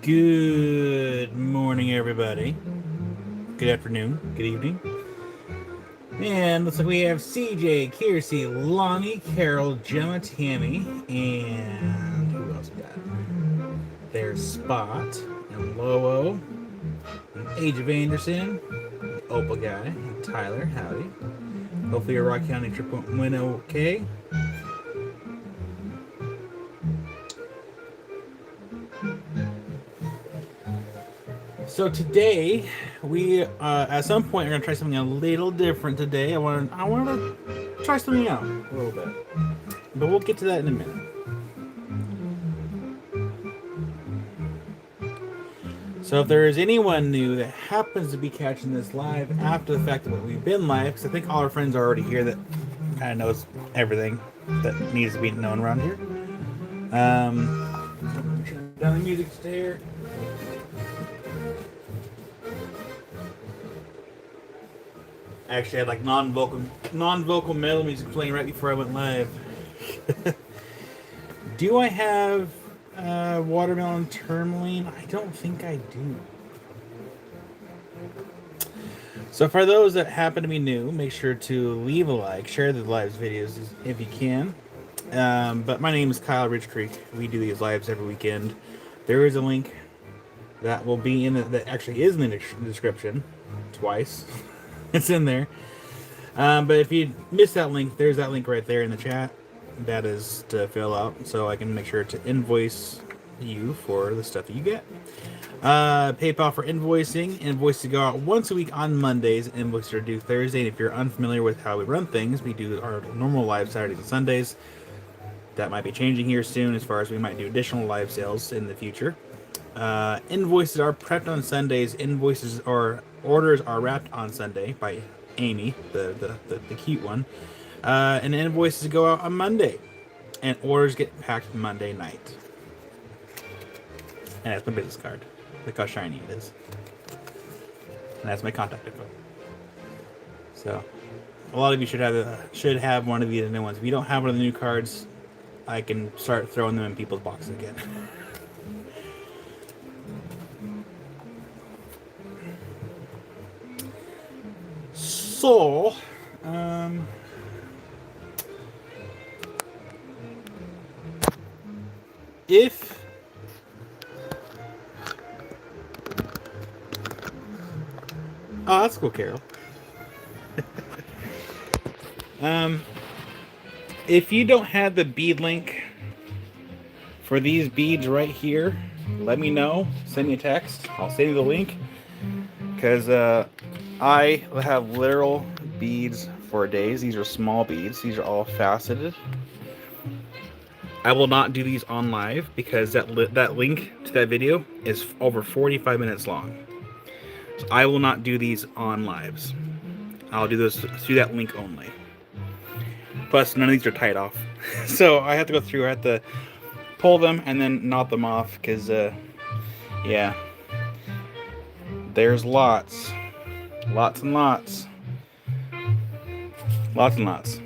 Good morning, everybody. Good afternoon. Good evening. And looks like we have CJ, Kiersey, Lonnie, Carol, Gemma, Tammy, and who else we got? There's Spot and Lowell, and Age of Anderson, Opal Guy, and Tyler. Howdy. Hopefully your Rock County trip went okay. So today, we at some point are gonna try something a little different today. I want to try something out a little bit, but we'll get to that in a minute. So if there is anyone new that happens to be catching this live after the fact that we've been live, because I think all our friends are already here that kind of knows everything that needs to be known around here. Turn down the music here. I actually had like non-vocal metal music playing right before I went live. Do I have watermelon tourmaline? I don't think I do. So for those that happen to be new, make sure to leave a like, share the lives videos if you can. But my name is Kyle Ridge Creek. We do these lives every weekend. There is a link that will be that actually is in the description twice. It's in there. But if you missed that link, there's that link right there in the chat. That is to fill out so I can make sure to invoice you for the stuff that you get. PayPal for invoicing. Invoices go out once a week on Mondays. Invoices are due Thursday. And if you're unfamiliar with how we run things, we do our normal live Saturdays and Sundays. That might be changing here soon as far as we might do additional live sales in the future. Invoices are prepped on Sundays. Invoices or orders are wrapped on Sunday by Amy, the cute one. And invoices go out on Monday. And orders get packed Monday night. And that's my business card. Look how shiny it is. And that's my contact info. So, a lot of you should have one of these new ones. If you don't have one of the new cards, I can start throwing them in people's boxes again. So, if that's cool, Carol. If you don't have the bead link for these beads right here, let me know. Send me a text. I'll send you the link. Because I have literal beads for days. These are small beads. These are all faceted. I will not do these on live because that link to that video is over 45 minutes long. So I will not do these on lives. I'll do this through that link only. Plus, none of these are tied off. So I have to go through, I have to pull them and then knot them off because, yeah. There's lots. Lots and lots. Lots and lots.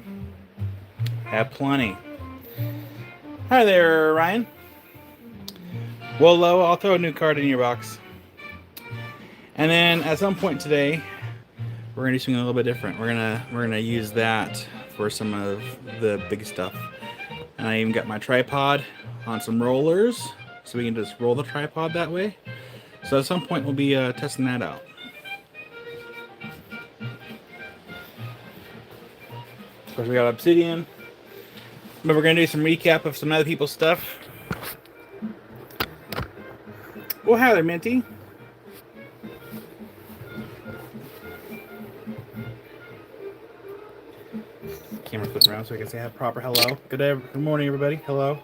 Have plenty. Hi there, Ryan. Well, Lo, I'll throw a new card in your box. And then at some point today, we're gonna do something a little bit different. We're gonna use that for some of the big stuff. And I even got my tripod on some rollers, so we can just roll the tripod that way. So at some point we'll be testing that out. Of course, we got obsidian. But we're gonna do some recap of some other people's stuff. Well, hi there, Minty. Camera flipping around so I can say a proper hello. Good morning, everybody. Hello.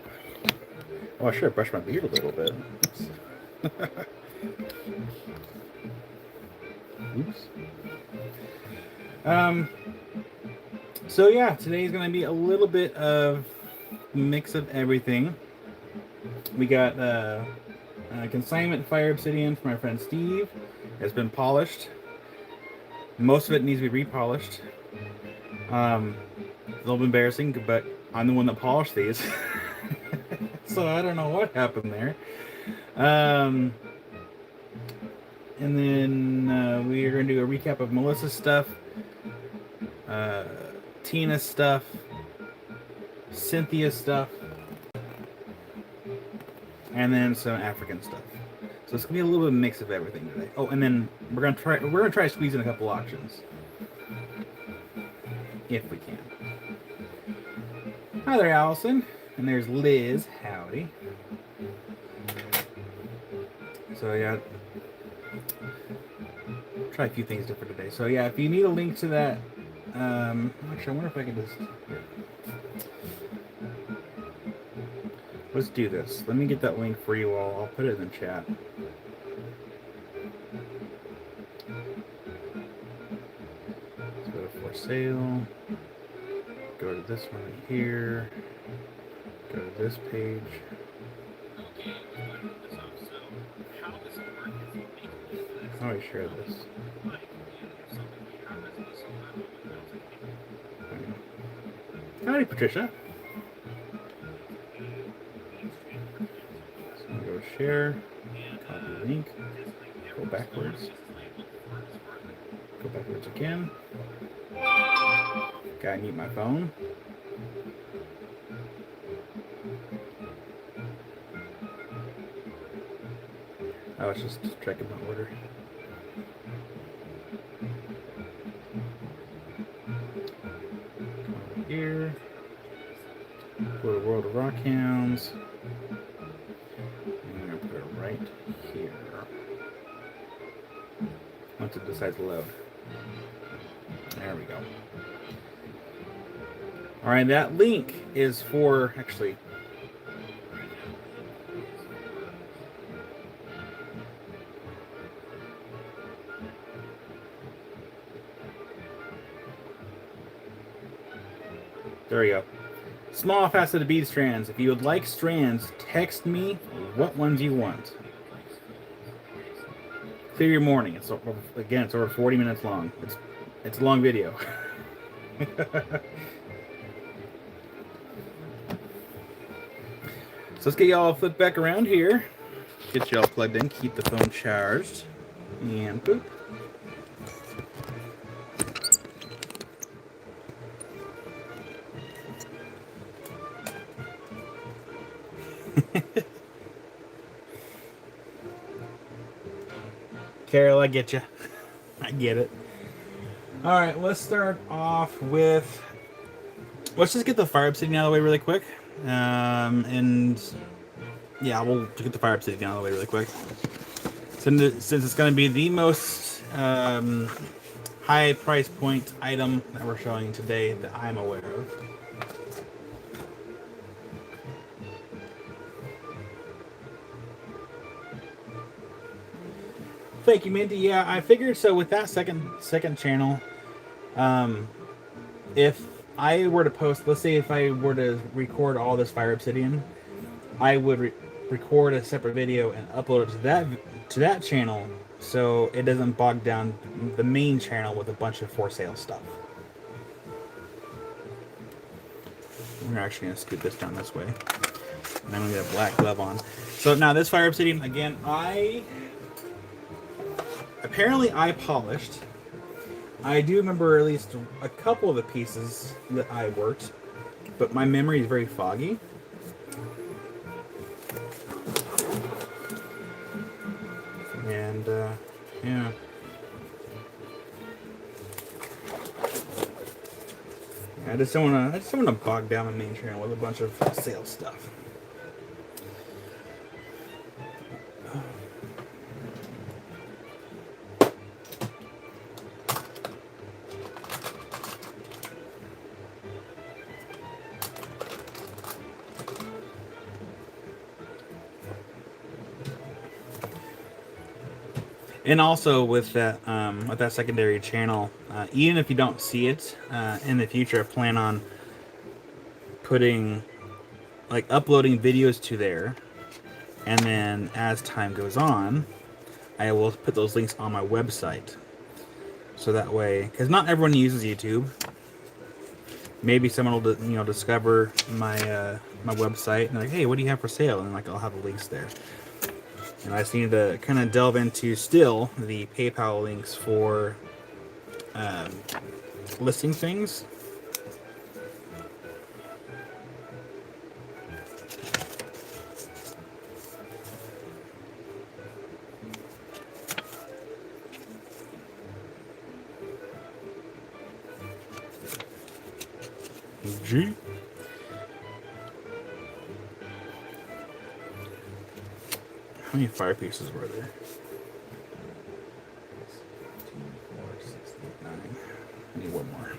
Oh, I should have brushed my beard a little bit. Oops. So yeah, today's gonna be a little bit of mix of everything. We got consignment fire obsidian from my friend Steve. It's been polished. Most of it needs to be repolished. A little embarrassing, but I'm the one that polished these. So I don't know what happened there. Um, and then we are going to do a recap of Melissa's stuff, uh, Tina's stuff, Cynthia's stuff, and then some African stuff. So it's gonna be a little bit of a mix of everything today. Oh, and then we're gonna try to squeeze in a couple auctions if we can. Hi there, Allison, and there's Liz. Howdy. So yeah, try a few things different today. So yeah, if you need a link to that, actually, I wonder if I can just. Let's do this. Let me get that link for you all. I'll put it in the chat. Let's go to for sale. Go to this one right here. Go to this page. How do I share this? Howdy, Patricia. Share, copy link, go backwards again. Gotta mute my phone. I was just checking my order. Come over here. Go to World of Rockhounds. Right here. Once it decides to load. There we go. Alright, that link is for, actually, there we go. Small faceted bead strands. If you would like strands, text me what ones you want. Clear your morning. It's again, it's over 40 minutes long. It's a long video. So let's get y'all flipped back around here. Get y'all plugged in. Keep the phone charged. And boop. Carol, I get you. I get it. All right, let's start off with. Let's just get the fire obsidian out of the way really quick. And yeah, we'll get the fire obsidian out of the way really quick. Since it's going to be the most high price point item that we're showing today that I'm aware of. Thank you, Mindy. Yeah, I figured so with that second channel, if I were to post, let's say if I were to record all this fire obsidian, I would record a separate video and upload it to that channel, so it doesn't bog down the main channel with a bunch of for sale stuff. We're actually gonna scoot this down this way, and I'm gonna get a black glove on. So now this fire obsidian again, apparently I polished. I do remember at least a couple of the pieces that I worked, but my memory is very foggy. And yeah. I just don't wanna bog down my main channel with a bunch of sales stuff. And also with that secondary channel, even if you don't see it in the future, I plan on putting, like, uploading videos to there, and then as time goes on, I will put those links on my website. So that way, because not everyone uses YouTube. Maybe someone will, discover my my website and like, hey, what do you have for sale? And like, I'll have the links there. And I just need to kind of delve into still the PayPal links for listing things. G. How many fire pieces were there? 2, 4, 6, 8, 9. I need one more.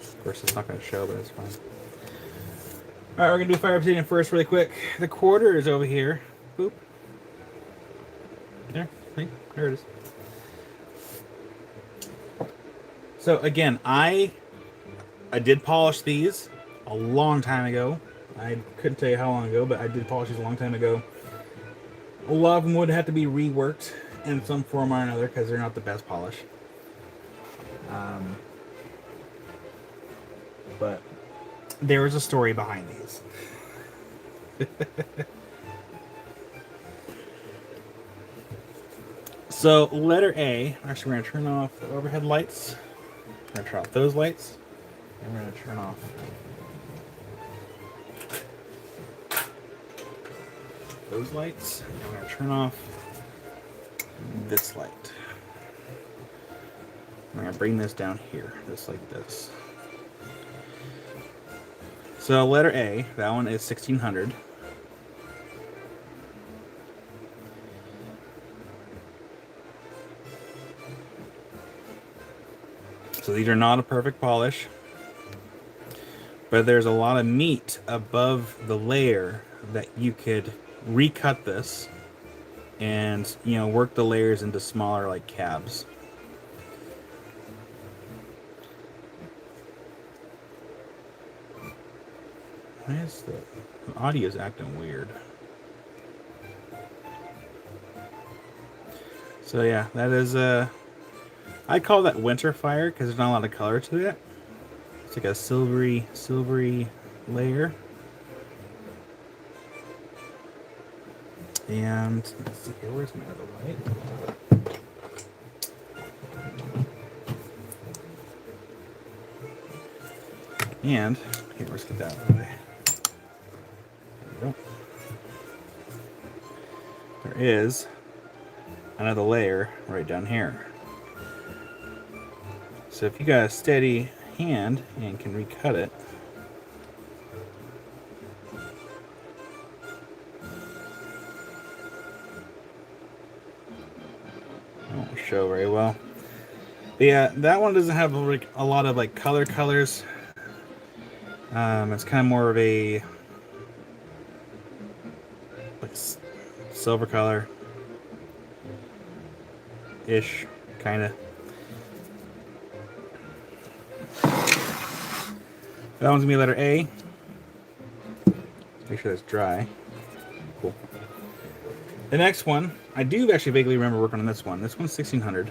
Of course, it's not going to show, but it's fine. All right, we're going to do fire obsidian first really quick. The quarter is over here. Boop. There. See? There it is. So again, I did polish these a long time ago. I couldn't tell you how long ago, but I did polish these a long time ago. A lot of them would have to be reworked in some form or another because they're not the best polish. But there is a story behind these. So letter A, actually we're going to turn off the overhead lights. We're going to turn off those lights. And we're going to turn off those lights. And we're going to turn off this light. I'm going to bring this down here, just like this. So letter A, that one is 1600. So these are not a perfect polish, but there's a lot of meat above the layer that you could recut this and, you know, work the layers into smaller like cabs. Why is the audio's acting weird? So yeah, that is I call that winter fire because there's not a lot of color to it. It's like a silvery layer. And let's see here, where's my other light? And here, let's get that out of the way. There we go. There is another layer right down here. So if you got a steady hand and can recut it, it won't show very well. But yeah, that one doesn't have like a lot of like colors. It's kind of more of a like silver color ish, kind of. That one's gonna be letter A. Make sure that's dry. Cool. The next one, I do actually vaguely remember working on this one. This one's 1600.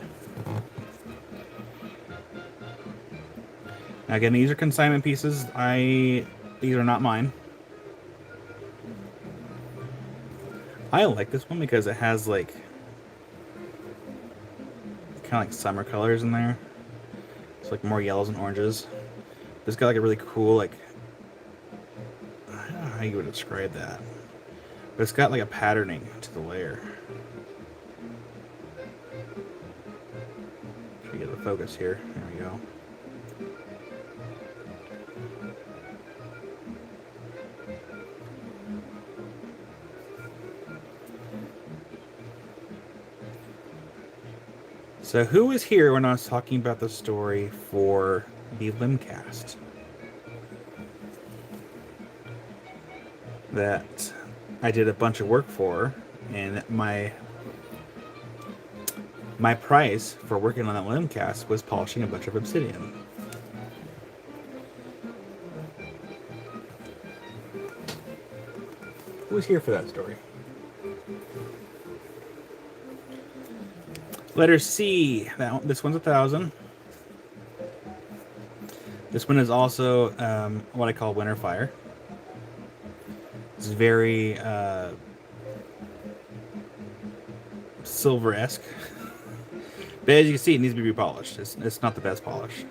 Now again, these are consignment pieces. These are not mine. I like this one because it has like kind of like summer colors in there. It's like more yellows and oranges. It's got like a really cool, like, I don't know how you would describe that, but it's got like a patterning to the layer. Try to get the focus here. There we go. So who was here when I was talking about the story for the Limcast? That I did a bunch of work for, and my price for working on that Limcast was polishing a bunch of obsidian. Who was here for that story? Letter C. This one's 1000. This one is also what I call winter fire. It's very silver-esque. But as you can see, it needs to be repolished. It's not the best polish.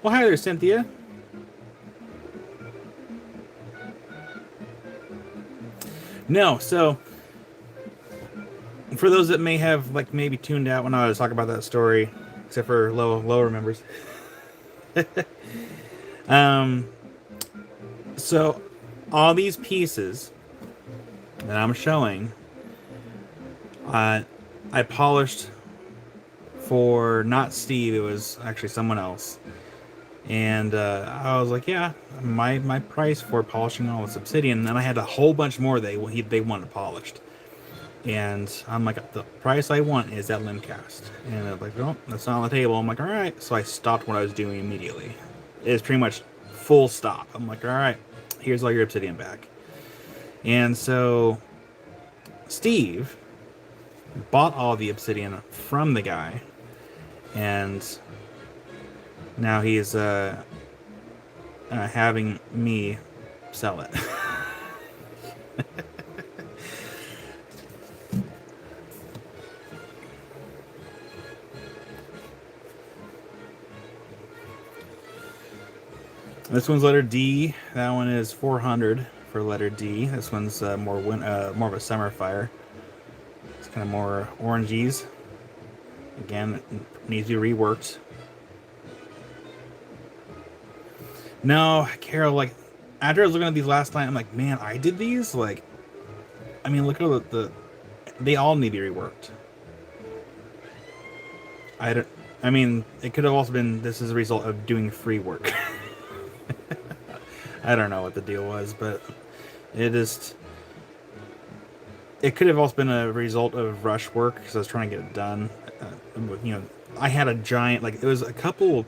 Well, hi there, Cynthia. No, so for those that may have like maybe tuned out when I was talking about that story, except for lower members. So all these pieces that I'm showing, I polished for not Steve. It was actually someone else. And I was like, yeah, my price for polishing all this obsidian, and then I had a whole bunch more they wanted polished. And I'm like, the price I want is that limb cast. And they're like, oh, that's not on the table. I'm like, all right. So I stopped what I was doing immediately. It's pretty much full stop. I'm like, all right, here's all your obsidian back. And so Steve bought all the obsidian from the guy, and now he's having me sell it. This one's letter D. That one is 400 for letter D. This one's more of a summer fire. It's kind of more oranges. Again, it needs to be reworked. No, Carol, like, after I was looking at these last night, I'm like, man, I did these? Like, I mean, look at they all need to be reworked. I mean, it could have also been this is a result of doing free work. I don't know what the deal was, but it could have also been a result of rush work because I was trying to get it done. You know, I had a giant, like, it was a couple.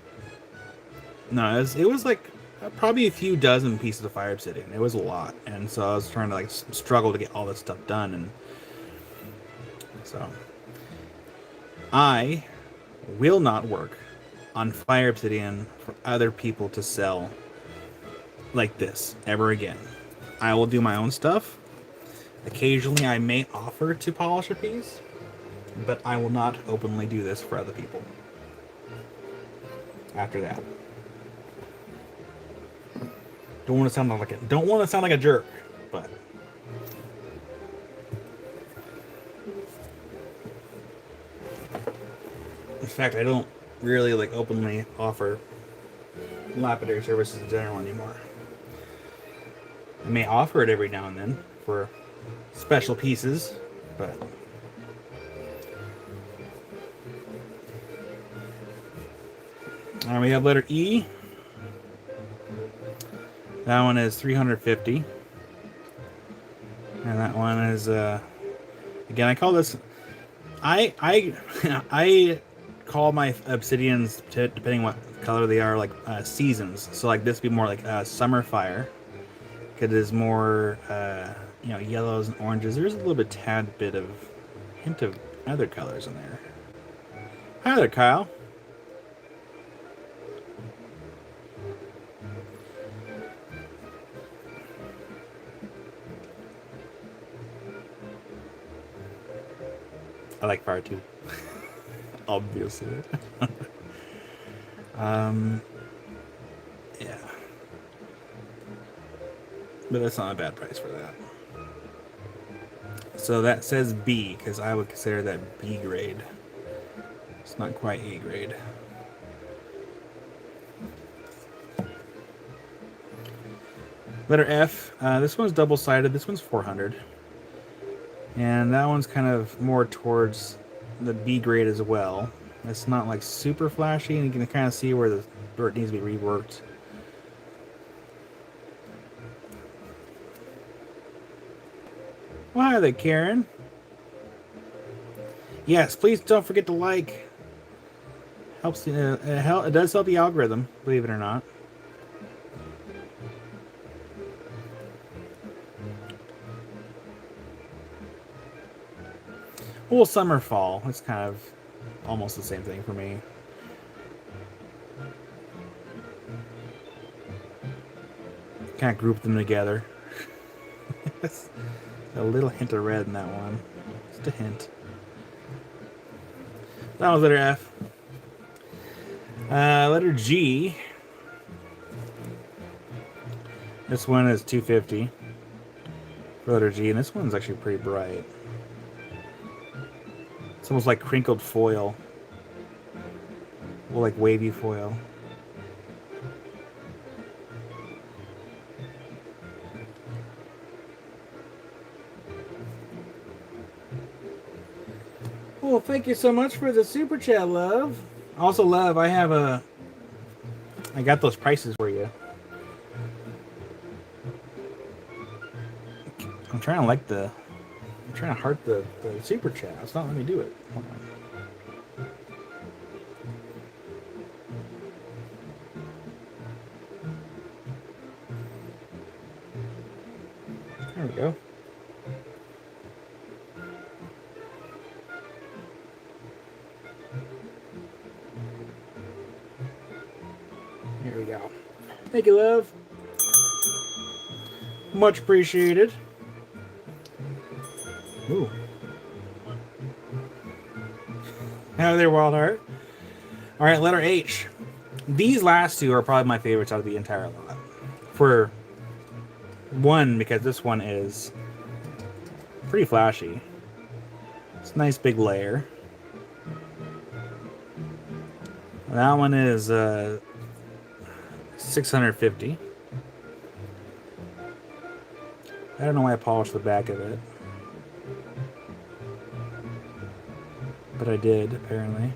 No, it was like probably a few dozen pieces of fire obsidian. It was a lot, and so I was trying to like struggle to get all this stuff done, and so I will not work on fire obsidian for other people to sell like this ever again. I will do my own stuff. Occasionally I may offer to polish a piece, but I will not openly do this for other people after that. Don't want to sound like a jerk, but in fact, I don't really like openly offer lapidary services in general anymore. I may offer it every now and then for special pieces, but we have letter E. That one is 350, and that one is again, I call this I call my obsidians, depending what color they are, like seasons. So like this would be more like summer fire, because it is more you know, yellows and oranges. There's a little bit tad bit of hint of other colors in there. Hi there, Kyle. I like fire too. Obviously. Yeah. But that's not a bad price for that. So that says B, because I would consider that B grade. It's not quite A grade. Letter F. This one's double-sided. This one's 400. And that one's kind of more towards the B grade as well. It's not like super flashy, and you can kind of see where it needs to be reworked. Well, hi there, Karen. Yes, please don't forget to like. Helps. It does help the algorithm, believe it or not. Well, summer, fall. It's kind of almost the same thing for me. Kind of group them together. A little hint of red in that one. Just a hint. That was letter F. Letter G. This one is 250 for letter G, and this one's actually pretty bright. It's almost like crinkled foil. Well, like wavy foil. Well, thank you so much for the super chat, love. Also, love, I got those prices for you. I'm trying to heart the super chat. It's not letting me do it. Hold on. There we go. Here we go. Thank you, love. Much appreciated. Ooh. Hello there, Wild Heart. All right, letter H. These last two are probably my favorites out of the entire lot. For one, because this one is pretty flashy. It's a nice big layer. That one is 650. I don't know why I polished the back of it, but I did apparently.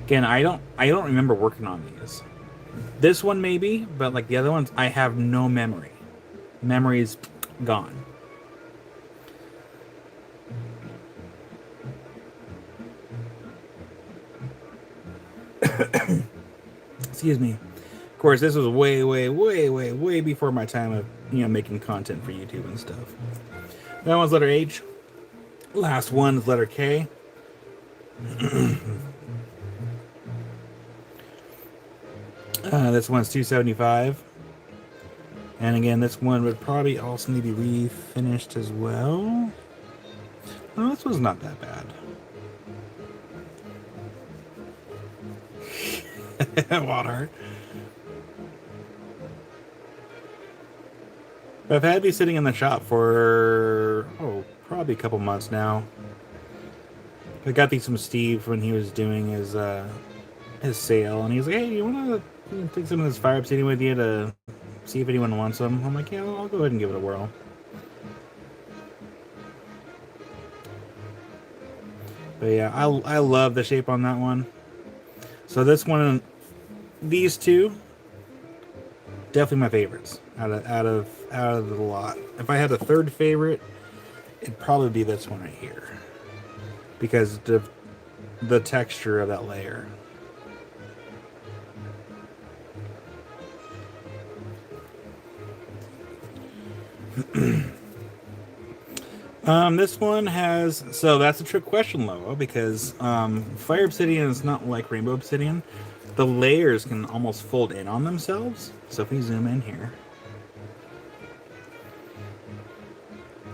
Again, I don't remember working on these. This one maybe, but like the other ones, I have no memory. Memory's gone. Excuse me. Of course, this was way before my time of making content for YouTube and stuff. That one's letter H. Last one is letter K. This one's 275. And again, this one would probably also need to be refinished as well. No, this was not that bad. Water. I've had these sitting in the shop for probably a couple months now. I got these from Steve when he was doing his sale, and he was like, "Hey, you want to take some of this fire obsidian with you to see if anyone wants them?" I'm like, "Yeah, I'll go ahead and give it a whirl." But yeah, I love the shape on that one. So this one, these two, definitely my favorites out of the lot. If I had a third favorite, it'd probably be this one right here, because the texture of that layer. This one has, so that's a trick question, Loa, because fire obsidian is not like rainbow obsidian. The layers can almost fold in on themselves. So if we zoom in here,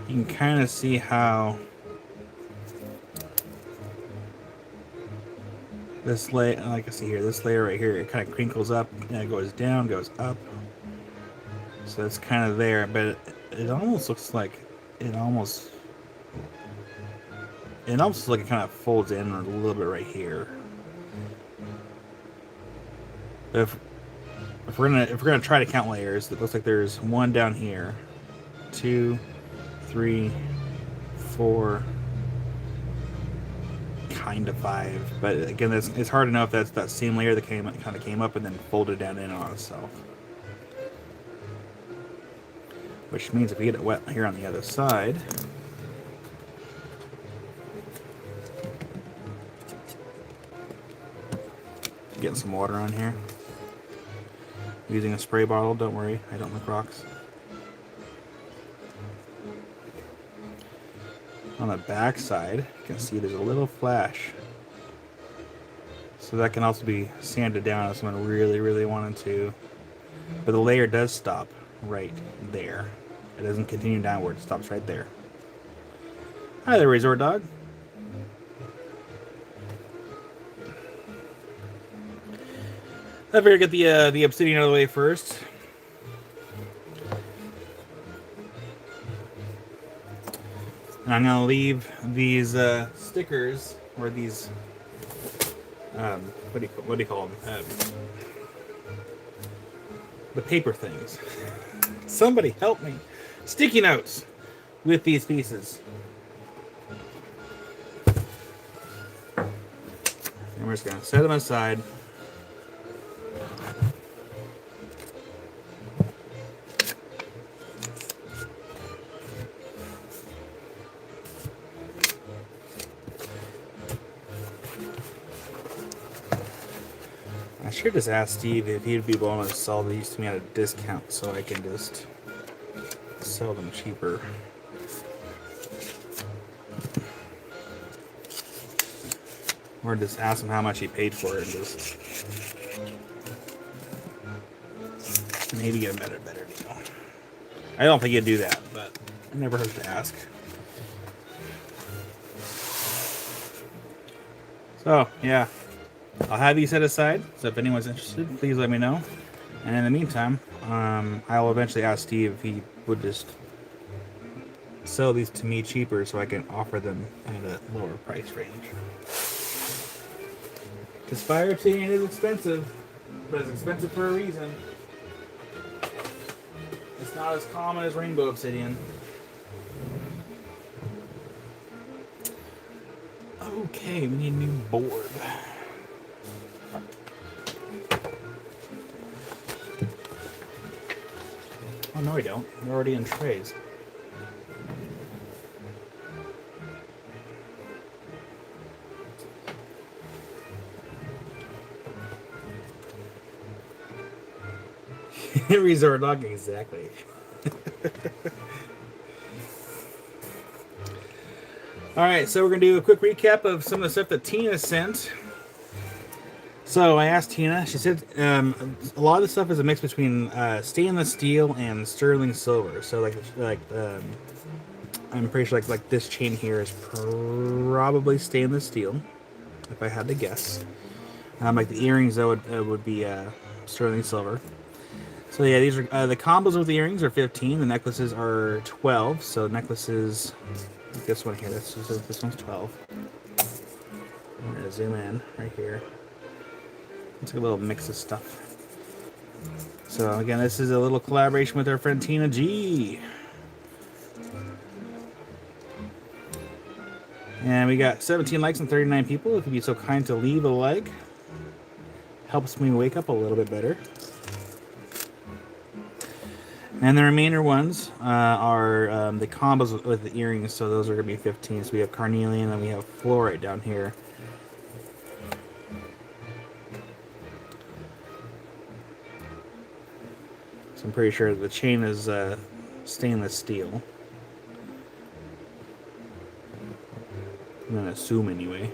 you can kind of see how this layer, like I see here, this layer right here, it kind of crinkles up and it goes down, goes up. So it's kind of there, but it almost looks like it almost like it kind of folds in a little bit right here. If we're gonna try to count layers, it looks like there's one down here, 2, 3, 4, kind of 5. But again, it's hard to know if that's that same layer that kind of came up and then folded down in on itself. Which means if we get it wet here on the other side, getting some water on here. Using a spray bottle, don't worry, I don't lick rocks. On the back side, you can see there's a little flash. So that can also be sanded down if someone really, really wanted to. But the layer does stop right there. It doesn't continue downward. It stops right there. Hi there, Resort Dog. I figured get the obsidian out of the way first. And I'm gonna leave these stickers or these what do you call them? The paper things. Somebody help me! Sticky notes with these pieces. And we're just gonna set them aside. I should just ask Steve if he'd be willing to sell these to me at a discount so I can just sell them cheaper. Or just ask him how much he paid for it and just maybe get a better deal. I don't think he'd do that, but it never hurts to ask. So, yeah. I'll have these set aside, so if anyone's interested, please let me know. And in the meantime, I'll eventually ask Steve if he would just sell these to me cheaper so I can offer them at a lower price range. Because fire obsidian is expensive, but it's expensive for a reason. It's not as common as rainbow obsidian. Okay, we need a new board. Oh, no, we don't. They're already in trays. Resort Dog, exactly. Alright, so we're going to do a quick recap of some of the stuff that Tina sent. So I asked Tina, she said a lot of the stuff is a mix between stainless steel and sterling silver. So I'm pretty sure like this chain here is probably stainless steel, if I had to guess. Like the earrings though would be sterling silver. So yeah, these are the combos with the earrings are 15. The necklaces are 12. So necklaces, like this one here, this one's 12. I'm gonna zoom in right here. It's a little mix of stuff. So again, this is a little collaboration with our friend Tina G. And we got 17 likes and 39 people. If you'd be so kind to leave a like, helps me wake up a little bit better. And the remainder ones are the combos with the earrings, so those are going to be 15. So we have carnelian and we have fluorite down here. So I'm pretty sure the chain is stainless steel. I'm going to assume anyway.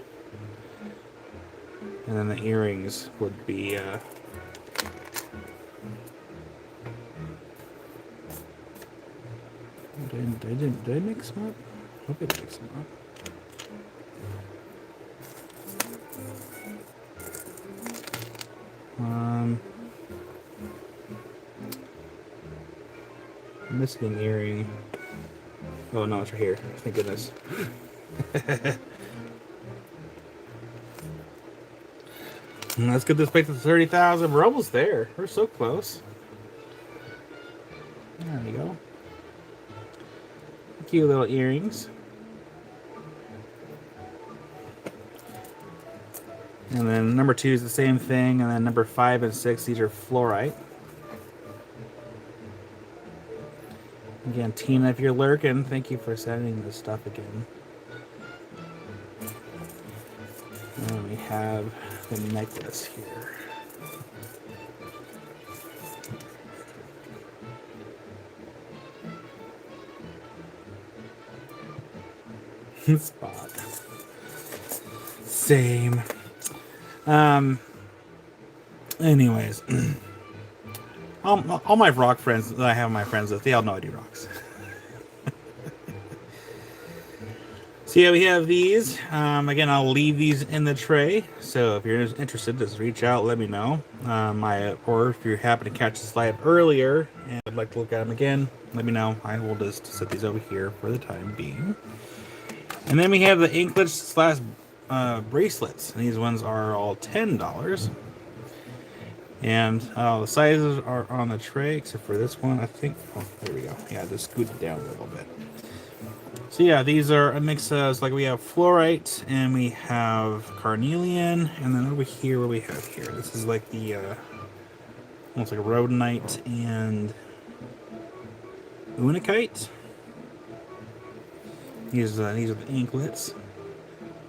And then the earrings would be... Did I mix them up? I hope I mixed them up. I'm missing an earring. Oh no, it's right here. Thank goodness. Let's get this back to 30,000. We're almost there. We're so close. There we go. Cute little earrings. And then number 2 is the same thing. And then number 5 and 6, these are fluorite. Again, Tina, if you're lurking, thank you for sending this stuff again. And we have the necklace here. Spot. Same. Um. Anyways, all my rock friends that I have my friends with, they all know I do rocks. So yeah, we have these. Again, I'll leave these in the tray. So if you're interested, just reach out, let me know. Or if you happen to catch this live earlier and would like to look at them again, let me know. I will just set these over here for the time being. And then we have the anklets slash bracelets. These ones are all $10. And the sizes are on the tray, except for this one, I think. Oh, there we go. Yeah, just scoot it down a little bit. So yeah, these are a mix of, like we have fluorite and we have carnelian, and then over here, what we have here, this is like the almost like a rhodonite and unakite. These are the anklets.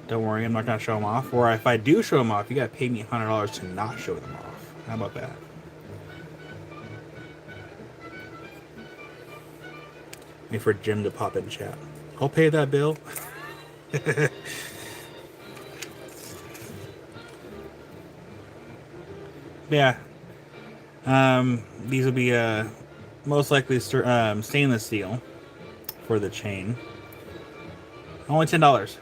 Don't worry, I'm not gonna show them off. Or if I do show them off, you gotta pay me $100 to not show them off. How about that? Wait for Jim to pop in chat. I'll pay that bill. Yeah. These will be most likely stainless steel for the chain. Only $10.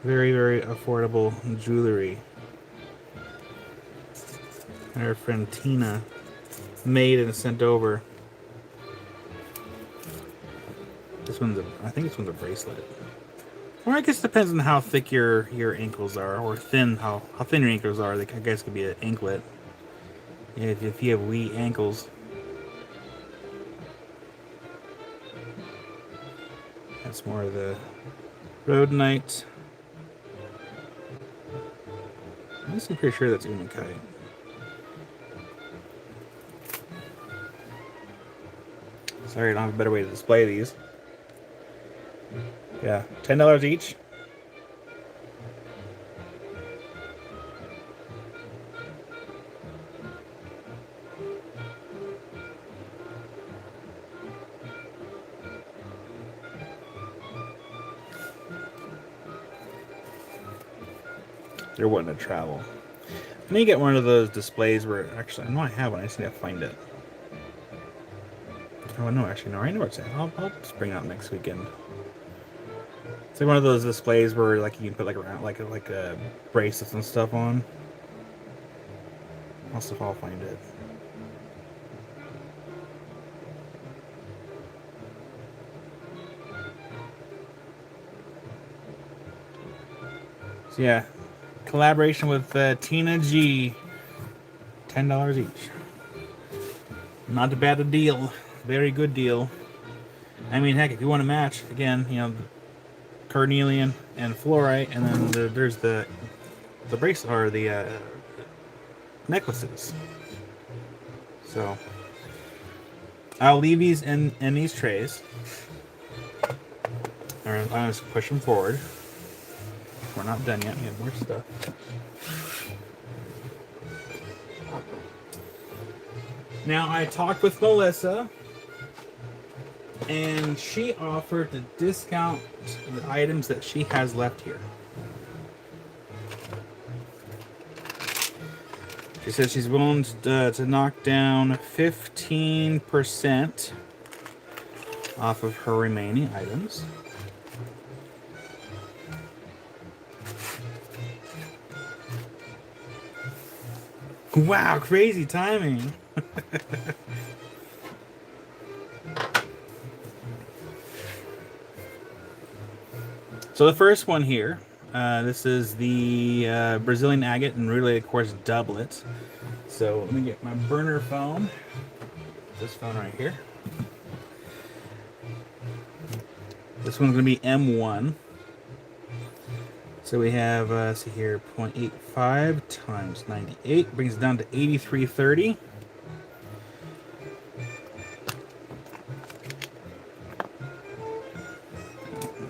Very, very affordable jewelry. Our friend Tina made and sent over. I think this one's a bracelet. Or I guess it depends on how thick your ankles are, or how thin your ankles are. I guess it could be an anklet. If you have wee ankles. That's more of the rhodonite. I'm pretty sure that's unakite. Sorry, I don't have a better way to display these. Yeah, $10 each. They're wanting to travel. I need to get one of those displays where, actually, I know I have one. I just need to find it. Oh no, actually, no, I know where it's at. I'll just bring it out next weekend. It's like one of those displays where, like, you can put like around like bracelets and stuff on. I'll see if I'll find it. So yeah, collaboration with Tina G. $10 each. Not a bad deal. Very good deal. I mean, heck, if you want to match, again, you know, carnelian and fluorite, and then there's the bracelet or the necklaces. So I'll leave these in these trays. All right, I'll just push them forward. We're not done yet. We have more stuff. Now, I talked with Melissa, and she offered to discount the items that she has left here. She says she's willing to knock down 15% off of her remaining items. Wow, crazy timing. So the first one here, this is the Brazilian agate and rudolite quartz doublet. So let me get my burner phone. This phone right here. This one's going to be M1. So we have, see here, 0.85 times 98 brings it down to 8330.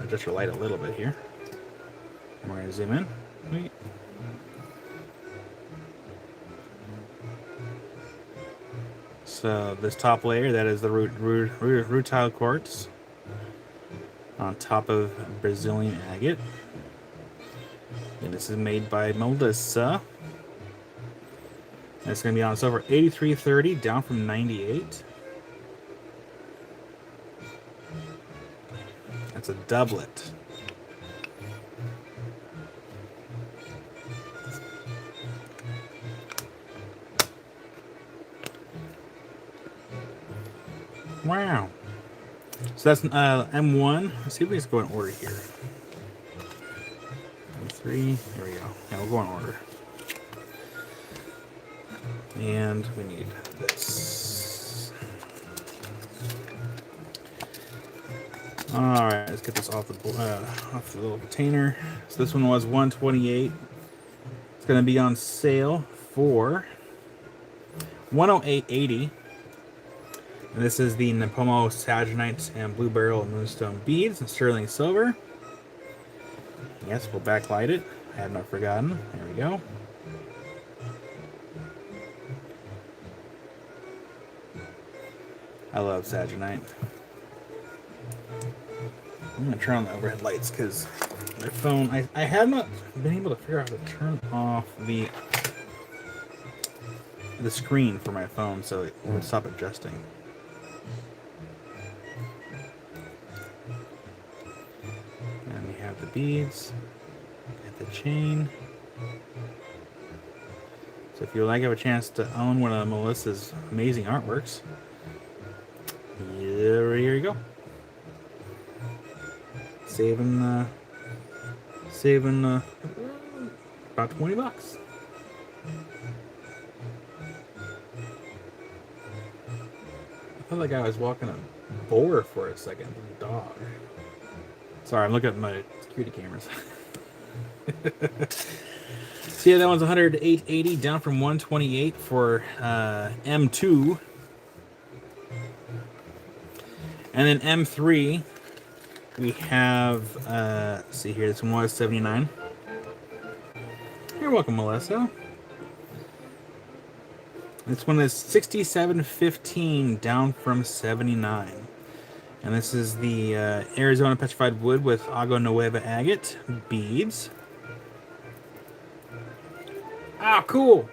Adjust your light a little bit here. We're going to zoom in. Wait. So this top layer, that is the rutile quartz on top of Brazilian agate. And this is made by Melissa. And it's going to be on silver 83.30, down from 98. That's a doublet. Wow. So that's M1. Let's see if we just go in order here. M3. There we go. Yeah, we'll go in order. And we need this. All right, let's get this off the little container. So this one was $128. It's going to be on sale for $108.80. And this is the Nipomo Saginite and Blue Beryl Moonstone beads in sterling silver. Yes, we'll backlight it. I have not forgotten. There we go. I love Saginite. I'm going to turn on the overhead lights because my phone, I have not been able to figure out how to turn off the screen for my phone so it would stop adjusting. And we have the beads, and the chain. So if you would like to have a chance to own one of Melissa's amazing artworks, here you go. Saving about $20. I felt like I was walking a boar for a second with a dog. Sorry, I'm looking at my security cameras. So yeah, that one's $108.80, down from $128 for M2. And then M3, we have, let's see here, this one was $79. You're welcome, Melissa. This one is $67.15, down from $79. And this is the Arizona Petrified Wood with Agua Nueva Agate beads. Ah, cool!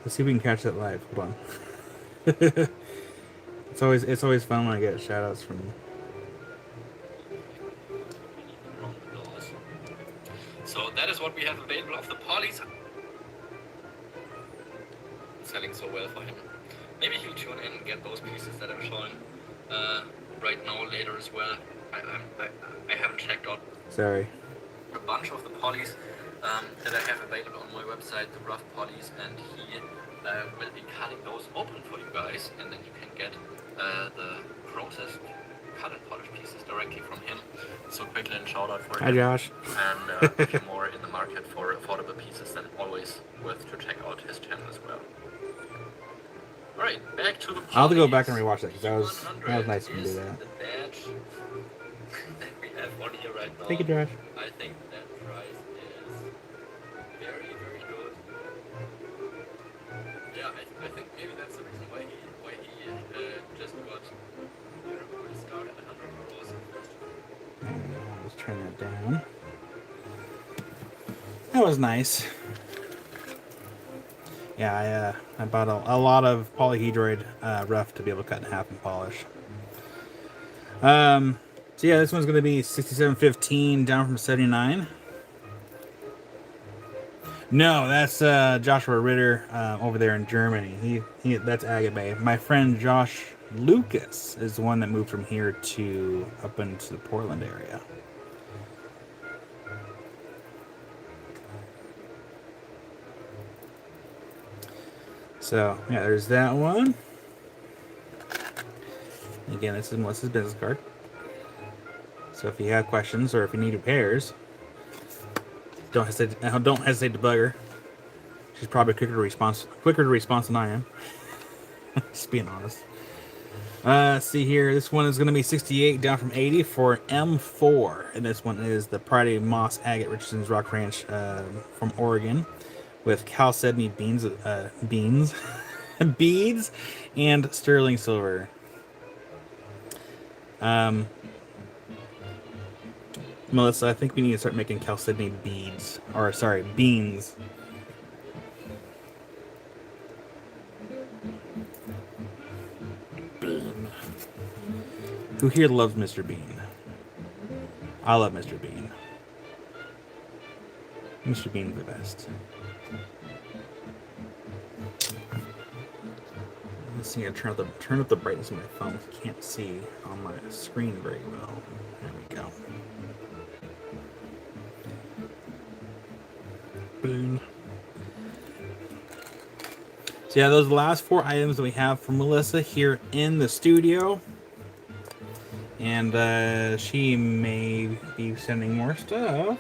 Let's see if we can catch that live. Hold on. It's always fun when I get shout outs from So that is what we have available of the polys. Selling so well for him. Maybe he'll tune in and get those pieces that I'm showing right now later as well. I haven't checked out. Sorry. A bunch of the polys that I have available on my website, the rough polys, and he will be cutting those open for you guys, and then you can get the processed cut and polished pieces directly from him. So quickly and shout out for him. Hi, Josh. And if you're more in the market for affordable pieces, then always worth to check out his channel as well. Alright, back to the polys. I'll have to go back and rewatch that because that was nice of you to do that. The badge that we have on here right now. Thank you, Josh. I think that price is very, very good. Yeah, I think maybe that's the reason why he just got started at 100 euros. I'll just turn that down. That was nice. Yeah, I bought a lot of polyhedroid rough to be able to cut in half and polish. So yeah, this one's going to be $67.15, down from $79. No, that's Joshua Ritter over there in Germany. He that's Agape. My friend Josh Lucas is the one that moved from here to up into the Portland area. So yeah, there's that one. Again, this is Melissa's business card. So if you have questions or if you need repairs, don't hesitate to bug her. She's probably quicker to response than I am. Just being honest. Let's see here. This one is going to be 68, down from 80 for M4, and this one is the Pride Moss Agate Richardson's Rock Ranch from Oregon, with chalcedony beads and sterling silver. Melissa, I think we need to start making Chalcedony beads. Or, sorry, beans. Bean. Who here loves Mr. Bean? I love Mr. Bean. Mr. Bean's the best. Let's see, I turn up the brightness of my phone. I can't see on my screen very well. There we go. Boom. So yeah, those are the last 4 items that we have from Melissa here in the studio. And she may be sending more stuff,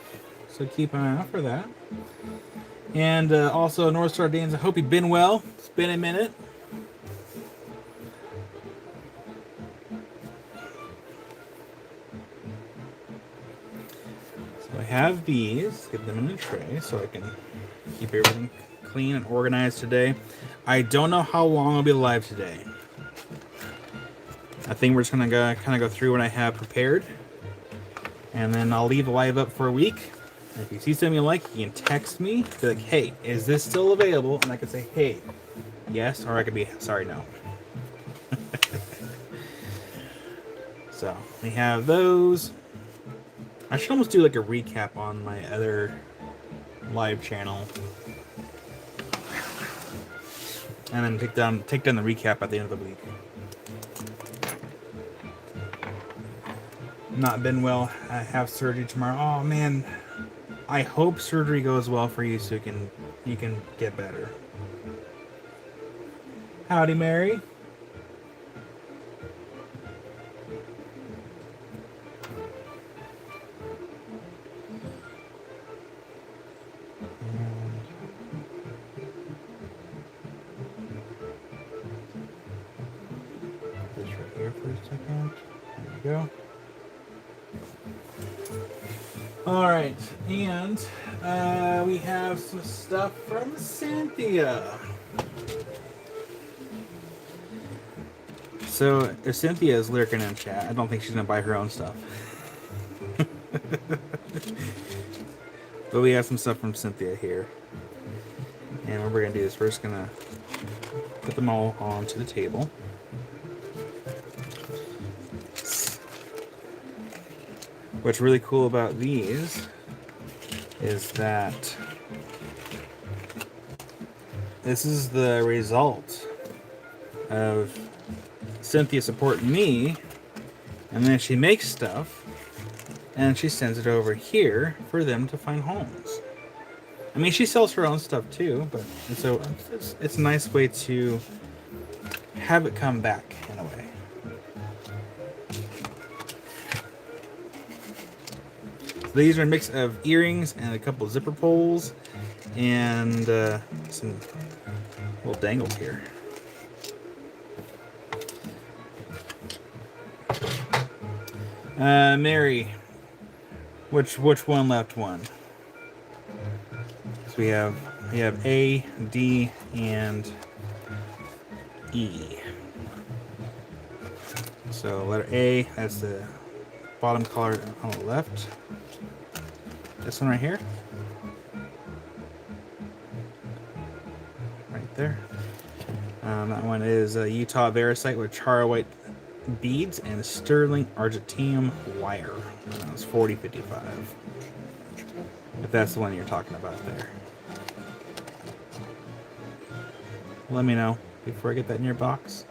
so keep an eye out for that. And also, North Star Danes, I hope you've been well. It's been a minute. So I have these. Get them in a tray so I can keep everything clean and organized today. I don't know how long I'll be live today. I think we're just gonna kind of go through what I have prepared, and then I'll leave the live up for a week. And if you see something you like, you can text me, be like, "Hey, is this still available?" And I can say, "Hey, yes," or I could be, "Sorry, no." So we have those. I should almost do like a recap on my other live channel, and then take down the recap at the end of the week. Not been well. I have surgery tomorrow. Oh man, I hope surgery goes well for you so you can get better. Howdy, Mary. This right here for a second. There we go. All right, and we have some stuff from Cynthia. So if Cynthia is lurking in chat, I don't think she's gonna buy her own stuff. But we have some stuff from Cynthia here, and what we're gonna do is we're just gonna put them all onto the table. What's really cool about these is that this is the result of Cynthia supporting me, and then she makes stuff and she sends it over here for them to find homes. I mean, she sells her own stuff too, but so it's a nice way to have it come back in a way. These are a mix of earrings and a couple of zipper pulls and some little dangles here. Mary, which one left one? So we have A, D, and E. So letter A, that's the bottom color on the left. This one right here. Right there. That one is Utah Variscite with Chara White beads and Sterling Argentinium wire. That was $40.55. If that's the one you're talking about there. Let me know before I get that in your box.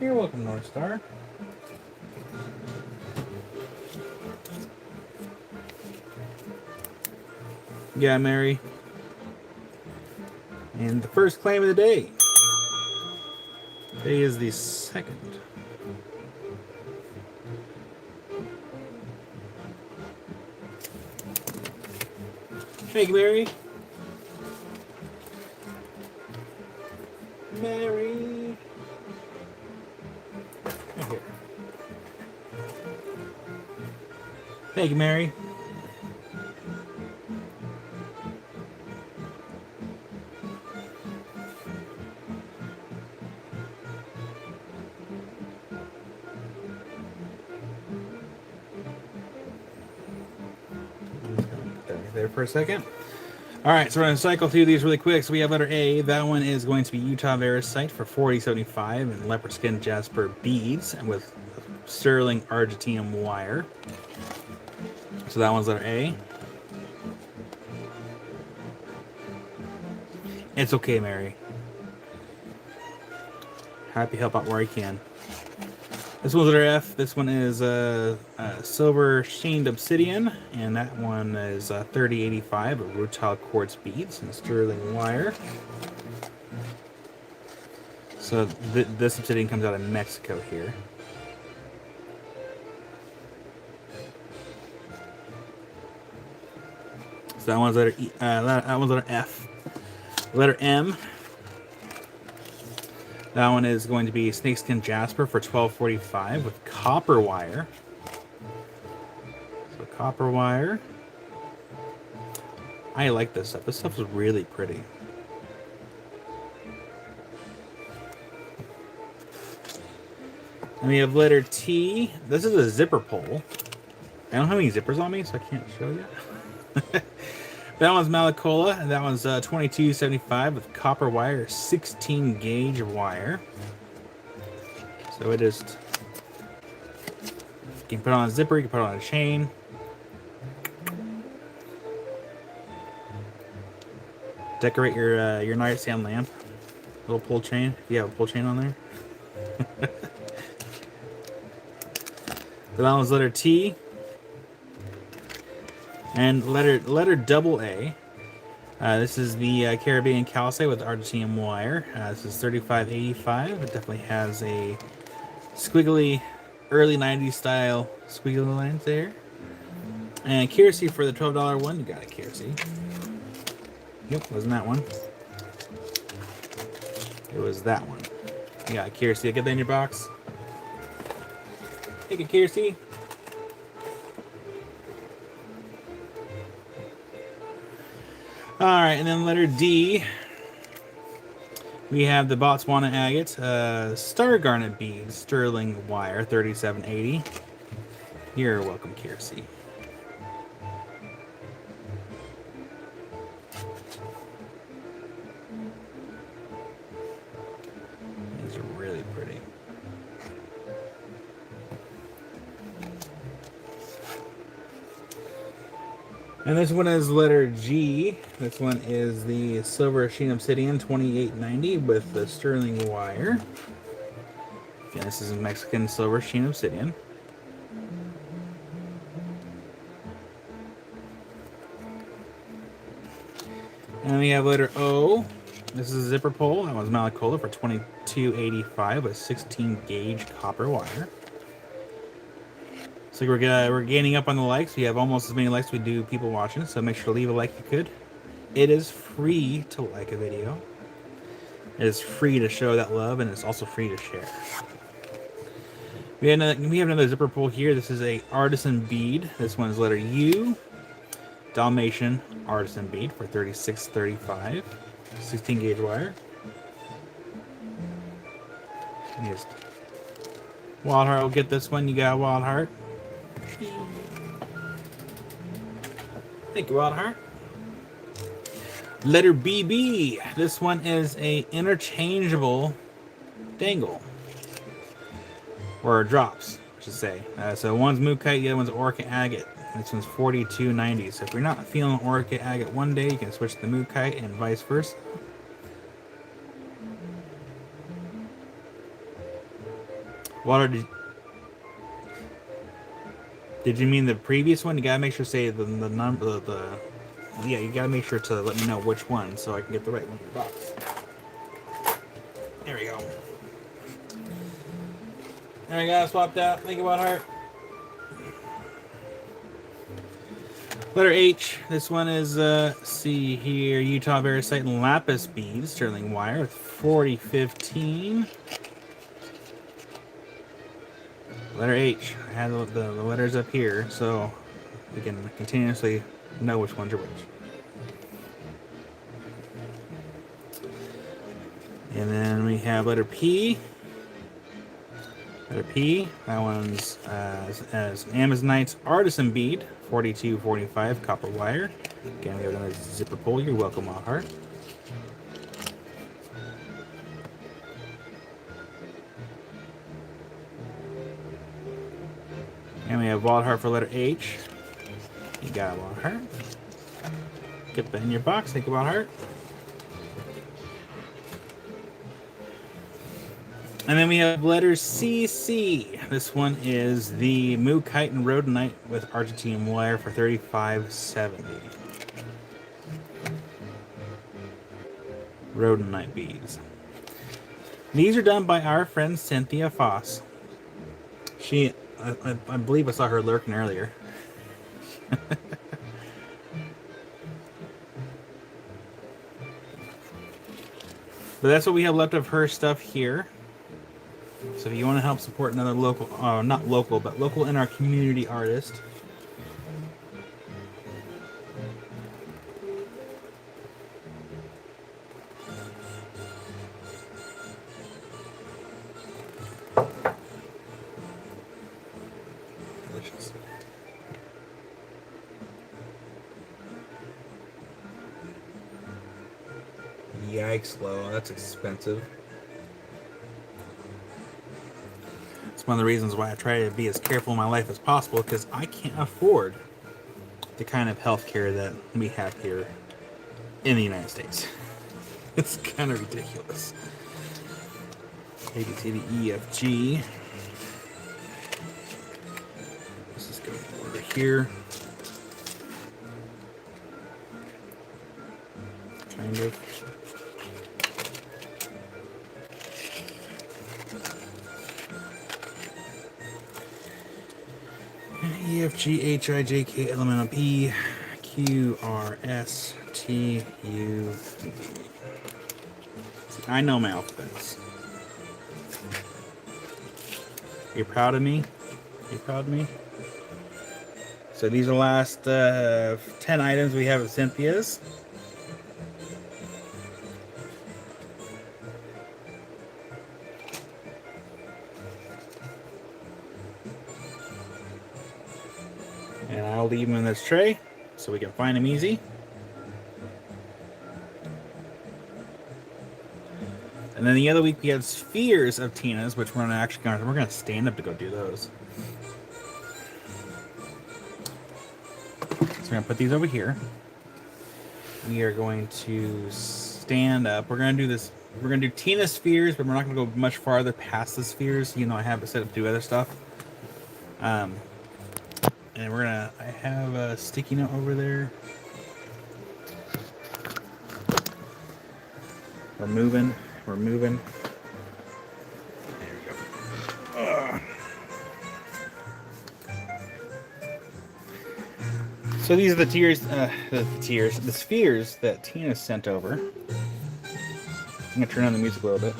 You're welcome, North Star. Yeah, Mary. And the first claim of the day. Today is the 2nd. Thank you, Mary. Mary. Right here. Thank you, Mary. there for a second. All right, so we're going to cycle through these really quick. So we have letter A. That one is going to be Utah Variscite for $40.75 and leopard skin jasper beads and with sterling argentinium wire. So that one's letter A. It's okay, Mary. Happy to help out where I can. This one's letter F. This one is silver sheened obsidian, and that one is $30.85 of rutile quartz beads and sterling wire. So this obsidian comes out of Mexico here. So that one's letter E. That one's letter F. Letter M. That one is going to be snakeskin jasper for $12.45 with copper wire. So copper wire. I like this stuff. This stuff is really pretty. And we have letter T. This is a zipper pole. I don't have any zippers on me, so I can't show you. That one's Malacola, and that one's $22.75 with copper wire, 16 gauge wire. So it is. You can put it on a zipper, you can put it on a chain. Decorate your nightstand lamp. Little pull chain, if you have a pull chain on there. That one's letter T. And letter double A. This is the Caribbean calcite with Argentinium wire. This is $35.85. It definitely has a squiggly, early 90s style squiggly lines there. And Kiersey for the $12 one. You got it, Kiersey. Yep, wasn't that one. It was that one. You got it, Kiersey. Get that in your box. Take it, Kiersey. All right, and then letter D, we have the Botswana agate, star garnet beads, sterling wire, $37.80. You're welcome, Kiersey. These are really pretty. And this one is letter G. This one is the silver sheen obsidian, $28.90 with the sterling wire. Again, this is Mexican silver sheen obsidian. And we have letter O. This is a zipper pole. That one's Malacola for $22.85 with 16 gauge copper wire. So we're gaining up on the likes. We have almost as many likes as we do people watching, so make sure to leave a like if you could. It is free to like a video. It is free to show that love, and it's also free to share. We have another zipper pull here. This is a artisan bead. This one is letter U. Dalmatian artisan bead for $36.35. 16 gauge wire. Yes. Wild Heart will get this one. You got Wild Heart. Thank you, Wild Heart. Letter BB. This one is a interchangeable dangle. Or drops, I should say. So one's Mookaite, the other one's Orca Agate. This one's $42.90. So if you're not feeling Orca Agate one day, you can switch to Mookaite and vice versa. Water, did you mean the previous one? You gotta make sure to say the number, yeah, you gotta make sure to let me know which one so I can get the right one in your box. There we go. There, I got it swapped out. Thank you, Wild Heart. Letter H. This one is, see here, Utah Variscite and Lapis beads, sterling wire with $40.15. Letter H. I had the letters up here, so we can continuously know which ones are which. And then we have letter P. Letter P. That one's as Amazonite's artisan bead 4245 copper wire. Again, we have another zipper pull. You're welcome, my heart. And we have Wild Heart for letter H. You got Wild Heart. Get that in your box. Think about Heart. And then we have letter CC. This one is the Moo Kite and Rhodonite with Argentine wire for $35.70. Rhodonite beads. These are done by our friend Cynthia Foss. I believe I saw her lurking earlier. But that's what we have left of her stuff here. So if you want to help support another local, not local, but local in our community artist, delicious. Yikes, Lo, that's expensive. It's one of the reasons why I try to be as careful in my life as possible, because I can't afford the kind of healthcare that we have here in the United States. It's kind of ridiculous. A, B, C, D, E, F, G. Let's just go over here. Kind of. E, F, G, H, I, J, K, L, M, N, O, P, Q, R, S, T, U, V. I know my alphabets. You proud of me? You proud of me? So these are the last 10 items we have at Cynthia's. And I'll leave them in this tray so we can find them easy. And then the other week we had spheres of Tina's, which we're gonna stand up to go do those. So we're gonna put these over here. We are going to stand up. We're gonna do this. We're gonna do Tina's spheres, but we're not gonna go much farther past the spheres. You know, I have it set up to do other stuff. And I have a sticky note over there. We're moving. There we go. So these are the the spheres that Tina sent over. I'm gonna turn on the music a little bit.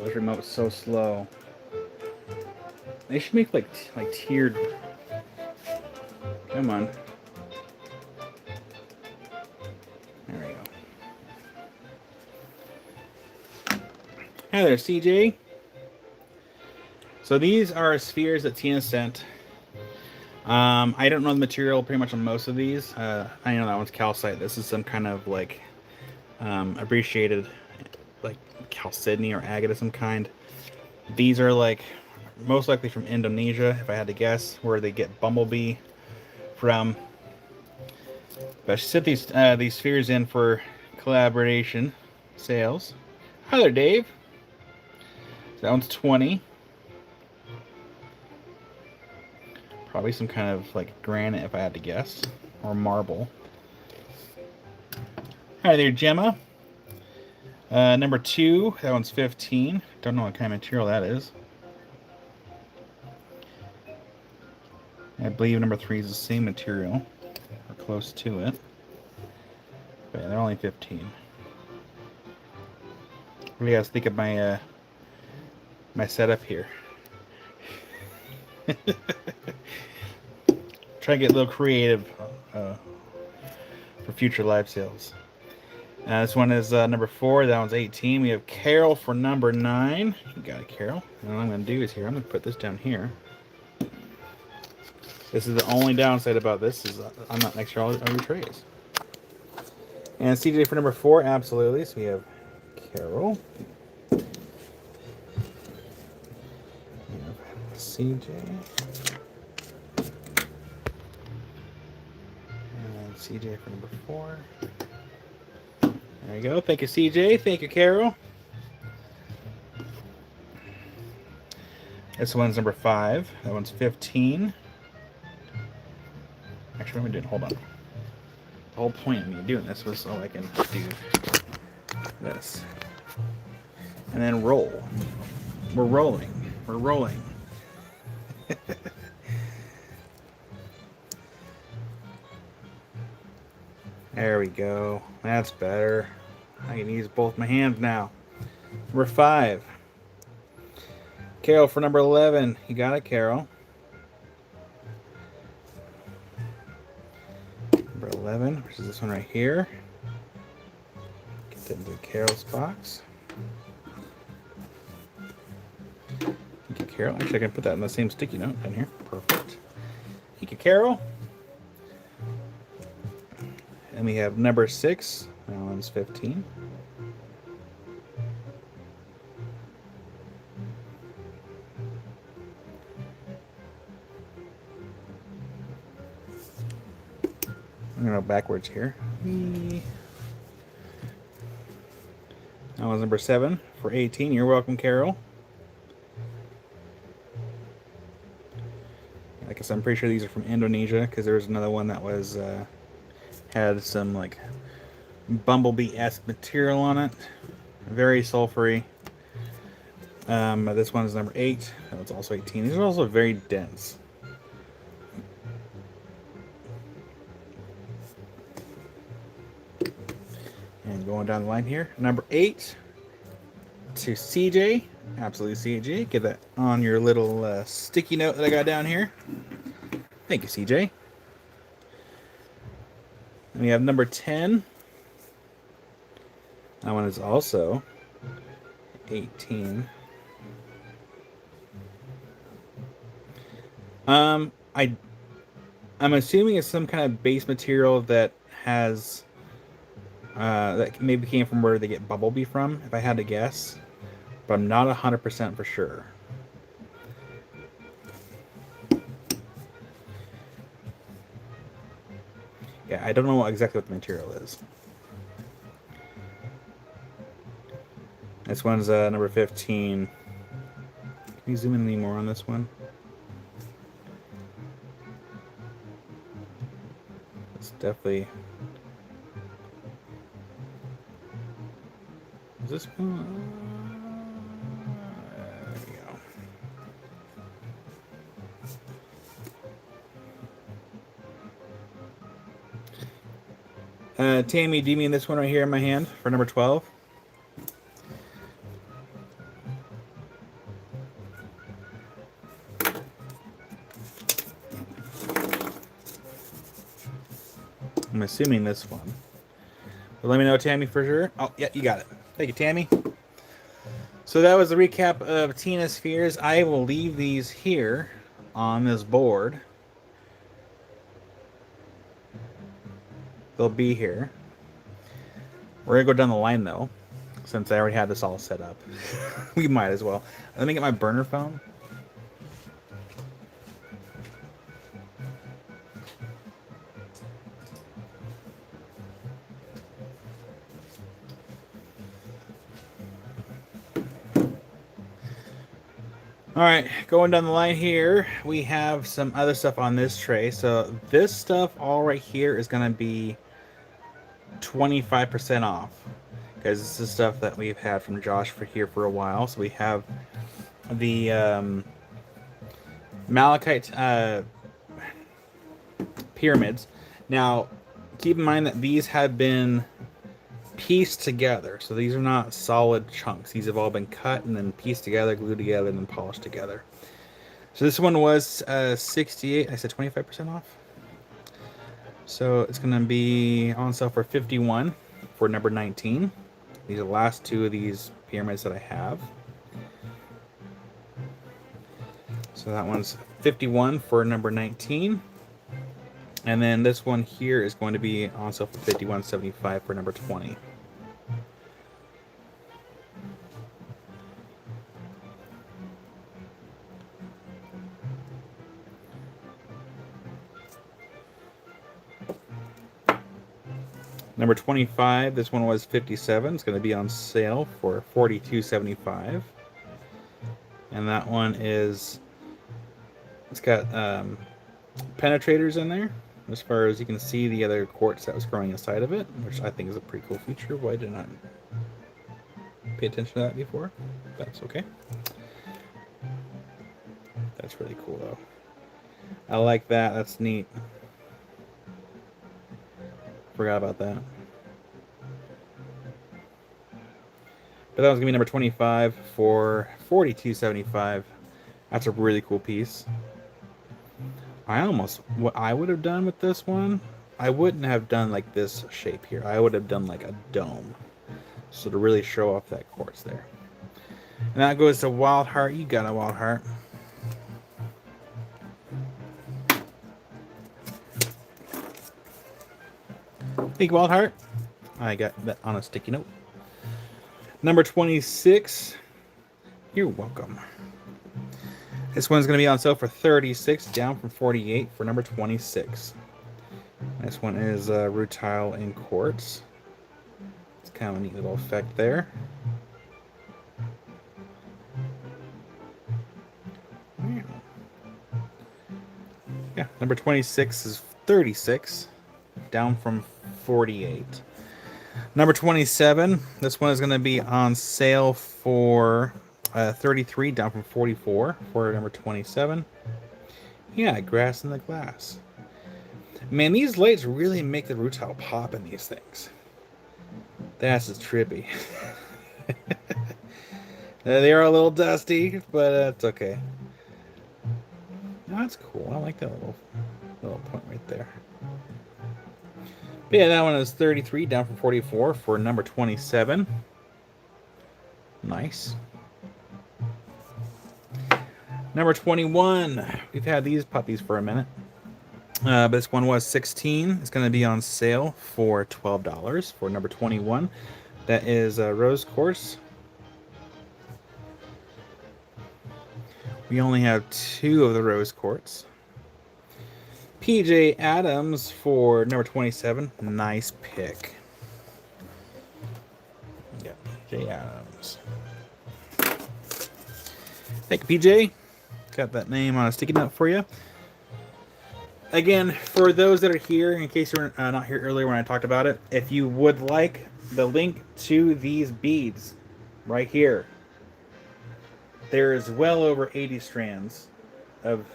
This remote's so slow. They should make like tiered. Come on. There we go. Hi there, CJ. So these are spheres that Tina sent. I don't know the material pretty much on most of these. I know that one's calcite. This is some kind of like appreciated like chalcedony or agate of some kind. These are like most likely from Indonesia, if I had to guess, where they get bumblebee from. But she set these spheres in for collaboration sales. Hi there, Dave. So that one's 20. Probably some kind of like granite, if I had to guess, or marble. Hi there, Gemma. Number 2, that one's 15. Don't know what kind of material that is. I believe number 3 is the same material, or close to it. But yeah, they're only 15. What do you guys think of my my setup here? Try to get a little creative for future live sales. This one is number 4. That one's 18. We have Carol for number 9. You got it, Carol. And what I'm going to do is here, I'm going to put this down here. This is the only downside about this is I'm not next to all your trays. And CJ for number 4, absolutely. So we have Carol. We have CJ. And CJ for number 4. There you go. Thank you, CJ. Thank you, Carol. This one's number 5. That one's 15. Actually, what am I doing? Hold on. The whole point of me doing this was so I can do this. And then roll. We're rolling. We're rolling. There we go. That's better. I can use both my hands now. Number 5. Carol for number 11. You got it, Carol. Number 11, which is this one right here. Get that into Carol's box. Thank you, Carol. Actually, I can put that in the same sticky note down here. Perfect. Thank you, Carol. And we have number 6. That one's 15. I'm going to go backwards here. That was number 7 for 18. You're welcome, Carol. I guess I'm pretty sure these are from Indonesia because there was another one that was had some like bumblebee-esque material on it. Very sulfury. This one is number 8. That one's also 18. These are also very dense. And going down the line here, number 8 to CJ. Absolutely, CJ. Get that on your little sticky note that I got down here. Thank you, CJ. And we have number 10. That one is also 18. I'm assuming it's some kind of base material that has that maybe came from where they get Bumblebee from, if I had to guess. But I'm not 100% for sure. Yeah, I don't know exactly what the material is. This one's number 15. Can you zoom in any more on this one? It's definitely... Is this one? There we go. Tammy, do you mean this one right here in my hand for number 12? I'm assuming this one. But let me know, Tammy, for sure. Oh, yeah, you got it. Thank you, Tammy. So that was the recap of Tina Spheres. I will leave these here on this board. They'll be here. We're going to go down the line, though, since I already had this all set up. We might as well. Let me get my burner phone. Alright, going down the line here, we have some other stuff on this tray. So this stuff all right here is going to be 25% off. Because this is stuff that we've had from Josh for a while. So we have the malachite pyramids. Now, keep in mind that these have been pieced together. So these are not solid chunks. These have all been cut and then pieced together, glued together, and then polished together. So this one was 68. I said 25% off. So it's going to be on sale for 51 for number 19. These are the last two of these pyramids that I have. So that one's 51 for number 19. And then this one here is going to be on sale for 51.75 for number 20. Number 25, this one was 57. It's going to be on sale for 42.75. And that one is, it's got penetrators in there, as far as you can see the other quartz that was growing inside of it, which I think is a pretty cool feature. Why did I not pay attention to that before? That's okay. That's really cool though. I like that. That's neat. Forgot about that. But that was gonna be number 25 for 42.75. That's a really cool piece. What I would have done with this one, I wouldn't have done like this shape here. I would have done like a dome. So to really show off that quartz there. And that goes to Wild Heart. You got a Wild Heart. Thank you, Wild Heart. I got that on a sticky note. Number 26. You're welcome. This one's going to be on sale for 36, down from 48 for number 26. This one is rutile in quartz. It's kind of a neat little effect there. Yeah, number 26 is 36, down from 48. Number 27, this one is going to be on sale for 33, down from 44 for number 27. Yeah, grass in the glass. Man, these lights really make the rutile pop in these things. That's just trippy. They are a little dusty, but that's okay. That's cool. I like that little point right there. But yeah, that one is 33, down from 44 for number 27. Nice. Number 21. We've had these puppies for a minute. But this one was 16. It's going to be on sale for $12 for number 21. That is rose quartz. We only have 2 of the rose quartz. PJ Adams for number 27. Nice pick. Yeah, PJ Adams. Thank you, PJ. Got that name on a sticky note for you. Again, for those that are here, in case you were not here earlier when I talked about it, if you would like the link to these beads right here, there is well over 80 strands of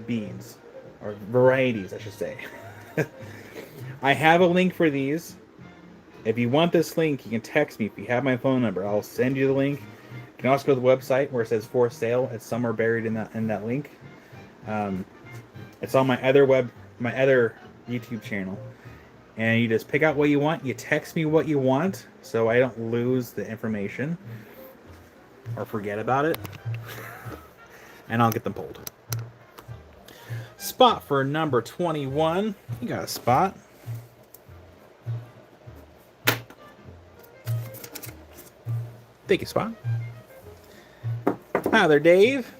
beads, or varieties, I should say. I have a link for these. If you want this link, you can text me. If you have my phone number, I'll send you the link. You can also go to the website where it says for sale. It's somewhere buried in that link. It's on my other YouTube channel, and you just pick out what you want. You text me what you want, so I don't lose the information or forget about it, and I'll get them pulled. Spot for number 21. You got a spot. Thank you, Spot. Hi there, Dave.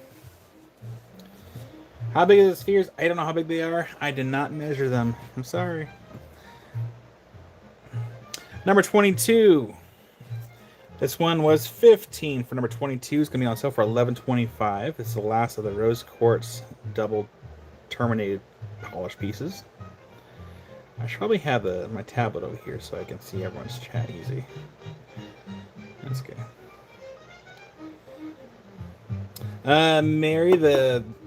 How big are the spheres? I don't know how big they are. I did not measure them. I'm sorry. Number 22. This one was 15 for number 22. It's going to be on sale for $11.25. It's the last of the rose quartz double terminated polish pieces. I should probably have my tablet over here so I can see everyone's chat easy. That's good. Mary,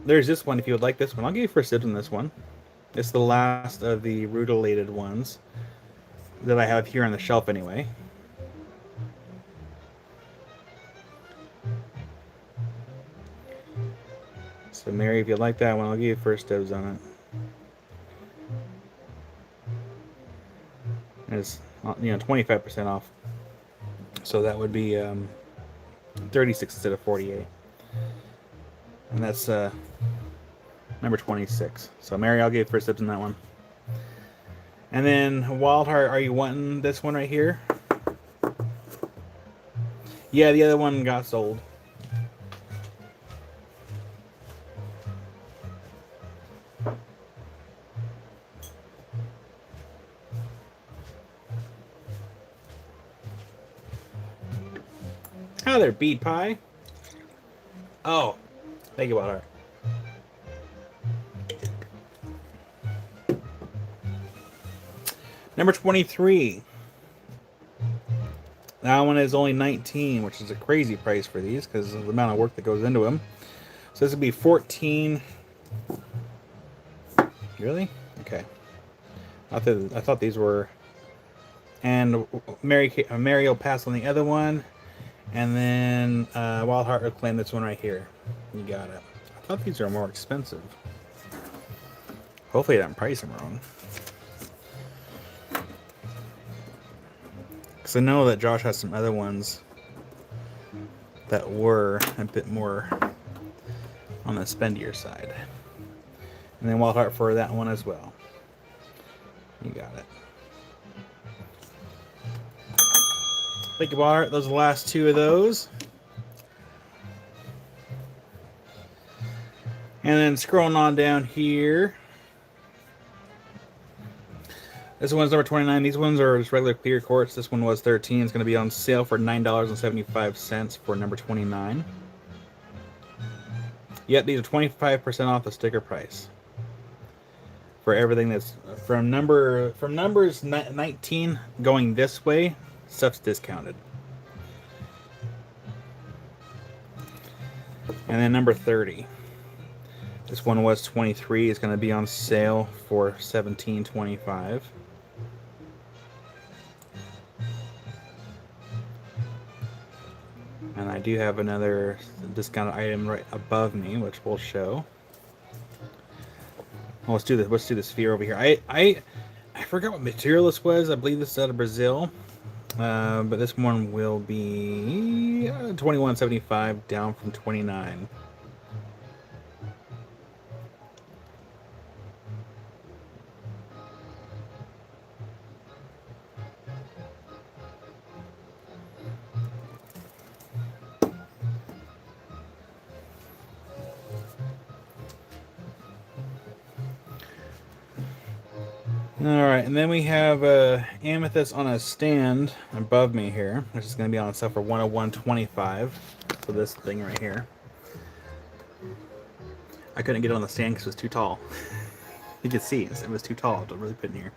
there's this one if you would like this one. I'll give you first dibs on this one. It's the last of the rutilated ones that I have here on the shelf anyway. So Mary, if you like that one, I'll give you first dibs on it. It's 25% off. So that would be 36 instead of 48. And that's number 26. So Mary, I'll give first dibs on that one. And then Wild Heart, are you wanting this one right here? Yeah, the other one got sold. Hi there, Bead Pie. Oh, thank you, Wild Heart. Number 23. That one is only 19, which is a crazy price for these because of the amount of work that goes into them. So this would be 14. Really? Okay. I thought these were. And Mario passed on the other one. And then Wild Heart will claim this one right here. You got it. I thought these are more expensive. Hopefully I didn't price them wrong. Because I know that Josh has some other ones that were a bit more on the spendier side. And then Wild Heart for that one as well. You got it. Thank you, Wild Heart. Those are the last two of those. And then scrolling on down here. This one's number 29. These ones are just regular clear quartz. This one was 13. It's going to be on sale for $9.75 for number 29. Yep, these are 25% off the sticker price. For everything that's from numbers 19 going this way, stuff's discounted. And then number 30. This one was 23. It's going to be on sale for $17.25. And I do have another discounted item right above me, which we'll show. Well, let's do this. Let's do the sphere over here. I forgot what material this was. I believe this is out of Brazil, but this one will be $21.75, down from $29. Alright, and then we have amethyst on a stand above me here, which is going to be on sale for $101.25 for this thing right here. I couldn't get it on the stand because it was too tall. You can see it was too tall to really put in here.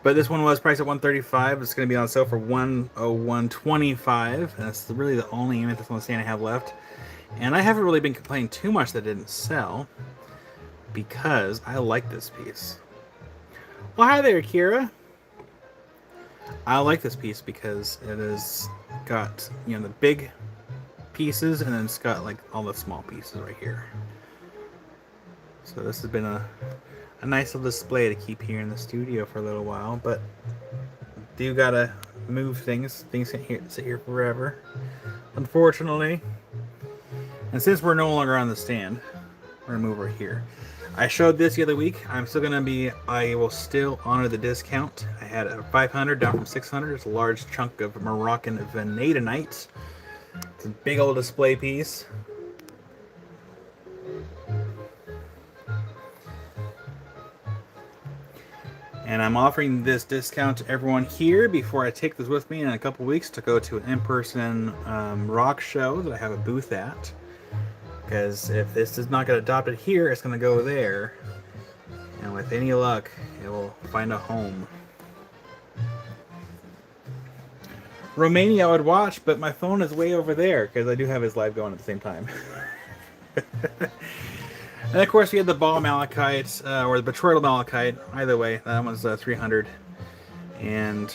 But this one was priced at $135. It's going to be on sale for $101.25. And that's really the only amethyst on the stand I have left. And I haven't really been complaining too much that it didn't sell because I like this piece. Well, hi there, Kira. I like this piece because it has got, the big pieces, and then it's got like all the small pieces right here. So this has been a nice little display to keep here in the studio for a little while, but do gotta move things. Things can't sit here forever, unfortunately. And since we're no longer on the stand, we're gonna move over here. I showed this the other week. I will still honor the discount. I had a 500 down from 600. It's a large chunk of Moroccan vanadinite. It's a big old display piece. And I'm offering this discount to everyone here before I take this with me in a couple weeks to go to an in-person rock show that I have a booth at. Because if this does not get adopted here, it's going to go there. And with any luck, it will find a home. Romania I would watch, but my phone is way over there because I do have his live going at the same time. And of course, we had the ball malachite, or the betrothal malachite. Either way, that one's 300. And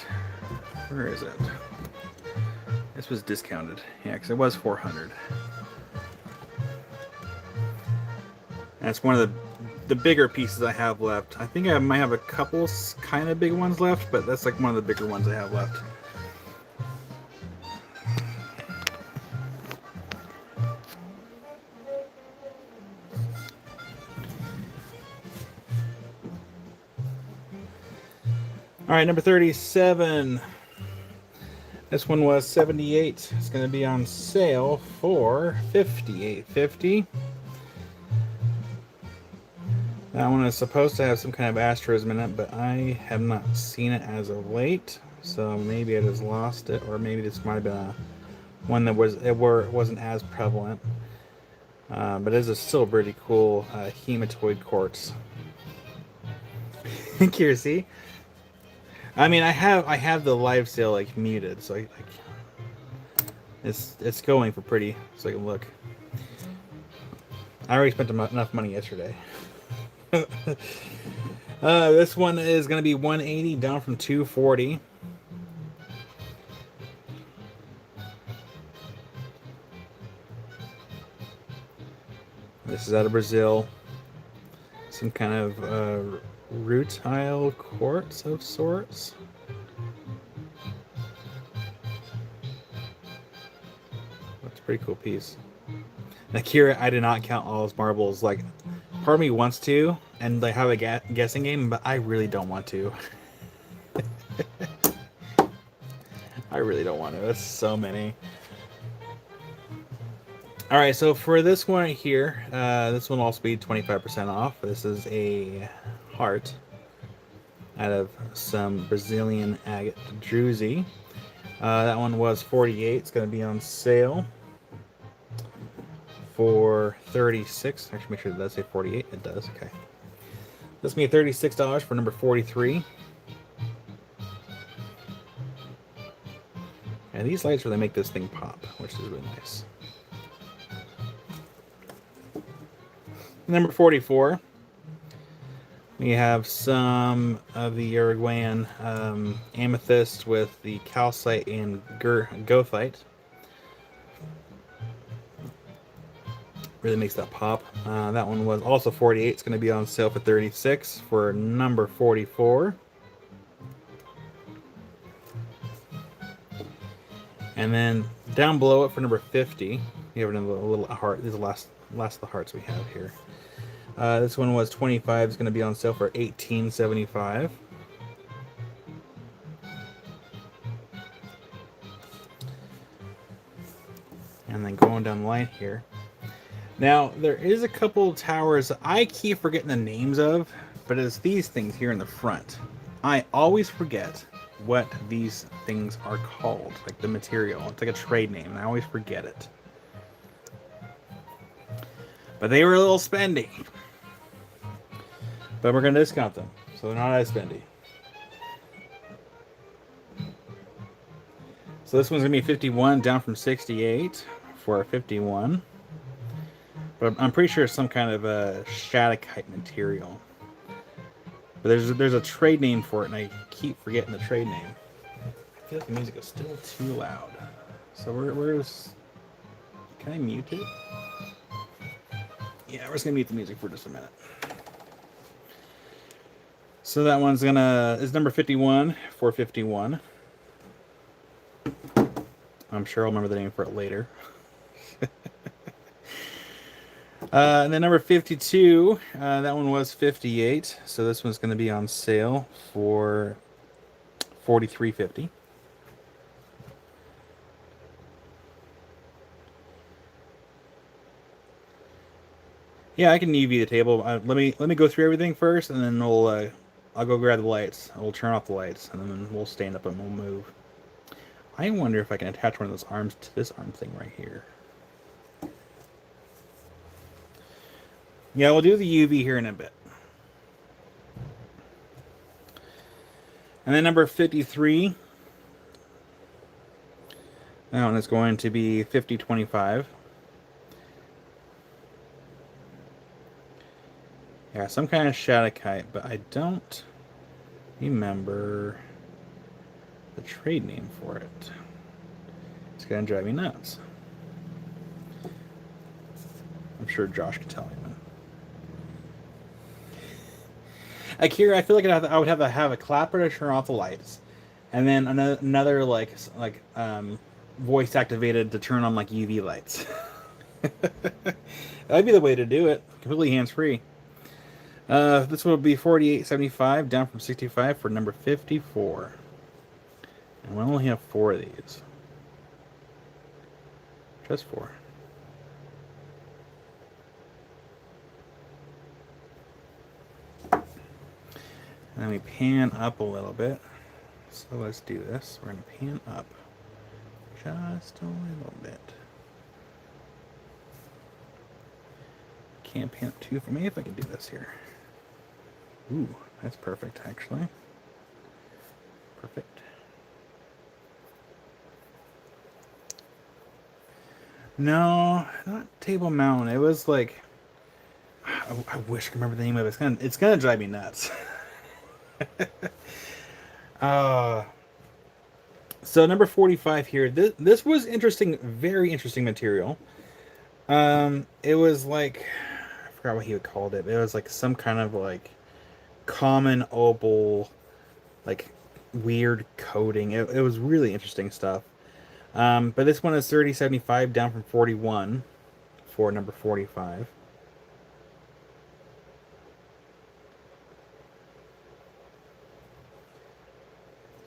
where is it? This was discounted. Yeah, because it was 400. That's one of the the bigger pieces I have left. I think I might have a couple kind of big ones left, but that's like one of the bigger ones I have left. All right, number 37. This one was 78. It's going to be on sale for $58.50. That one is supposed to have some kind of asterism in it, but I have not seen it as of late. So maybe I just lost it, or maybe this might have been one that wasn't as prevalent. But it is still pretty cool hematoid quartz. Kiersey. I mean, I have the live sale like muted, so it's going for pretty. So I can look. I already spent enough money yesterday. This one is going to be 180 down from 240. This is out of Brazil. Some kind of rutile quartz of sorts. That's a pretty cool piece. Akira, I did not count all his marbles. Like, part of me wants to, and they have a guessing game, but I really don't want to. I really don't want to. That's so many. All right, so for this one right here, this one will also be 25% off. This is a heart out of some Brazilian agate druzy. That one was 48. It's going to be on sale for 36. Actually, make sure it does say 48. It does. Okay. This will be $36 for number 43. And these lights really make this thing pop, which is really nice. Number 44. We have some of the Uruguayan amethyst with the calcite and goethite. Really makes that pop. That one was also 48. It's going to be on sale for 36 for number 44. And then down below it for number 50, you have another little heart. These are the last of the hearts we have here. This one was 25. It's going to be on sale for $18.75. And then going down the line here. Now, there is a couple of towers I keep forgetting the names of, but it's these things here in the front. I always forget what these things are called, like the material. It's like a trade name, and I always forget it. But they were a little spendy. But we're going to discount them, so they're not as spendy. So this one's going to be 51, down from 68 for 51. But I'm pretty sure it's some kind of a Shattuckite material. But there's a trade name for it, and I keep forgetting the trade name. I feel like the music is still too loud. So where's... Can I mute it? Yeah, we're just going to mute the music for just a minute. So that one's is number 51, 451. I'm sure I'll remember the name for it later. And then number 52, that one was 58. So this one's going to be on sale for $43.50. Yeah, I can UV the table. Let me go through everything first, and then I'll go grab the lights. We'll turn off the lights, and then we'll stand up and we'll move. I wonder if I can attach one of those arms to this arm thing right here. Yeah, we'll do the UV here in a bit. And then number 53. That one is going to be $50.25. Yeah, some kind of Shattuckite, but I don't remember the trade name for it. It's gonna drive me nuts. I'm sure Josh can tell me. Like here, I feel like I would have a clapper to turn off the lights, and then another voice activated to turn on like UV lights. That'd be the way to do it. Completely hands free. This will be 48.75, down from 65 for number 54. And we only have 4 of these. Just 4. And then we pan up a little bit. So let's do this. We're going to pan up just a little bit. Can't pan up too for me if I can do this here. Ooh, that's perfect actually. Perfect. No, not Table Mountain. It was like I wish I could remember the name of it. It's gonna drive me nuts. uh so number 45 here. This was interesting, very interesting material. It was like I forgot what he called it. It was like some kind of like common opal, like weird coating. It was really interesting stuff. But this one is 30.75, down from 41 for number 45.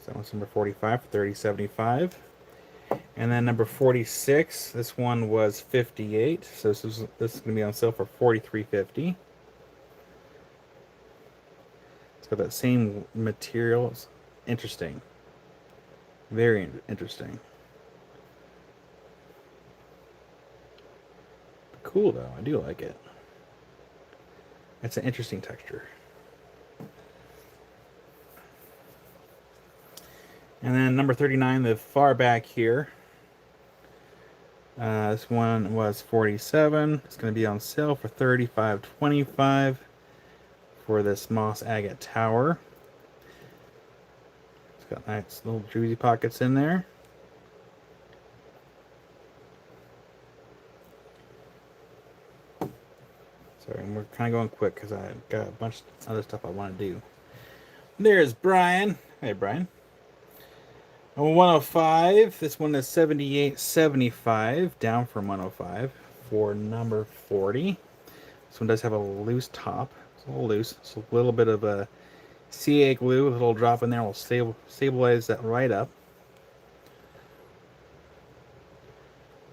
So that one's number 45 for 30.75. And then number 46, this one was 58. So this is going to be on sale for 43.50. It's got that same material. It's interesting. Very interesting. Cool though, I do like it. It's an interesting texture. And then number 39, the far back here. This one was 47. It's going to be on sale for 35.25 for this moss agate tower. It's got nice little juicy pockets in there. Sorry, we're kind of going quick because I got a bunch of other stuff I want to do. There's Brian. Hey, Brian. 105. This one is 78.75, down from 105 for number 40. This one does have a loose top. It's a little loose. It's a little bit of a CA glue. A little drop in there will stabilize that right up.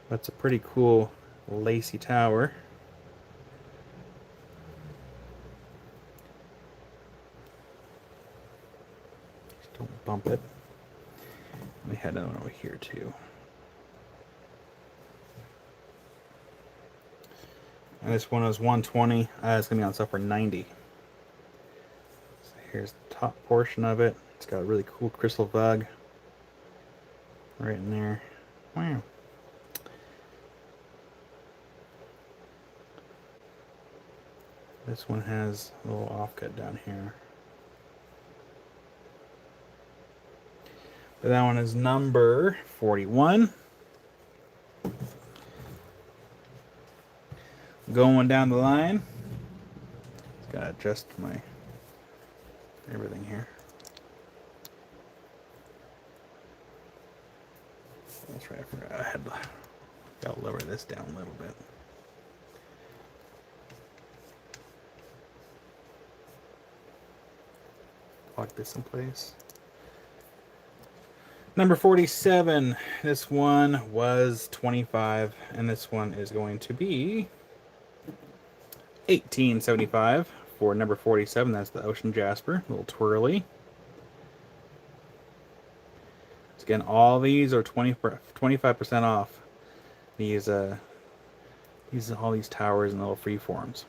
That's a pretty cool lacy tower. Just don't bump it. We had another one over here too. And this one was 120. It's gonna be on sale for 90. So here's the top portion of it. It's got a really cool crystal bug right in there. Wow. This one has a little offcut down here. But that one is number 41. Going down the line. Just gotta adjust my everything here. That's right, I forgot I had gotta lower this down a little bit. Lock this in place. Number 47, this one was 25, and this one is going to be 18.75 for number 47. That's the Ocean Jasper, a little twirly. So again, all these are 25% off. These all these towers and little free forms.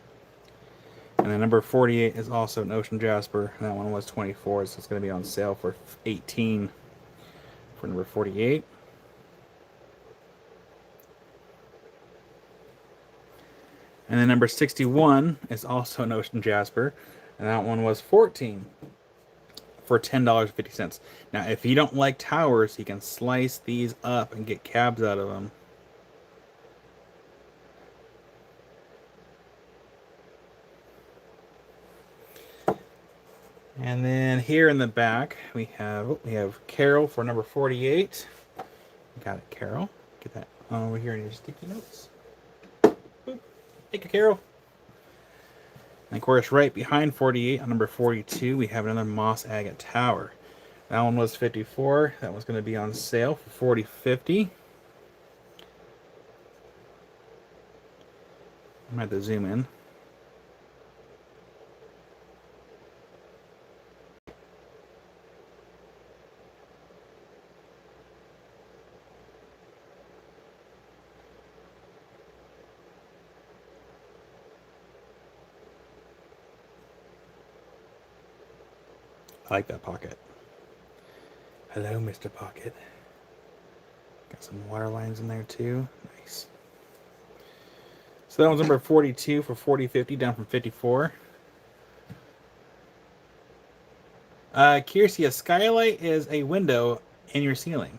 And then number 48 is also an Ocean Jasper. That one was 24, so it's going to be on sale for 18 for number 48. And then number 61 is also an Ocean Jasper, and that one was 14 for $10.50. Now, if you don't like towers, you can slice these up and get cabs out of them. And then here in the back, we have Carol for number 48. Got it, Carol. Get that over here in your sticky notes. Boop. Take a Carol. And of course, right behind 48 on number 42, we have another Moss Agate Tower. That one was 54. That one's going to be on sale for $40.50. I might have to zoom in. I like that pocket. Hello, Mr. Pocket. Got some water lines in there too. Nice. So that was number 42 for $40.50, down from 54. Kiersey, a skylight is a window in your ceiling.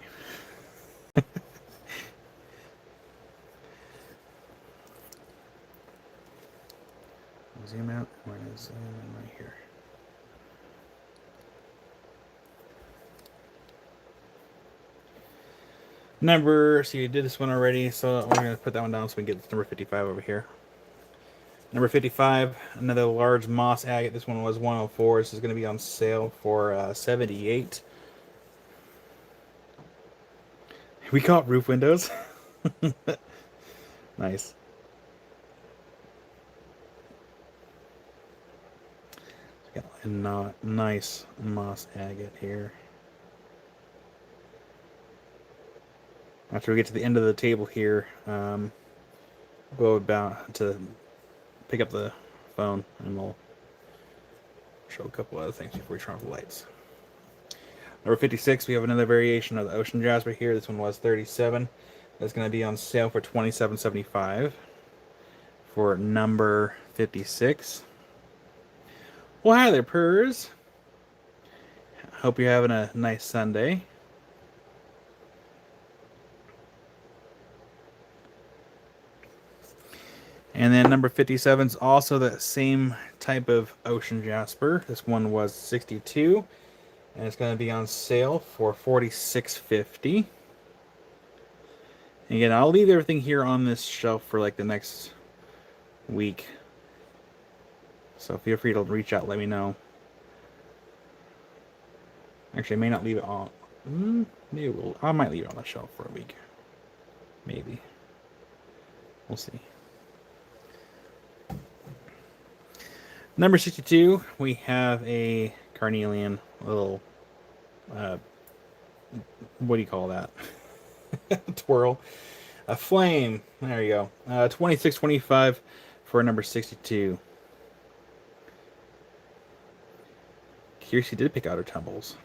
Zoom out. We're going to zoom in right here. So you did this one already, so we're going to put that one down so we can get number 55 over here. Number 55, another large Moss Agate. This one was 104. This is going to be on sale for $78. We call it roof windows. Nice. Got a nice Moss Agate here. After we get to the end of the table here, we'll about to pick up the phone and we'll show a couple other things before we turn off the lights. Number 56, we have another variation of the Ocean Jasper here. This one was 37. That's going to be on sale for $27.75 for number 56. Well, hi there, Purrs. Hope you're having a nice Sunday. And then number 57 is also the same type of Ocean Jasper. This one was 62, and it's going to be on sale for $46.50. Again, I'll leave everything here on this shelf for like the next week. So feel free to reach out, let me know. Actually, I may not leave it on. Maybe I might leave it on the shelf for a week. Maybe. We'll see. Number 62, we have a carnelian little, what do you call that? Twirl. A flame. There you go. $26.25 for number 62. Kiersey did pick out her tumbles.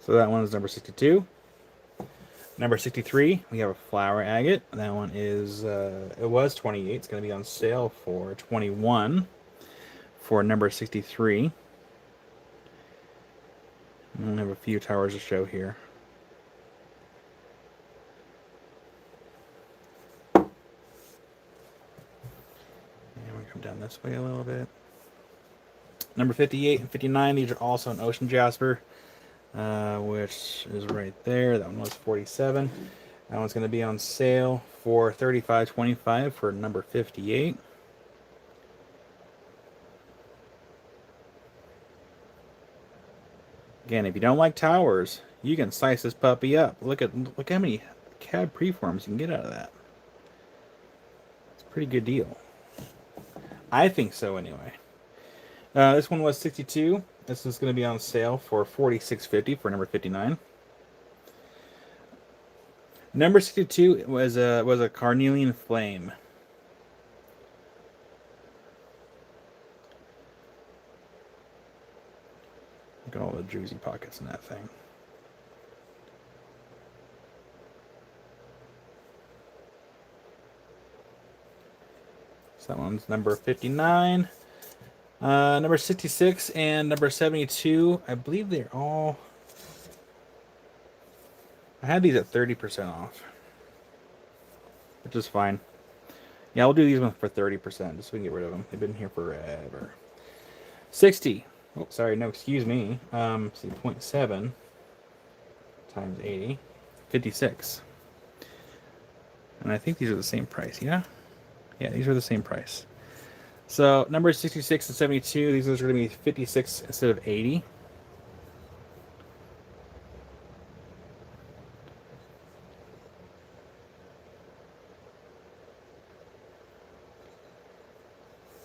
So that one is number 62. Number 63, we have a flower agate. That one is, it was 28. It's going to be on sale for 21 for number 63. I only have a few towers to show here. And we come down this way a little bit. Number 58 and 59, these are also an Ocean Jasper. Which is right there. That one was 47. That one's going to be on sale for $35.25 for number 58. Again, if you don't like towers, you can slice this puppy up. Look how many cab preforms you can get out of that. It's a pretty good deal. I think so, anyway. This one was 62. This is going to be on sale for $46.50 for number 59. Number 62 was a carnelian flame. Look at all the juicy pockets in that thing. So that one's number 59. Number 66 and number 72, I believe they're all... I had these at 30% off, which is fine. Yeah, I'll do these ones for 30%, just so we can get rid of them. They've been here forever. 60. Oh, sorry, no, excuse me. See, 0.7 times 80. 56. And I think these are the same price, yeah? Yeah, these are the same price. So, numbers 66 and 72, these are going to be 56 instead of 80.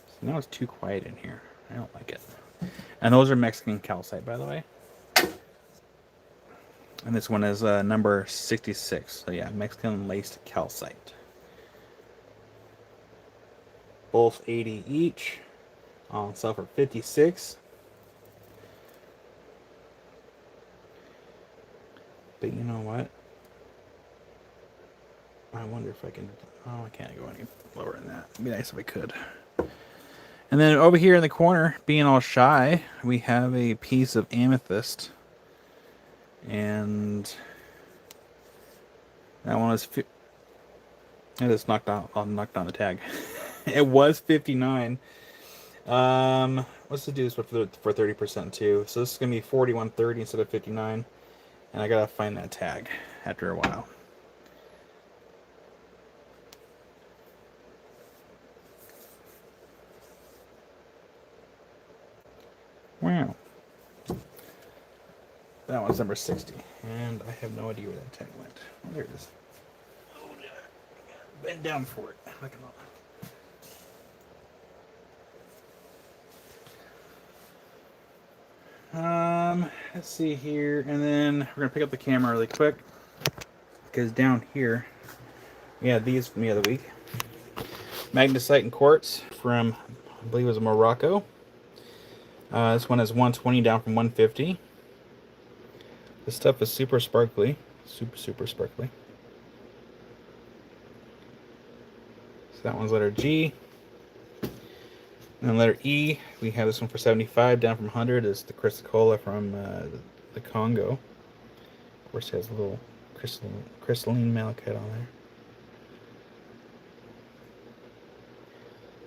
So now it's too quiet in here. I don't like it. And those are Mexican calcite, by the way. And this one is number 66. So yeah, Mexican laced calcite. Both 80 each. On sale for 56. But you know what? I wonder if I can... Oh, I can't go any lower than that. It'd be nice if I could. And then over here in the corner, being all shy, we have a piece of amethyst. And that one is... I just knocked down the tag. It was 59. Let's do this for 30% too. So this is gonna be 41.30 instead of 59, and I gotta find that tag after a while. Wow. That one's number 60, and I have no idea where that tag went. Oh, there it is. Oh, yeah. Bend down for it. Look at all. Let's see here, and then we're gonna pick up the camera really quick because down here we had these from the other week. Magnesite and quartz from, I believe it was Morocco. This one is 120 down from 150. This stuff is super sparkly, super sparkly. So that one's letter G. And then letter E, we have this one for 75, down from 100 is the Chrysocolla from the Congo. Of course, it has a little crystalline malachite on there.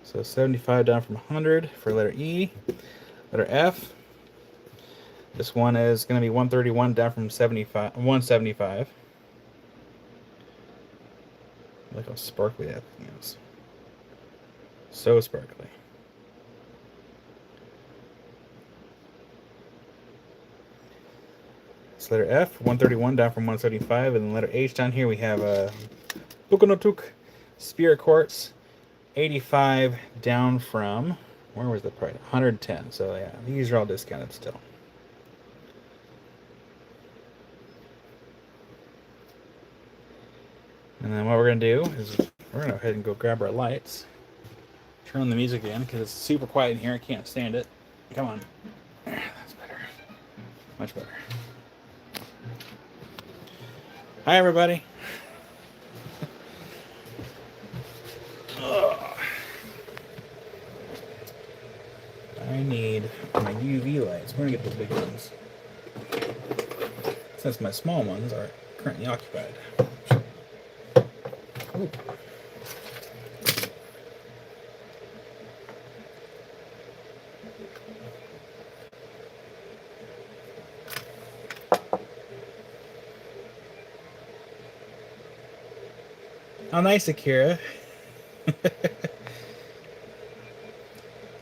So 75 down from 100 for letter E. Letter F, this one is going to be 131 down from 175. Look how sparkly that thing is. So sparkly. So letter F, 131 down from 175, and then letter H down here we have Bukonotuk Spirit Quartz, 85 down from, where was the price? 110. So yeah, these are all discounted still. And then what we're gonna do is we're gonna go ahead and go grab our lights. Turn on the music again because it's super quiet in here. I can't stand it. Come on. That's better. Much better. Hi, everybody. I need my UV lights. We're gonna get the big ones, since my small ones are currently occupied. Ooh. Oh, nice, Akira.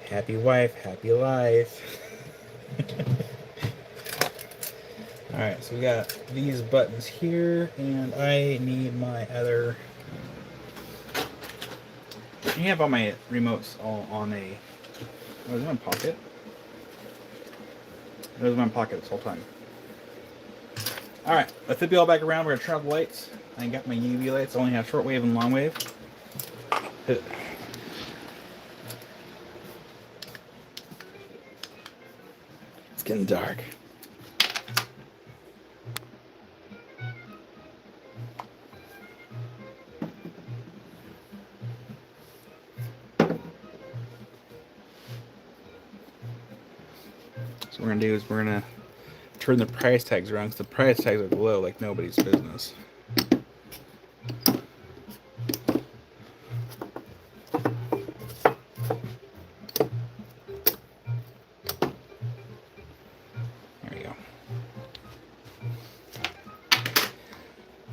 Happy wife, happy life. Alright, so we got these buttons here, and I need my other... I have all my remotes all on a... Oh, is it in my pocket? It was in my pocket this whole time. Alright, let's flip you all back around. We're going to turn off the lights. I got my UV lights. I only have shortwave and longwave. It's getting dark. So what we're going to do is we're going to turn the price tags around, because the price tags are low like nobody's business.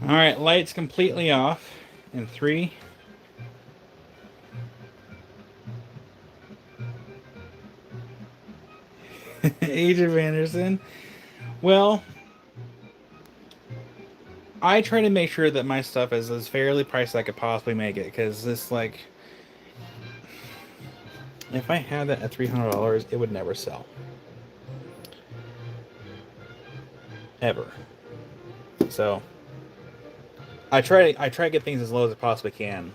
All right, lights completely off in 3. Age of Anderson. Well, I try to make sure that my stuff is as fairly priced as I could possibly make it, because this, like, if I had that at $300, it would never sell. Ever. So I try to get things as low as I possibly can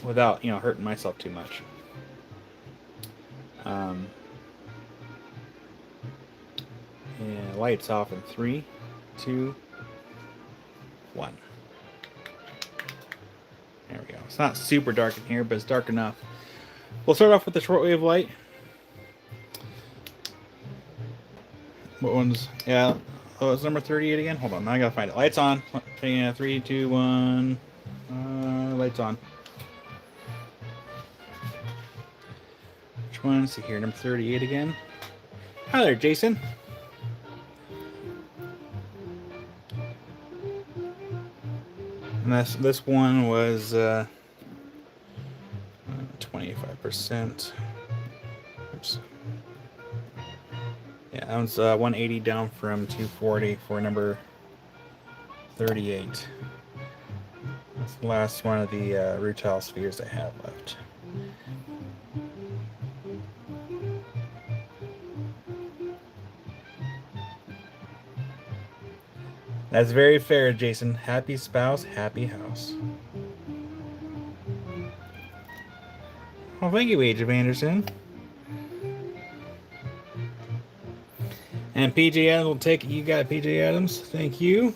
without, hurting myself too much. Yeah, lights off in 3, 2, 1. There we go. It's not super dark in here, but it's dark enough. We'll start off with the shortwave light. What one's... Yeah. Oh, it's number 38 again? Hold on. Now I gotta find it. Lights on. Yeah, 3, 2, 1. Lights on. Which one? Let's see here. Number 38 again. Hi there, Jason. And this one was 25%. Oops. Yeah, that one's 180 down from 240 for number 38. That's the last one of the rutile spheres I have left. That's very fair, Jason. Happy spouse, happy house. Well, thank you, Age of Anderson. And PJ Adams will take it. You got it, PJ Adams. Thank you.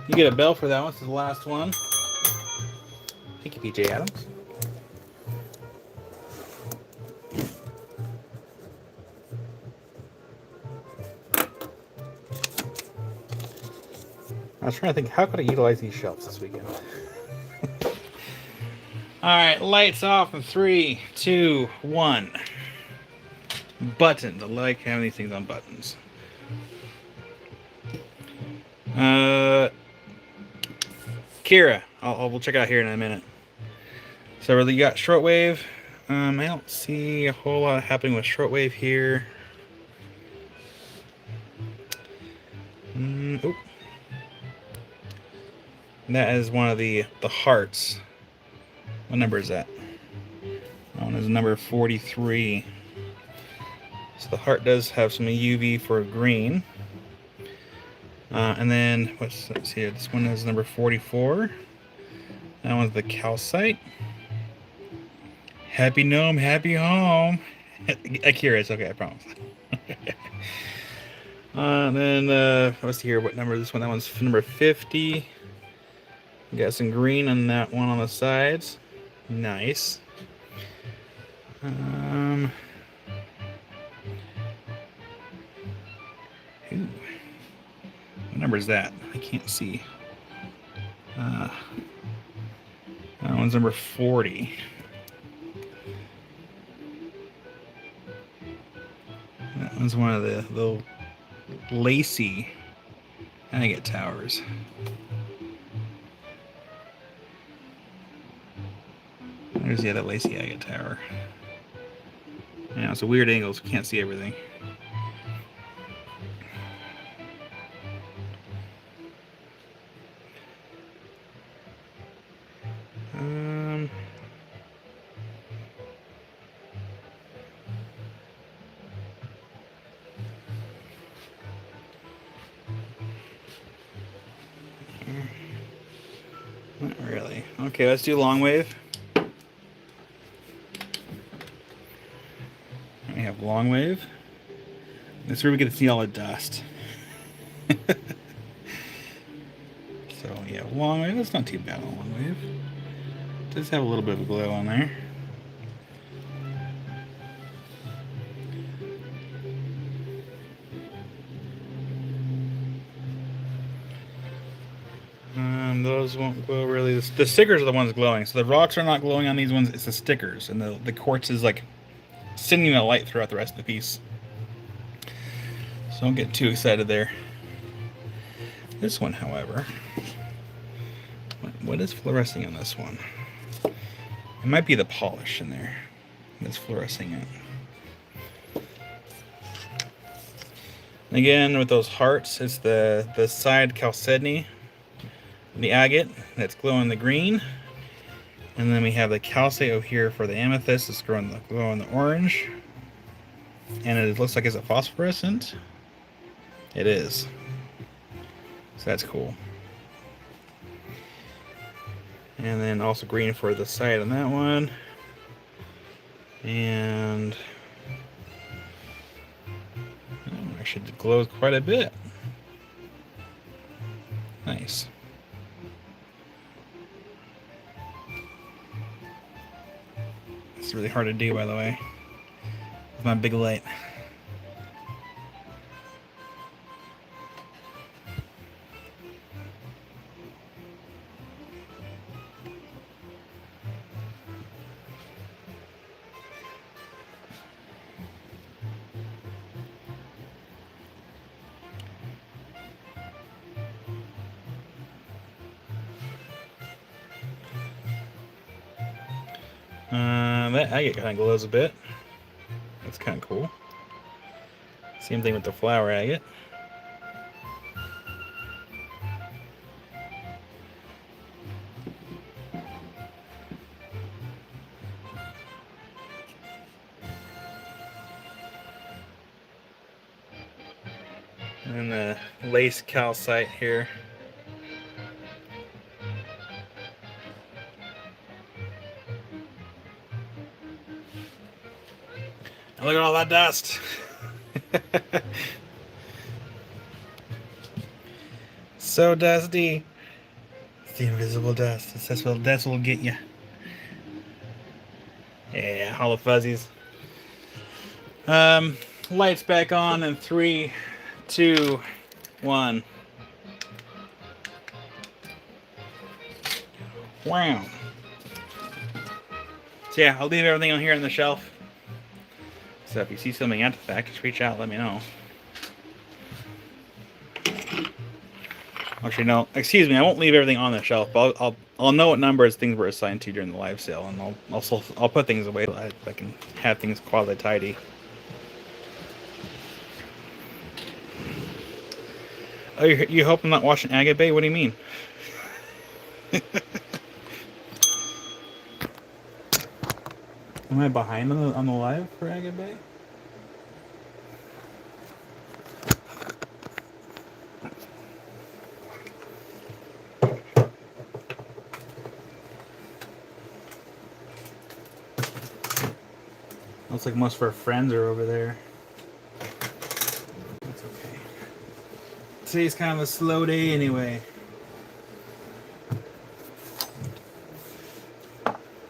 You get a bell for that one. This is the last one. Thank you, PJ Adams. I was trying to think, how could I utilize these shelves this weekend? All right, lights off in 3, 2, 1. Buttons. I like having these things on buttons. Kira. We'll check it out here in a minute. So really, you got shortwave. I don't see a whole lot happening with shortwave here. Oh. That is one of the hearts. What number is that? That one is number 43. So the heart does have some UV for green. And then, let's see here. This one is number 44. That one's the calcite. Happy gnome, happy home. Akira, it's okay, I promise. Then, let's see here. What number is this one? That one's number 50. Got some green on that one on the sides. Nice. Ooh. What number is that? I can't see. That one's number 40. That one's one of the little lacy agate towers. There's the other lacy agate tower. Yeah, it's a weird angle, so we can't see everything. Not really. Okay, let's do long wave. We have long wave. This is where we get to see all the dust. So yeah, long wave. That's not too bad on long wave. It does have a little bit of a glow on there. Those won't glow really. The stickers are the ones glowing. So the rocks are not glowing on these ones. It's the stickers, and the quartz is like sending the light throughout the rest of the piece. So don't get too excited there. This one, however, what is fluorescing on this one? It might be the polish in there that's fluorescing it. Again, with those hearts, it's the side chalcedony, the agate that's glowing the green, and then we have the calcite over here for the amethyst that's glowing the orange, and it looks like it's a phosphorescent. It is. So that's cool. And then also green for the side on that one. And actually it glows quite a bit. Nice. It's really hard to do, by the way, with my big light. That agate kind of glows a bit. That's kind of cool. Same thing with the flower agate. And the lace calcite here. And look at all that dust. So dusty. It's the invisible dust. That's what will get you. Yeah, all the fuzzies. Lights back on in 3, 2, 1. Wow. So yeah, I'll leave everything on here on the shelf. So if you see something after the fact, just reach out, let me know. Actually, no. Excuse me. I won't leave everything on the shelf. But I'll know what numbers things were assigned to during the live sale, and I'll put things away so I can have things quasi tidy. Oh, you hope I'm not watching Agate Bay? What do you mean? Am I behind on the live for Agate Bay? Looks like most of our friends are over there. That's okay. Today's kind of a slow day anyway.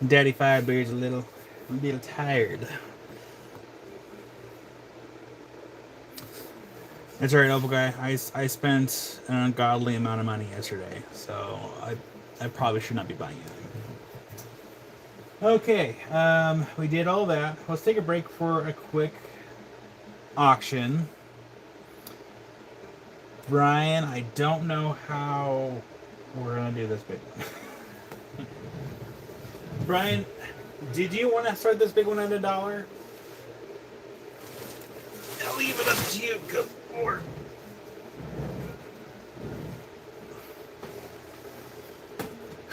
Daddy Firebeard's a little tired. That's alright, Opal Guy. I spent an ungodly amount of money yesterday, so I probably should not be buying it. Okay, we did all that. Let's take a break for a quick auction. Brian, I don't know how we're gonna do this big one. Brian, did you want to start this big one at $1? I'll leave it up to you. Go forward.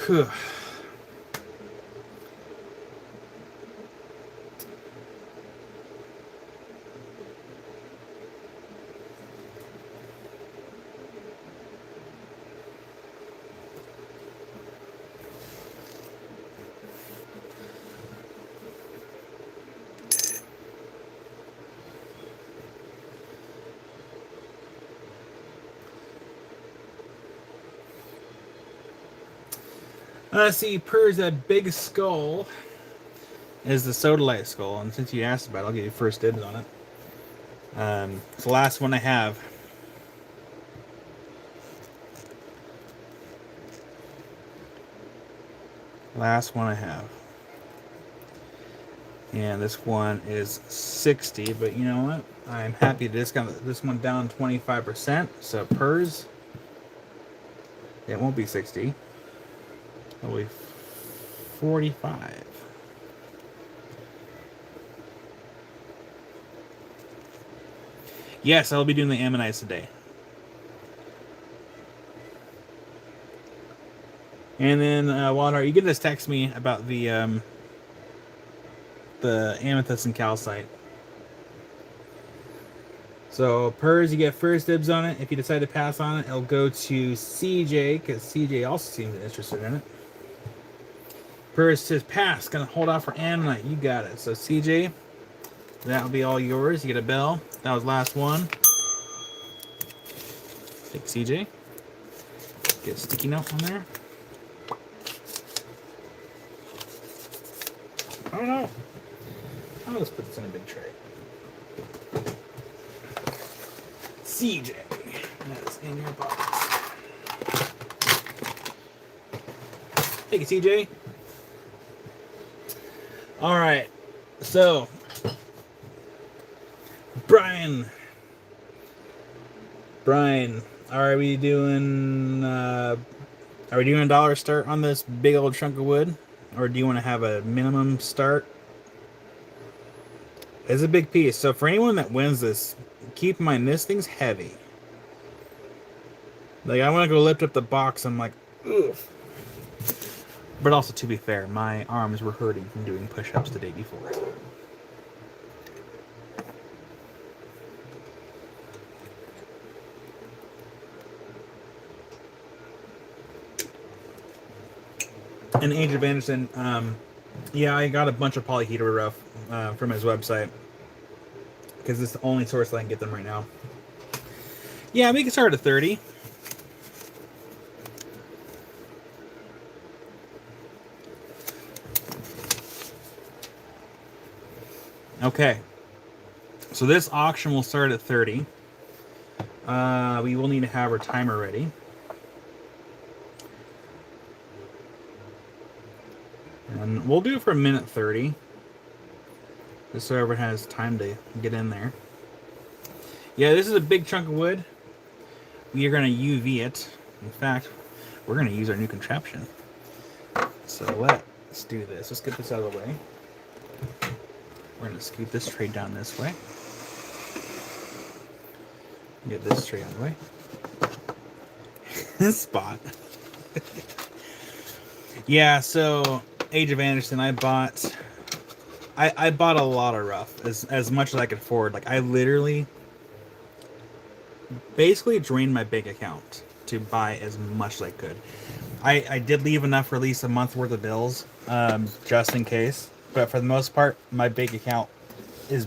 Whew. Let's see, Purr's that big skull is the Sodalite skull, and since you asked about it, I'll give you first dibs on it. It's the last one I have. Last one I have. And this one is 60, but you know what? I'm happy to discount this one down 25%. So Purr's, It won't be 60. It'll be 45. Yes, I'll be doing the Ammonites today. And then, Walter, you can just text me about the amethyst and calcite. So, PERS, you get first dibs on it. If you decide to pass on it, it'll go to CJ, because CJ also seems interested in it. PERS says pass, gonna hold off for Ammonite. You got it. So, CJ, that'll be all yours. You get a bell. That was last one. Take CJ. Get a sticky note on there. I don't know. I'll just put this in a big tray. CJ, that's in your box. Thank you, CJ. All right, so Brian, are we doing a dollar start on this big old chunk of wood, or do you want to have a minimum start? It's a big piece, so for anyone that wins this, keep in mind this thing's heavy. Like, I want to go lift up the box, I'm like, ugh. But also, to be fair, my arms were hurting from doing push-ups the day before. And Age of Anderson, yeah, I got a bunch of polyhedra rough from his website, because it's the only source I can get them right now. Yeah, we can start at 30. Okay, so this auction will start at 30. We will need to have our timer ready. And we'll do it for a minute 30. Just so everyone has time to get in there. Yeah, this is a big chunk of wood. We are going to UV it. In fact, we're going to use our new contraption. So let's do this. Let's get this out of the way. We're going to scoot this tray down this way. Get this tray out of the way. This spot. Yeah, so Age of Anderson, I bought a lot of rough, as much as I could afford. Like, I literally basically drained my bank account to buy as much as I could. I did leave enough for at least a month worth of bills, just in case. But for the most part, my bank account is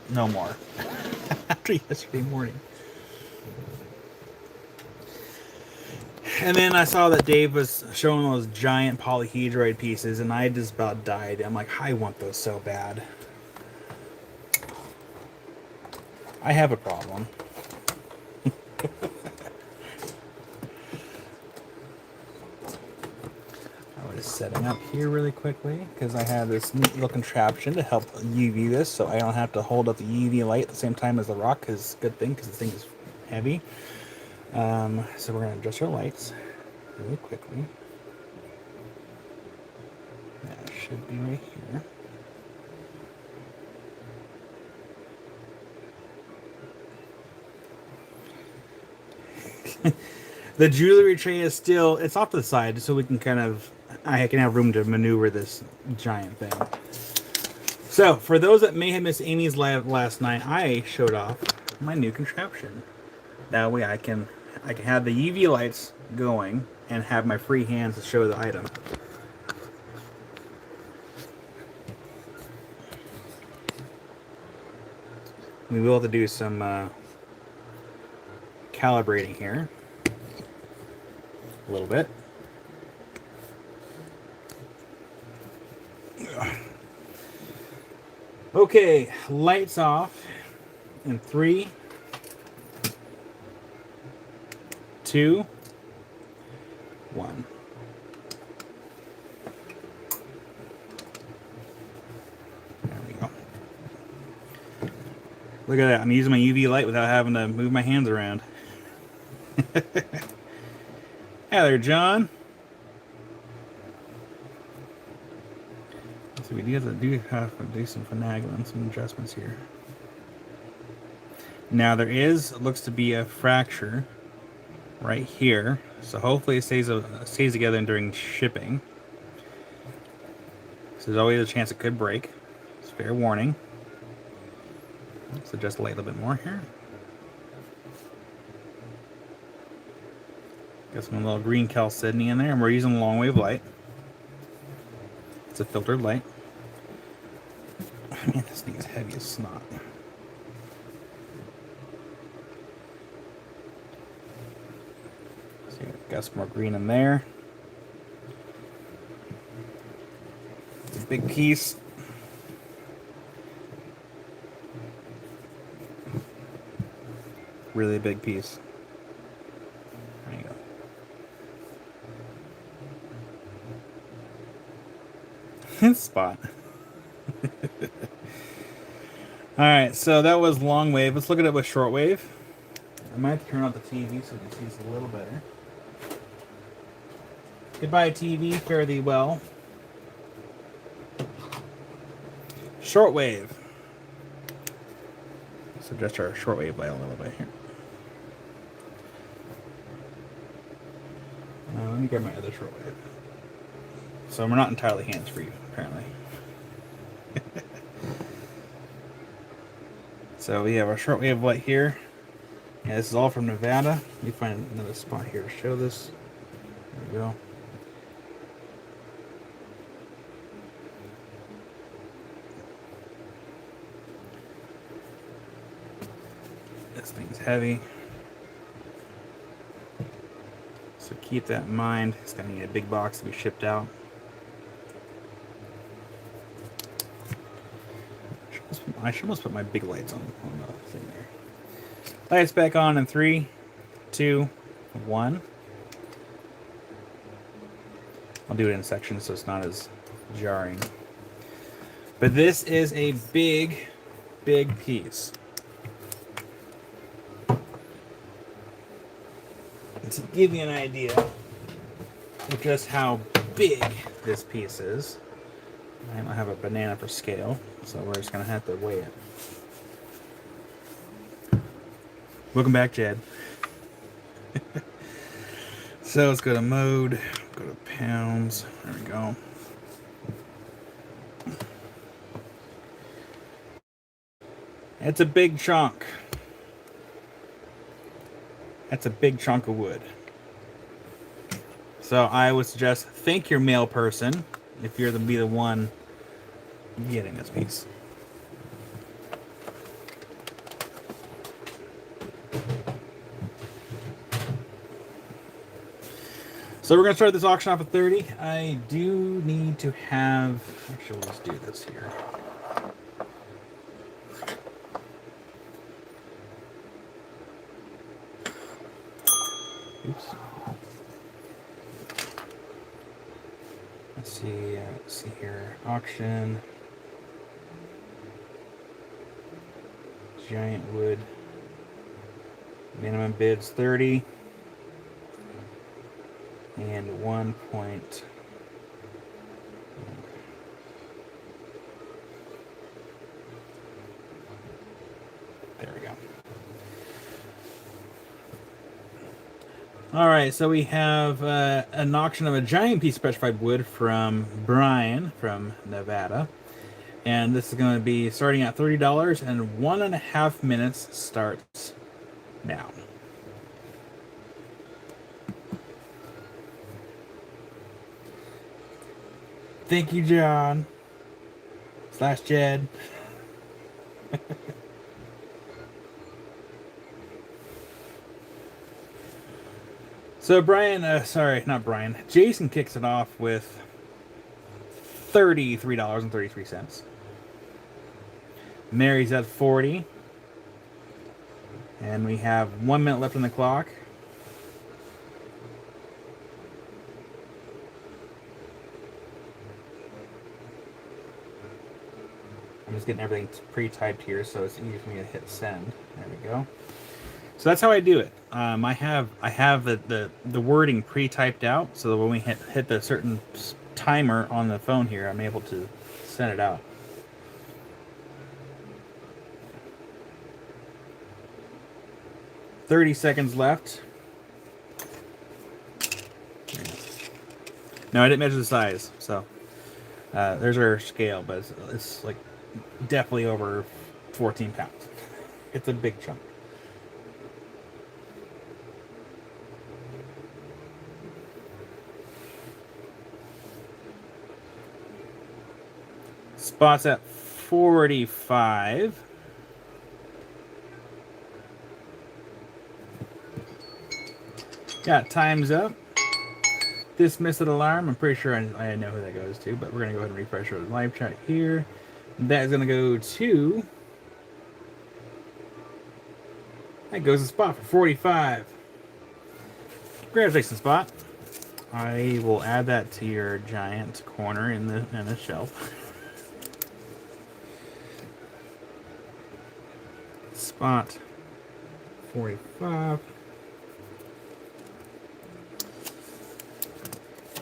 no more after yesterday morning. And then I saw that Dave was showing those giant polyhedroid pieces, and I just about died. I'm like, I want those so bad. I have a problem. I was setting up here really quickly because I have this neat little contraption to help UV this, so I don't have to hold up the UV light at the same time as the rock. Because it's a good thing, because this thing is heavy. So we're going to adjust our lights really quickly. That should be right here. The jewelry tray is still, it's off to the side, so we can I can have room to maneuver this giant thing. So, for those that may have missed Amy's live last night, I showed off my new contraption. That way I can have the UV lights going and have my free hands to show the item. We will have to do some calibrating here. A little bit. Okay, lights off in 3, 2, 1. There we go. Look at that. I'm using my UV light without having to move my hands around. Hi there, John. So we do have to do some finagling, some adjustments here. Now there looks to be a fracture right here, so hopefully it stays together during shipping. So there's always a chance it could break. It's fair warning. Let's adjust the light a little bit more here. Got some little green chalcedony in there, and we're using a long wave light. It's a filtered light. Man, this thing is heavy as snot. So got some more green in there. It's a big piece. Really big piece. There you go. Spot. Alright, so that was long wave. Let's look at it with short wave. I might have to turn off the TV so you can see this a little better. Goodbye, TV. Fare thee well. Short wave. So adjust our short wave light a little bit here. Let me grab my other short wave. So we're not entirely hands-free, apparently. So we have our shortwave light here. Yeah, this is all from Nevada. Let me find another spot here to show this. There we go. This thing's heavy. So keep that in mind. It's going to need a big box to be shipped out. I should almost put my big lights on the thing there. Lights back on in 3, 2, 1. I'll do it in sections so it's not as jarring. But this is a big, big piece. To give you an idea of just how big this piece is, I don't have a banana for scale, so we're just going to have to weigh it. Welcome back, Jed. So let's go to mode, go to pounds. There we go. It's a big chunk. That's a big chunk of wood. So I would suggest thank your mail person if you're to be the one getting this piece. So we're going to start this auction off at 30. I do need to have... Actually, we'll just do this here. Oops. Let's see here. Auction. Giant wood. Minimum bids 30. And 1 point. There we go. All right, so we have an auction of a giant piece of petrified wood from Brian from Nevada. And this is going to be starting at $30 and 1.5 minutes starts now. Thank you, John. / Jed. So Brian, sorry, not Brian. Jason kicks it off with $33.33. Mary's at 40. And we have 1 minute left on the clock. I'm just getting everything pre-typed here so it's easy for me to hit send. There we go. So that's how I do it. I have the wording pre-typed out, so that when we hit the certain timer on the phone here, I'm able to send it out. $30 left. No, I didn't measure the size, so there's our scale, but it's like definitely over 14 pounds. It's a big chunk. Spot's at 45. Got time's up. Dismiss an alarm. I'm pretty sure I know who that goes to, but we're going to go ahead and refresh our live chat here. That is going to go to... That goes to Spot for 45. Congratulations, Spot. I will add that to your giant corner in the shelf. Spot 45.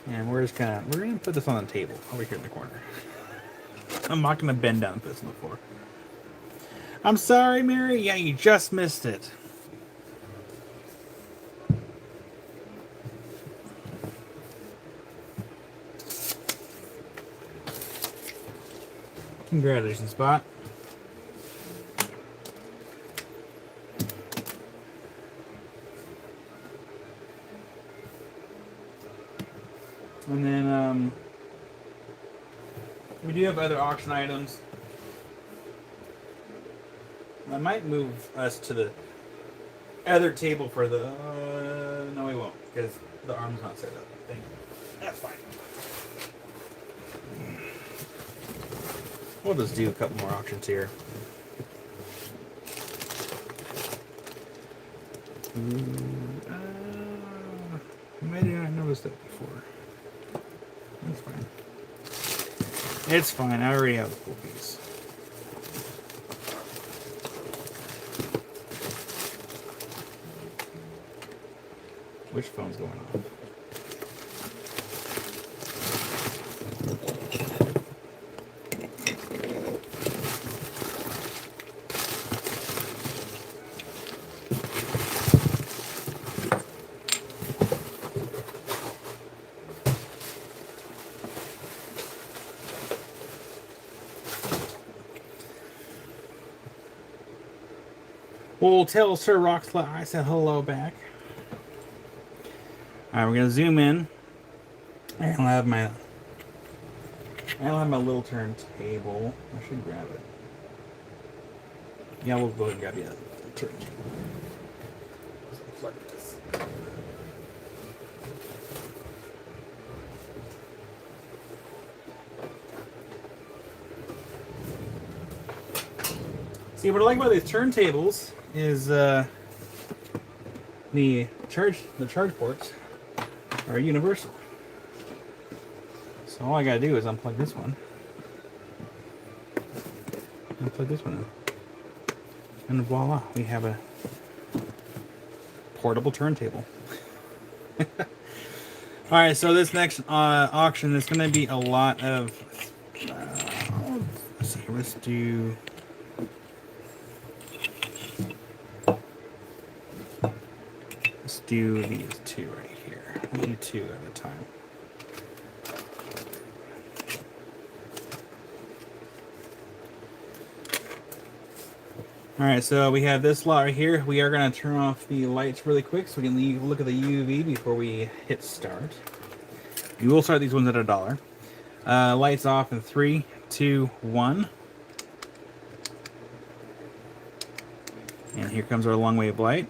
And we're gonna put this on the table over here in the corner. I'm not gonna bend down and put this on the floor. I'm sorry, Mary. Yeah, you just missed it. Congratulations, Spot. And then we do have other auction items. I might move us to the other table for the... no, we won't, because the arm's not set up. Thank you. That's fine. We'll just do a couple more auctions here. Maybe I noticed that before. That's fine. It's fine. I already have the full piece. Which phone's going off? We'll tell Sir Roxla I said hello back. Alright, we're gonna zoom in. I don't have my little turntable. I should grab it. Yeah, we'll go ahead and grab the turntable. Like this. See, what I like about these turntables is the charge ports are universal. So all I gotta do is unplug this one. Unplug this one in. And voila, we have a portable turntable. Alright, so this next auction is going to be a lot of... let's see, let's do... Let's do these two right here. We'll do two at a time. Alright, so we have this lot right here. We are going to turn off the lights really quick so we can look at the UV before we hit start. You will start these ones at $1. Lights off in 3, 2, 1. And here comes our long wave light.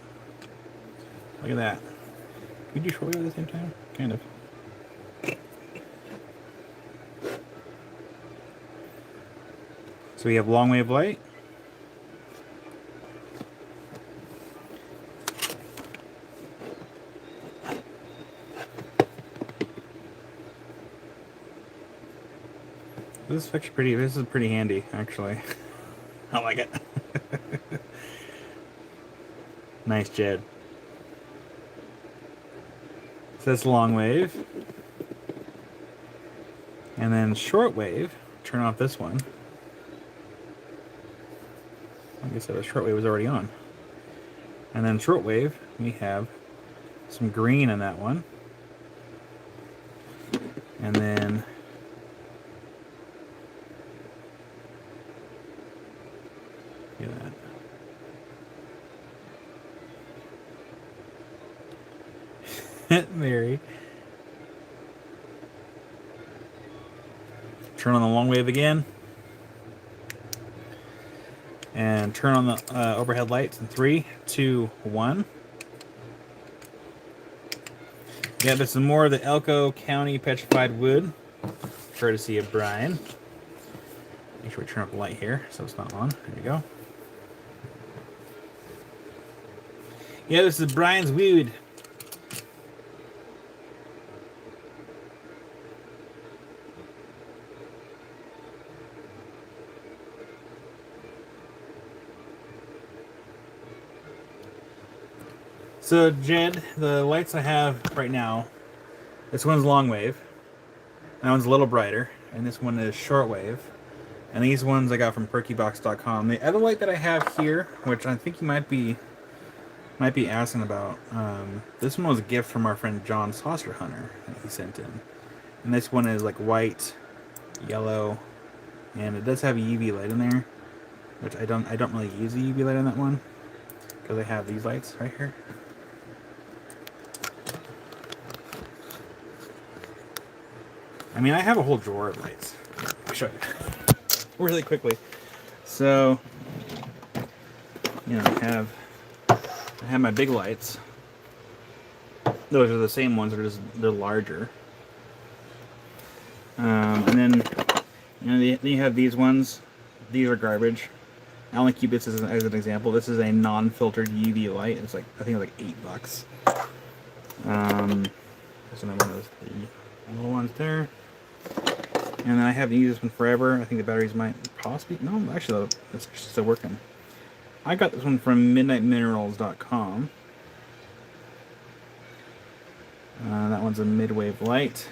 Look at that. Can you do short wave at the same time? Kind of. So we have long wave light. This is actually pretty. This is pretty handy, actually. I like it. Nice, Jed. So that's long wave. And then short wave, turn off this one. Like I said, the short wave was already on. And then short wave, we have some green in that one. And then look at that. Mary. Turn on the long wave again. And turn on the overhead lights in 3, 2, 1. Yeah, this is more of the Elko County Petrified Wood, courtesy of Brian. Make sure we turn up the light here so it's not on. There you go. Yeah, this is Brian's wood. So, Jed, the lights I have right now, this one's long wave, that one's a little brighter, and this one is short wave. And these ones I got from perkybox.com. The other light that I have here, which I think you might be asking about, this one was a gift from our friend John Saucer Hunter that he sent in. And this one is like white, yellow, and it does have a UV light in there, which I don't really use the UV light on that one because I have these lights right here. I mean, I have a whole drawer of lights. I'll show you really quickly. So, you know, I have my big lights. Those are the same ones. They're larger. And then, you know, then you have these ones. These are garbage. I only keep this as an example. This is a non-filtered UV light. It's like, I think it's like $8. That's another one of the little ones there. And then I haven't used this one forever. I think the batteries might possibly... No, actually, it's still working. I got this one from MidnightMinerals.com. That one's a mid-wave light.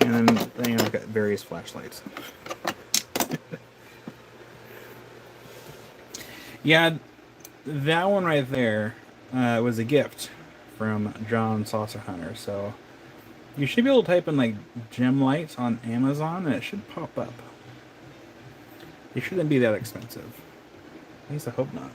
And then I've got various flashlights. Yeah, that one right there was a gift from John Saucer Hunter. So you should be able to type in like gem lights on Amazon and it should pop up. It shouldn't be that expensive. At least I hope not.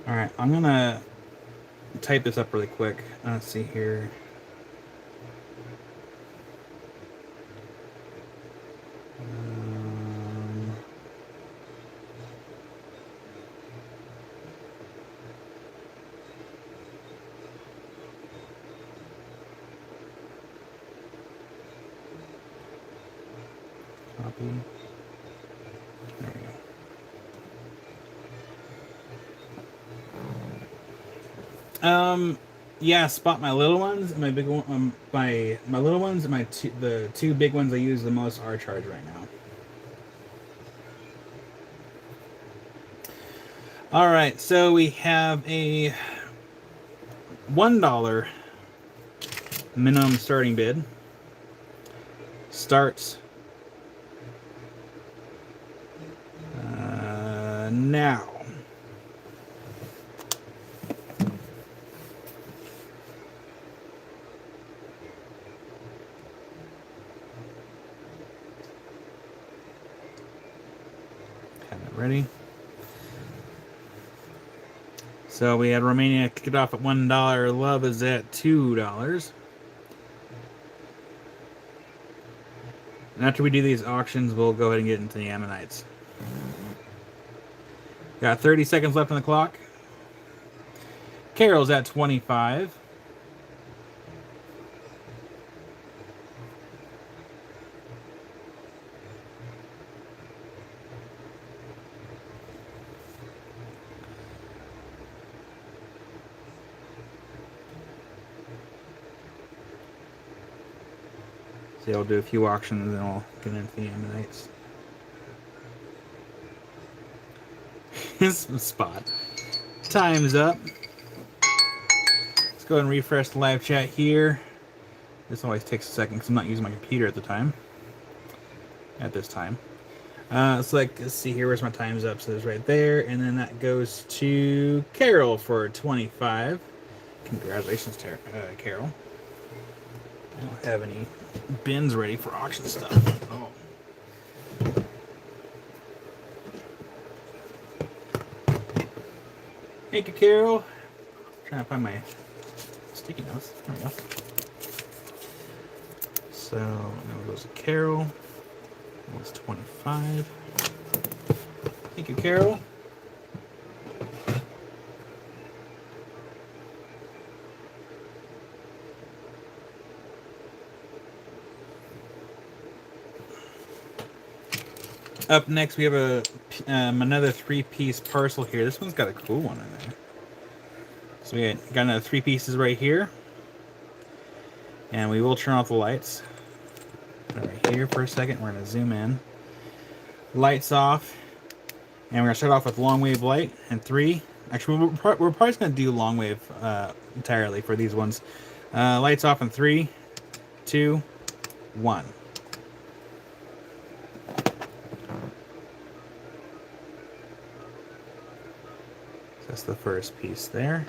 Alright, I'm gonna type this up really quick. Let's see here. Copy. There we go. Yeah, spot my little ones and my big one. My little ones and the two big ones I use the most are charged right now. All right, so we have a $1 minimum starting bid. Starts now. Ready? So we had Romania kick it off at $1. Love is at $2. And after we do these auctions, we'll go ahead and get into the Ammonites. Got 30 seconds left on the clock. Carol's at 25. So I'll do a few auctions and I'll get into the Ammonites. This spot. Time's up. Let's go ahead and refresh the live chat here. This always takes a second because I'm not using my computer at the time. At this time. Let's see here. Where's my time's up? So it's right there. And then that goes to Carol for 25. Congratulations, Carol. I don't have any bins ready for auction stuff. Oh. Thank you, Carol. Trying to find my sticky notes. There we go. So now it goes to Carol. That was 25. Thank you, Carol. Up next, we have another 3-piece parcel here. This one's got a cool one in there. So we got another 3 pieces right here. And we will turn off the lights. Right here for a second. We're going to zoom in. Lights off. And we're going to start off with long wave light. And 3. Actually, we're probably just going to do long wave entirely for these ones. Lights off in 3, 2, 1. That's the first piece there.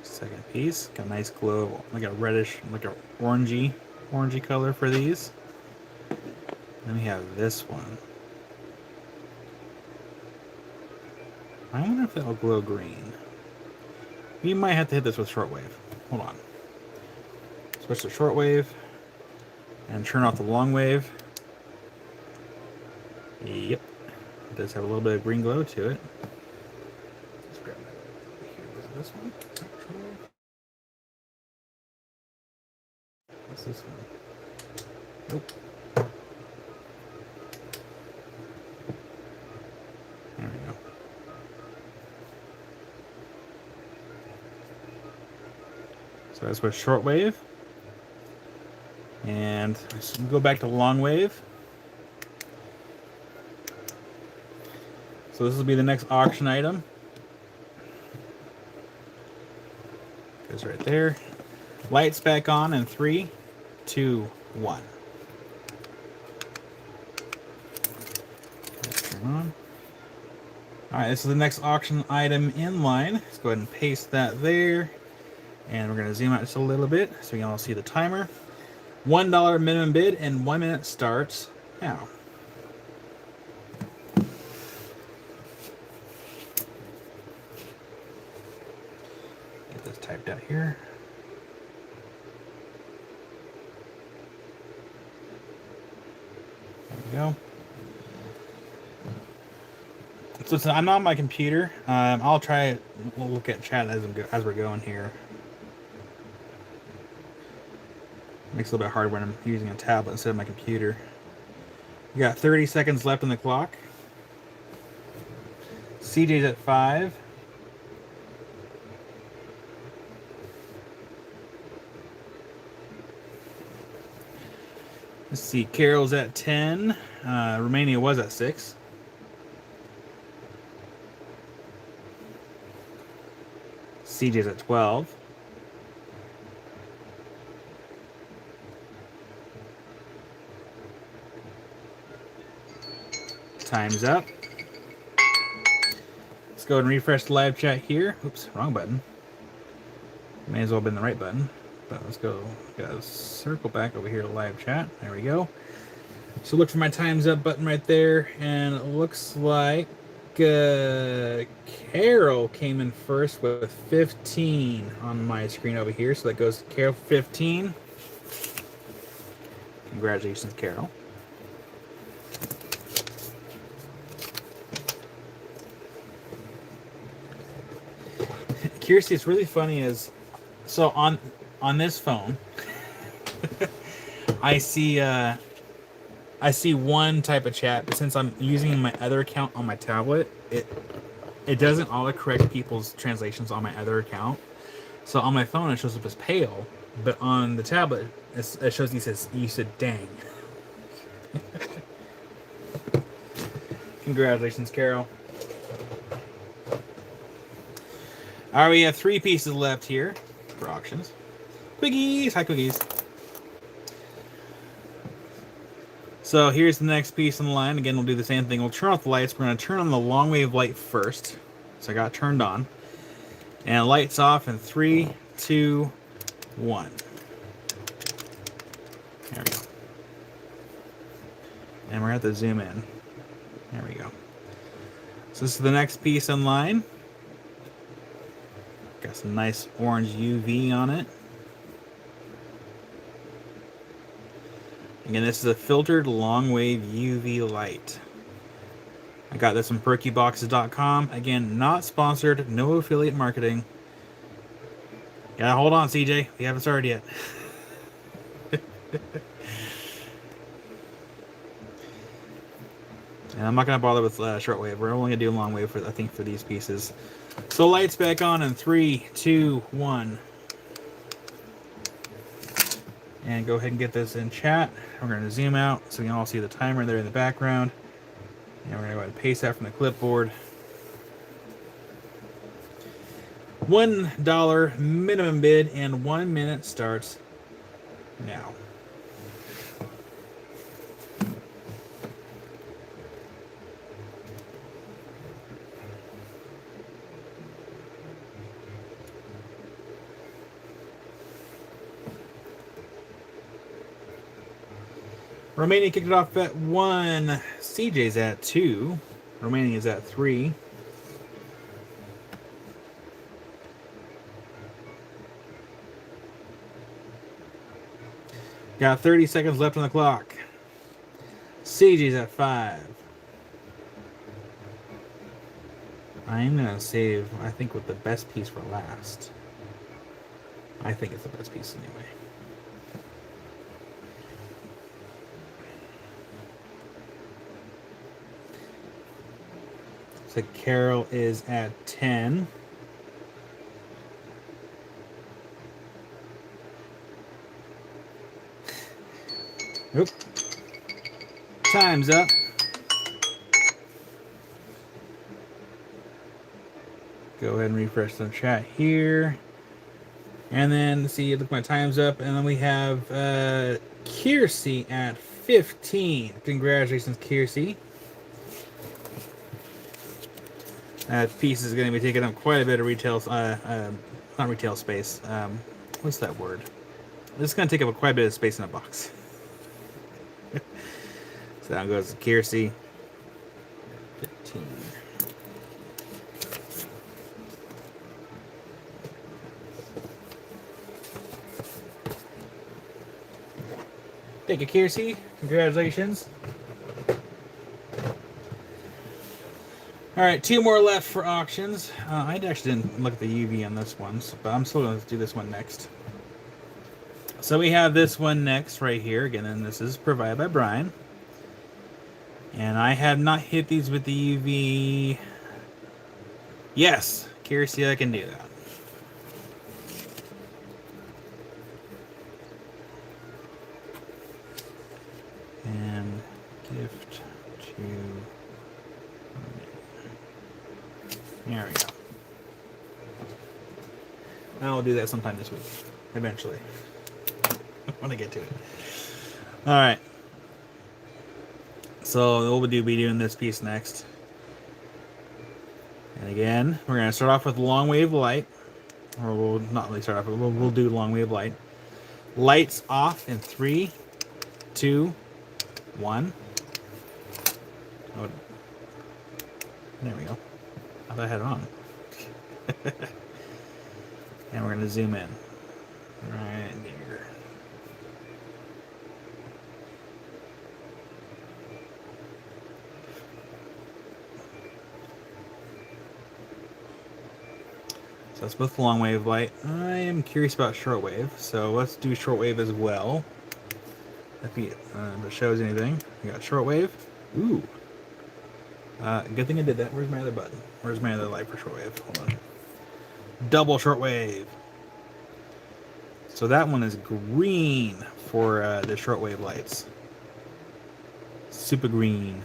Second piece, got a nice glow, like a reddish, like a orangey color for these. Then we have this one. I wonder if that'll glow green. We might have to hit this with shortwave. Hold on. Switch to shortwave and turn off the long wave. Yep. It does have a little bit of green glow to it. Let's grab that over here. Was it this one? What's this one? Nope. There we go. So that's with shortwave. And let's go back to long wave. So this will be the next auction item. Goes right there. Lights back on in 3, 2, 1. Turn on. Alright, this is the next auction item in line. Let's go ahead and paste that there. And we're going to zoom out just a little bit so you can all see the timer. $1 minimum bid and 1 minute starts now. Get this typed out here. There we go. So I'm not on my computer. I'll try it. We'll look at chat as we're going here. Makes it a little bit hard when I'm using a tablet instead of my computer. We got 30 seconds left on the clock. CJ's at 5. Let's see, Carol's at 10. Romania was at 6. CJ's at 12. Time's up. Let's go and refresh the live chat here. Oops, wrong button. May as well have been the right button. But let's go. Gotta circle back over here to live chat. There we go. So look for my time's up button right there. And it looks like Carol came in first with 15 on my screen over here. So that goes to Carol 15. Congratulations, Carol. Kirsty, it's really funny is, so on this phone, I see one type of chat, but since I'm using my other account on my tablet, it doesn't autocorrect people's translations on my other account. So on my phone it shows up as pale, but on the tablet it shows you said dang. Congratulations, Carol. All right, we have 3 pieces left here for auctions. Quickies, hi Quickies. So here's the next piece in the line. Again, we'll do the same thing. We'll turn off the lights. We're going to turn on the long wave light first. So I got it turned on. And lights off in 3, 2, 1. There we go. And we're going to have to zoom in. There we go. So this is the next piece in line. Got some nice orange UV on it. Again, this is a filtered long wave UV light. I got this from perkyboxes.com. Again, not sponsored, no affiliate marketing. Gotta hold on, CJ. We haven't started yet. And I'm not gonna bother with shortwave. We're only gonna do long wave for for these pieces. So lights back on in 3, 2, 1. And go ahead and get this in chat. We're going to zoom out so you can all see the timer there in the background. And we're going to go ahead and paste that from the clipboard. $1 minimum bid and 1 minute starts now. Romania kicked it off at 1. CJ's at 2. Romania is at 3. Got 30 seconds left on the clock. CJ's at 5. I'm going to save, I think, with the best piece for last. I think it's the best piece anyway. So Carol is at 10. Oop. Time's up. Go ahead and refresh the chat here. And then, see, look, my time's up. And then we have Kiersey at 15. Congratulations, Kiersey. That piece is going to be taking up quite a bit of retail, not retail space. What's that word? It's going to take up quite a bit of space in a box. So down goes Kiersey. 15. Thank you, Kiersey. Congratulations. All right, 2 more left for auctions. I actually didn't look at the UV on this one, but I'm still going to do this one next. So we have this one next right here. Again, and this is provided by Brian. And I have not hit these with the UV. Yes, Kiersey, I can do that. And gift to... There we go. I'll do that sometime this week, eventually. When I get to it. All right. So we'll be doing this piece next. And again, we're going to start off with long wave light. Or we'll not really start off, but we'll do long wave light. Lights off in 3, 2, 1. Oh, there we go. I thought I had it on. And we're going to zoom in. Right there. So that's both long wave light. I am curious about shortwave, so let's do shortwave as well. If it shows anything. We got shortwave. Ooh. Good thing I did that. Where's my other button? Where's my other light for shortwave? Hold on. Double shortwave. So that one is green for the shortwave lights. Super green.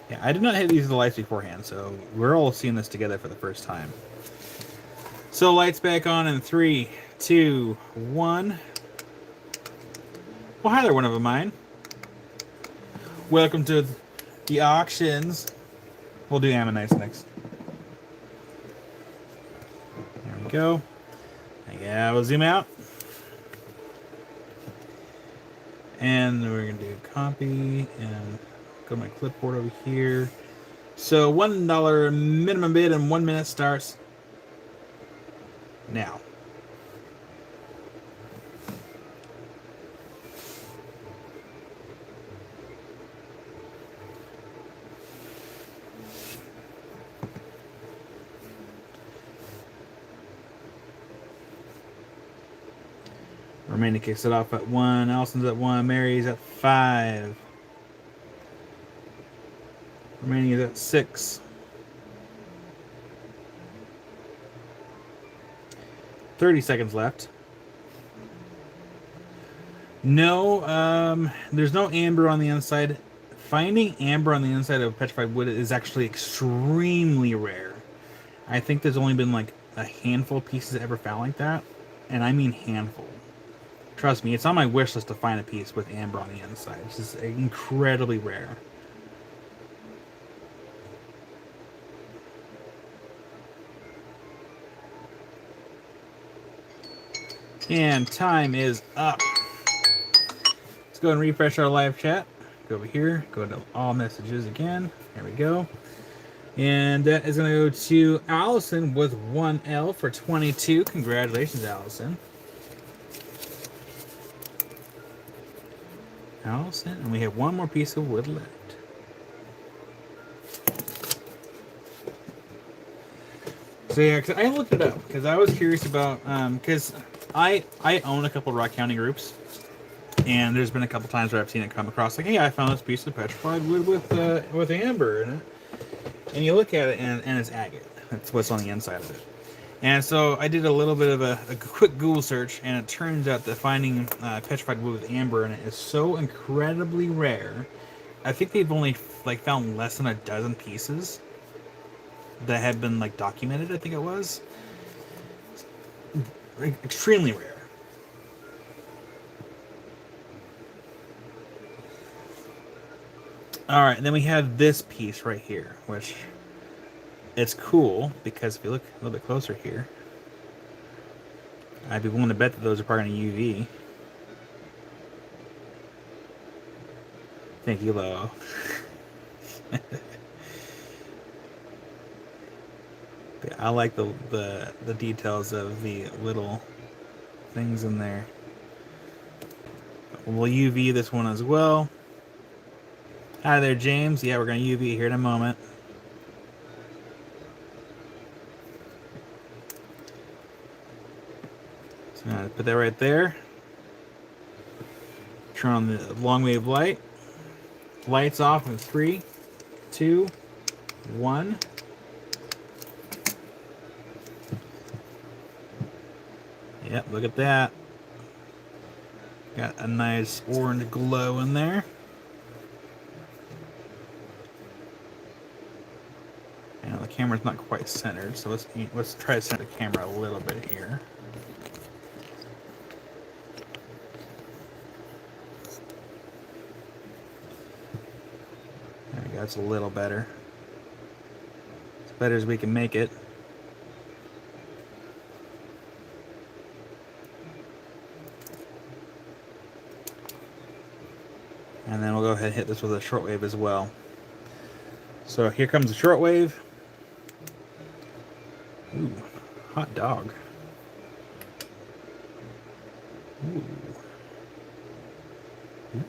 Yeah, I did not hit these lights beforehand, so we're all seeing this together for the first time. So lights back on in 3, 2, 1. Well, hi there, one of mine. Welcome to the auctions. We'll do Ammonites next. There we go. Yeah, we'll zoom out. And we're going to do copy and go to my clipboard over here. So $1 minimum bid and 1 minute starts now. Remaining kicks it off at 1. Allison's at 1. Mary's at 5. Remaining is at 6. 30 seconds left. No, there's no amber on the inside. Finding amber on the inside of petrified wood is actually extremely rare. I think there's only been like a handful of pieces ever found like that. And I mean handful. Trust me, it's on my wish list to find a piece with amber on the inside. It's just incredibly rare. And time is up. Let's go and refresh our live chat. Go over here, go to all messages again. There we go. And that is going to go to Allison with 1L for 22. Congratulations, Allison. Allison, and we have one more piece of wood left. So yeah, cause I looked it up because I was curious about because I own a couple Rock County groups, and there's been a couple times where I've seen it come across like, hey, I found this piece of petrified wood with amber in it, and you look at it and it's agate. That's what's on the inside of it. And so I did a little bit of a quick Google search, and it turns out that finding petrified wood with amber in it is so incredibly rare. I think they've only like found less than a dozen pieces that have been like documented. I think it was extremely rare. All right, and then we have this piece right here, which it's cool because if you look a little bit closer here, I'd be willing to bet that those are probably going to UV. Thank you, Lo. I like the details of the little things in there. We'll UV this one as well. Hi there, James. Yeah, we're going to UV here in a moment. So I'm going to put that right there. Turn on the long wave light. Lights off in 3, 2, 1. Yep, look at that. Got a nice orange glow in there. And the camera's not quite centered, so let's try to center the camera a little bit here. There we go, it's a little better. As better as we can make it. And then we'll go ahead and hit this with a shortwave as well. So here comes the shortwave. Ooh, hot dog. Ooh. Ooh.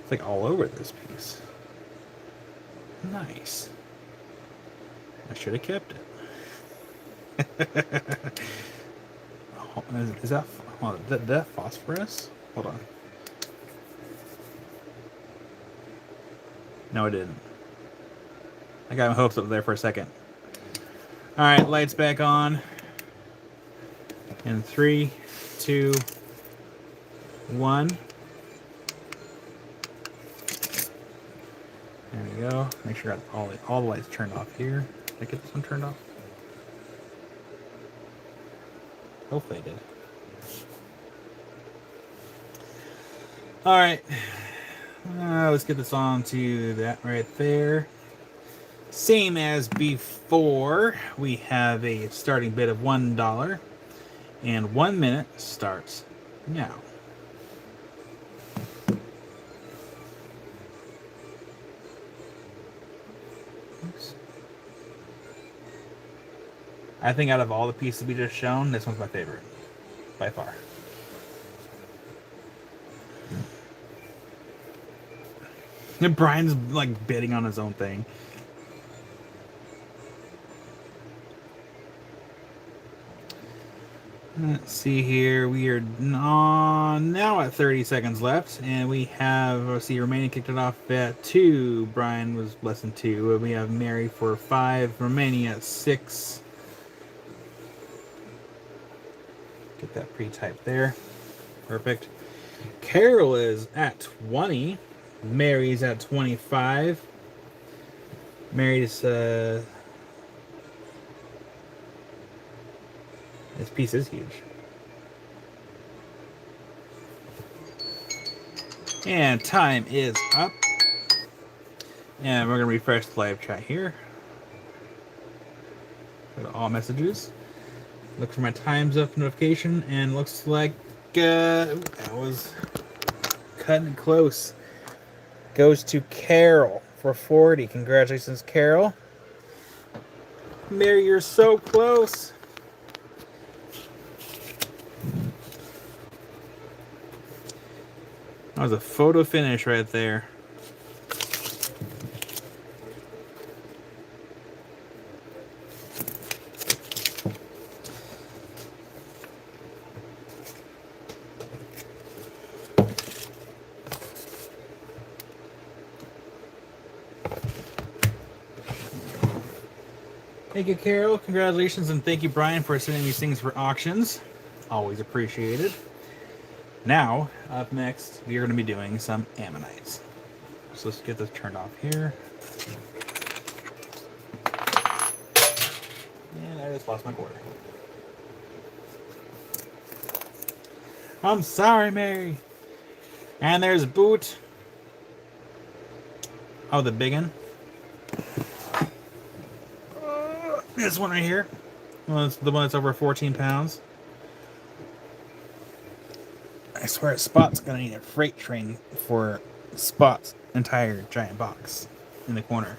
It's like all over this piece. Nice. I should have kept it. Is that phosphorus? Hold on. No, it didn't. I got my hopes up there for a second. All right, lights back on. In 3, 2, 1. There we go. Make sure I got all the lights turned off here. Did I get this one turned off? Hopefully I did. All right. Let's get this on to that right there. Same as before, we have a starting bid of $1, and 1 minute starts now. Oops. I think out of all the pieces we just shown, this one's my favorite, by far. And Brian's like bidding on his own thing. Let's see here. We are now at 30 seconds left, and we have, let's see, Romania kicked it off at 2. Brian was less than 2. We have Mary for 5. Romania at 6. Get that pre-type there. Perfect. Carol is at 20. Mary's at 25. Mary's this piece is huge. And time is up. And we're going to refresh the live chat here. Go to all messages. Look for my time's up notification. And looks like that was cutting it close. Goes to Carol for 40. Congratulations, Carol. Mary, you're so close. That was a photo finish right there. Thank you, Carol. Congratulations, and thank you, Brian, for sending these things for auctions. Always appreciated. Now, up next, we are going to be doing some ammonites. So let's get this turned off here. And I just lost my quarter. I'm sorry, Mary. And there's Boot. Oh, the big one. This one right here. Well, it's the one that's over 14 pounds. I swear Spot's gonna need a freight train for Spot's entire giant box in the corner.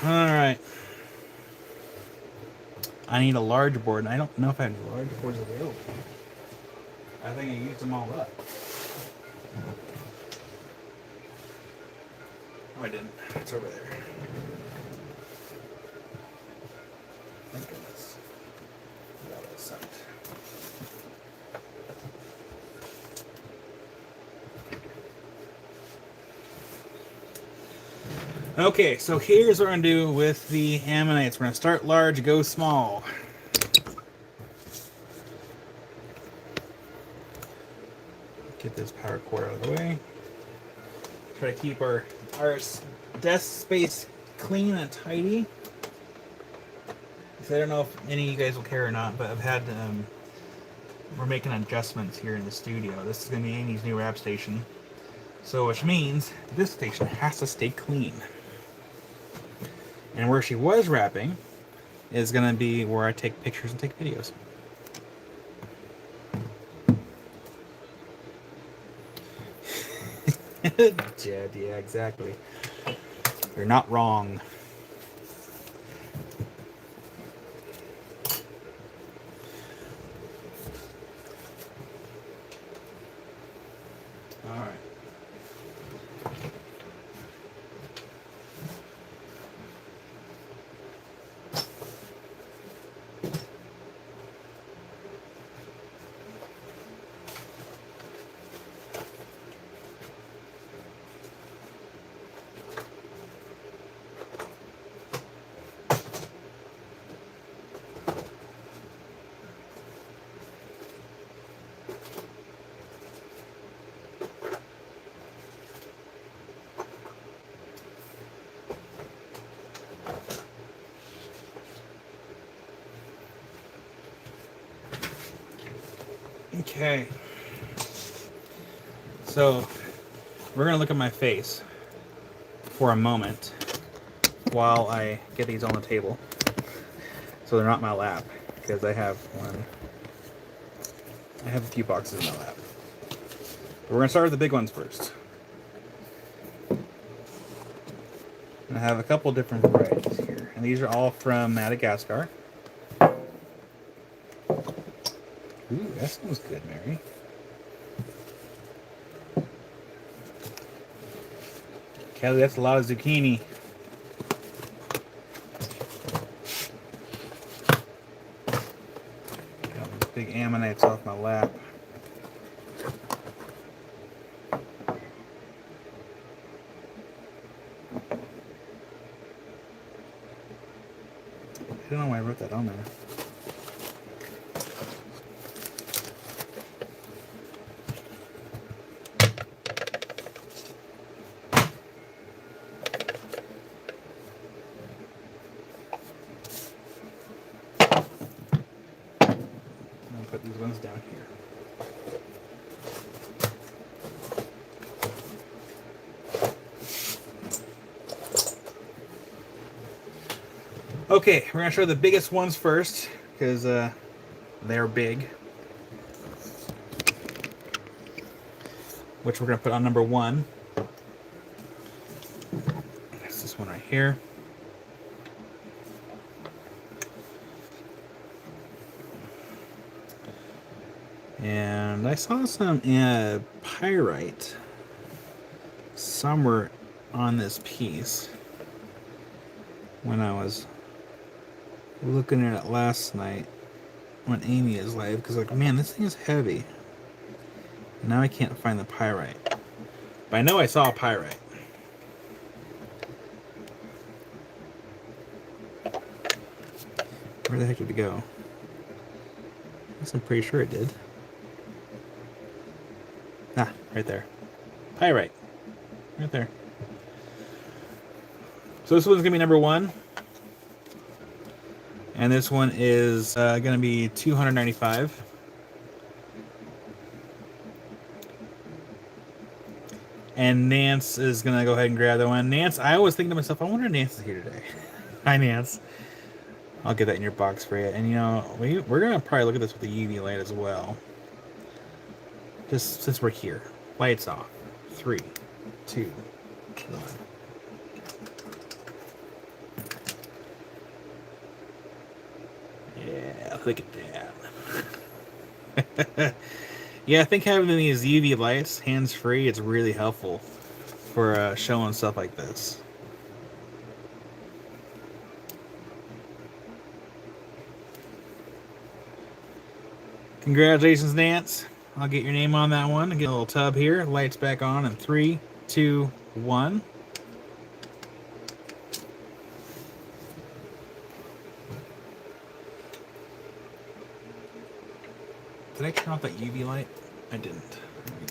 Alright. I need a large board, and I don't know if I have large boards available. I think I used them all up. Oh, I didn't. It's over there. Thank goodness. That was sucked. Okay, so here's what we're going to do with the ammonites. We're going to start large, go small. Get this power cord out of the way. Try to keep our desk space clean and tidy. So I don't know if any of you guys will care or not, but I've had we're making adjustments here in the studio. This is going to be Amy's new wrap station. So which means this station has to stay clean. And where she was wrapping is going to be where I take pictures and take videos. Yeah, exactly. You're not wrong. All right. Okay. So we're gonna look at my face for a moment while I get these on the table, so they're not in my lap, because I have a few boxes in my lap. But we're gonna start with the big ones first. I have a couple different varieties here, and these are all from Madagascar. Ooh, that smells good, Mary. Kelly, that's a lot of zucchini. Got these big ammonites off my lap. I don't know why I wrote that on there. I'm gonna put these ones down here. Okay, we're gonna show the biggest ones first, because they're big. Which we're gonna put on number 1. That's this one right here. And I saw some pyrite somewhere on this piece when I was looking at it last night when Amy is live, because like, man, this thing is heavy. And now I can't find the pyrite, but I know I saw a pyrite. Where the heck did it go? I guess I'm pretty sure it did. Ah, right there. Pyrite. Right there. So this one's gonna be number 1. And this one is gonna be $295. And Nance is gonna go ahead and grab that one. Nance, I always think to myself, I wonder if Nance is here today. Hi, Nance. I'll get that in your box for you. And you know, we're gonna probably look at this with the UV light as well. Just since we're here. Lights off. 3, 2, 1. Yeah, look at that. Yeah, I think having these UV lights hands-free is really helpful for showing stuff like this. Congratulations, Nance. I'll get your name on that one and get a little tub here. Lights back on in 3, 2, 1. Did I turn off that UV light? I didn't. There we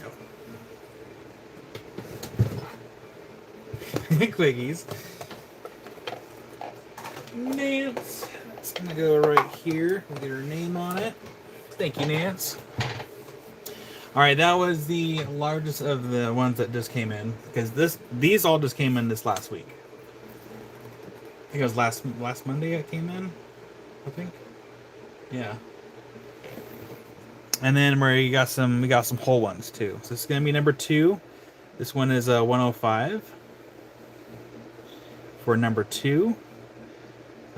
go. Quickies. Nance. It's gonna go right here. We'll get her name on it. Thank you, Nance. Alright, that was the largest of the ones that just came in. Because these all just came in this last week. I think it was last Monday it came in. I think. Yeah. And then we got some whole ones too. So this is gonna be number 2. This one is 105 for number 2.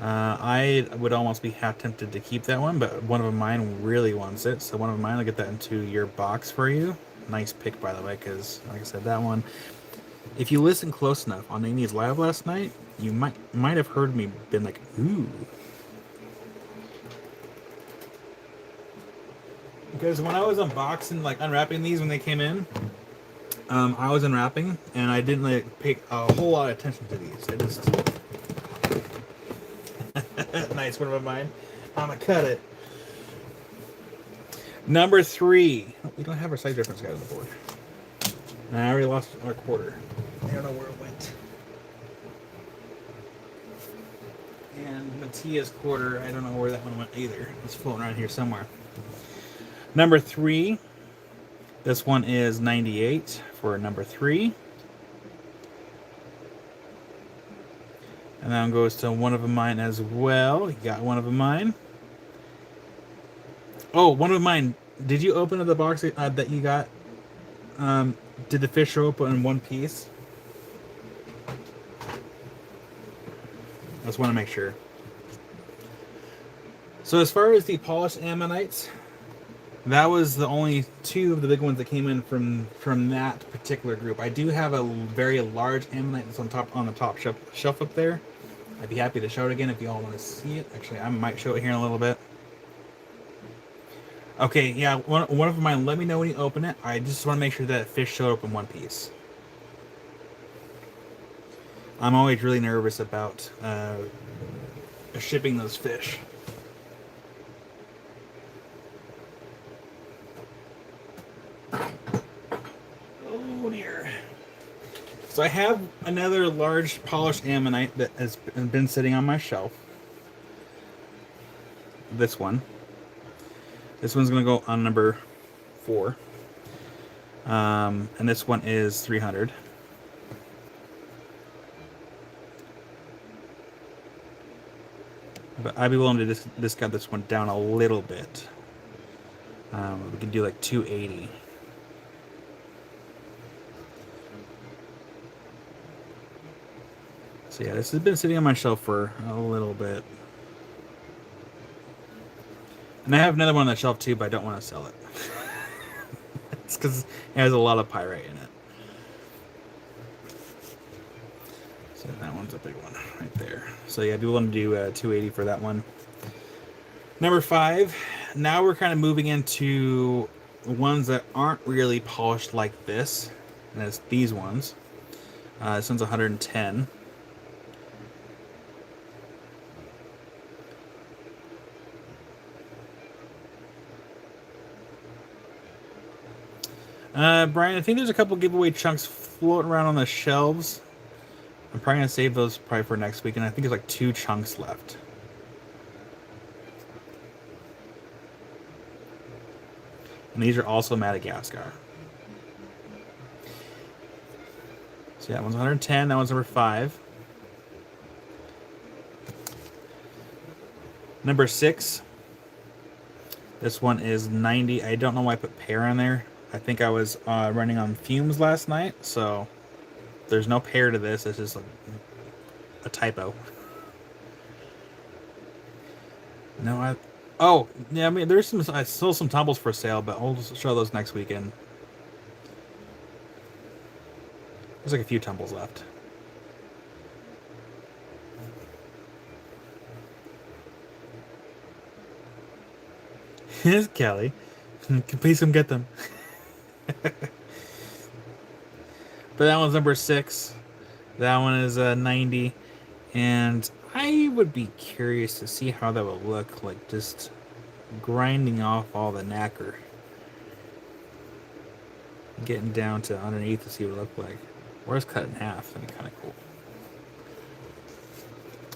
I would almost be half tempted to keep that one, but one of mine really wants it. So one of mine, I'll get that into your box for you. Nice pick, by the way, because like I said, that one. If you listen close enough on Amy's live last night, you might have heard me been like, ooh. Because when I was unboxing, like unwrapping these when they came in, I was unwrapping and I didn't like pay a whole lot of attention to these. I just nice one of mine. I'm gonna cut it. Number 3. Oh, we don't have our size reference guide on the board. And I already lost our quarter. I don't know where it went. And Mattia's quarter, I don't know where that one went either. It's floating around here somewhere. Number 3, this one is 98 for number 3. And that one goes to one of mine as well. You got one of mine. Oh, one of mine. Did you open the box that you got? Did the fish show up in one piece? I just want to make sure. So as far as the polished ammonites, that was the only 2 of the big ones that came in from that particular group. I do have a very large ammonite that's on the top shelf up there. I'd be happy to show it again if you all want to see it. Actually, I might show it here in a little bit. Okay, yeah, one of mine. Let me know when you open it. I just want to make sure that fish showed up in one piece. I'm always really nervous about shipping those fish. Oh dear. So I have another large polished ammonite that has been sitting on my shelf. This one. This one's going to go on number 4. And this one is 300. But I'd be willing to discount this one down a little bit. We can do like 280. So yeah, this has been sitting on my shelf for a little bit. And I have another one on the shelf too, but I don't want to sell it. It's because it has a lot of pyrite in it. So that one's a big one right there. So yeah, I'd be willing to do 280 for that one. Number 5. Now we're kind of moving into ones that aren't really polished like this. And it's these ones. This one's 110. Brian, I think there's a couple giveaway chunks floating around on the shelves. I'm probably going to save those probably for next week, and I think there's like 2 chunks left. And these are also Madagascar. So yeah, that one's 110, that one's number 5. Number 6. This one is 90. I don't know why I put pear on there. I think I was running on fumes last night, so there's no pear to this. It's just a typo. No, oh, yeah, I mean, there's still some tumbles for sale, but I'll show those next weekend. There's like a few tumbles left. Here's Kelly. Please come get them. But that one's number 6. That one is 90. And I would be curious to see how that would look like, just grinding off all the nacre. Getting down to underneath to see what it looked like. Or it's cut in half. That'd be kind of cool.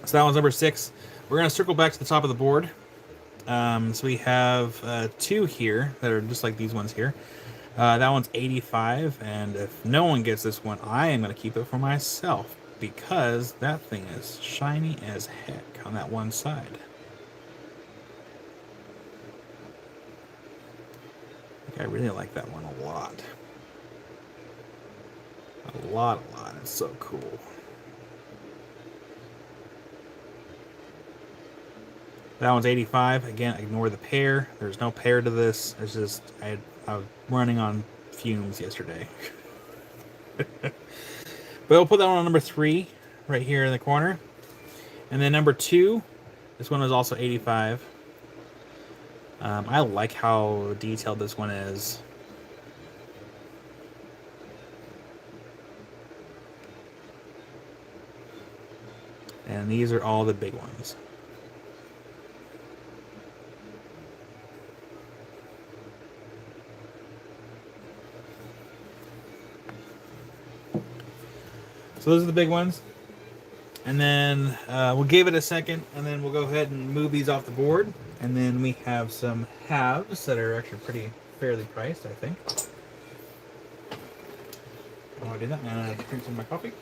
So that one's number 6. We're going to circle back to the top of the board. So we have 2 here that are just like these ones here. That one's 85, and if no one gets this one, I am going to keep it for myself because that thing is shiny as heck on that one side. I really like that one a lot. A lot. It's so cool. That one's 85. Again, ignore the pear. There's no pear to this. It's just I was running on fumes yesterday. But we'll put that one on number 3 right here in the corner. And then number 2, this one is also 85. I like how detailed this one is. And these are all the big ones. So those are the big ones. And then we'll give it a second, and then we'll go ahead and move these off the board. And then we have some halves that are actually pretty fairly priced, I think. While I do that, I'm going to drink some of my coffee.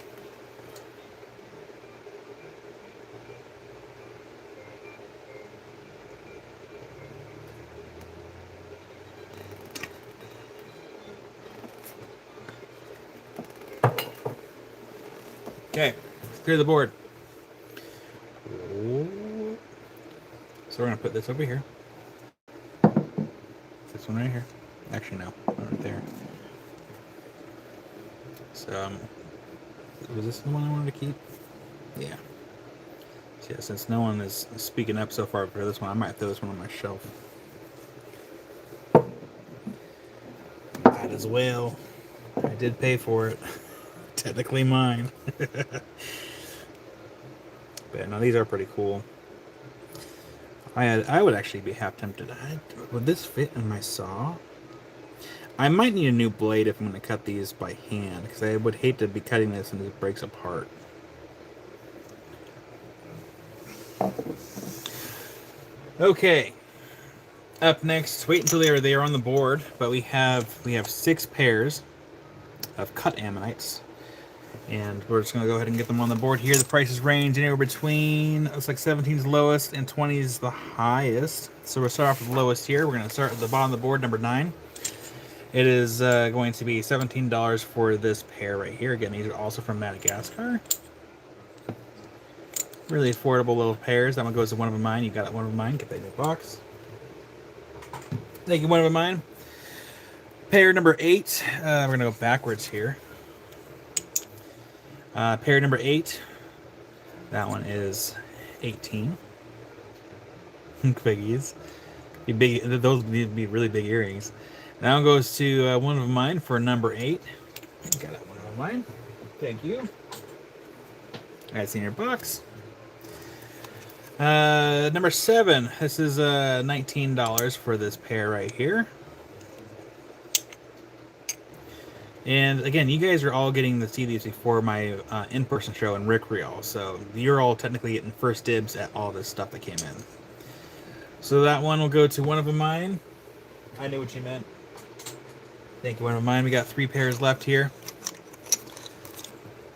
Okay, let's clear the board. So we're going to put this over here. This one right here. Actually, no, right there. So, was this the one I wanted to keep? Yeah. So yeah, since no one is speaking up so far for this one, I might throw this one on my shelf. Might as well. I did pay for it. Technically mine. But no, these are pretty cool. I would actually be half tempted. Would this fit in my saw? I might need a new blade if I'm going to cut these by hand, because I would hate to be cutting this and it breaks apart. Okay. Up next, wait until they are on the board, but we have 6 pairs of cut ammonites. And we're just going to go ahead and get them on the board here. The prices range anywhere between, looks like 17 is the lowest and 20 is the highest. So we'll start off with the lowest here. We're going to start at the bottom of the board, number 9. It is going to be $17 for this pair right here. Again, these are also from Madagascar. Really affordable little pairs. That one goes to one of mine. You got one of mine. Get that in your box. Thank you, one of mine. Pair number 8. We're going to go backwards here. Pair number 8. That one is 18. Biggies. Those need to be really big earrings. That one goes to one of mine for number 8. Got that one of mine. Thank you. That's in your box. Number 7. This is $19 for this pair right here. And again, you guys are all getting to see these before my in-person show in Rick Real, so you're all technically getting first dibs at all this stuff that came in. So that one will go to one of mine. I knew what you meant. Thank you, one of mine. We got 3 pairs left here.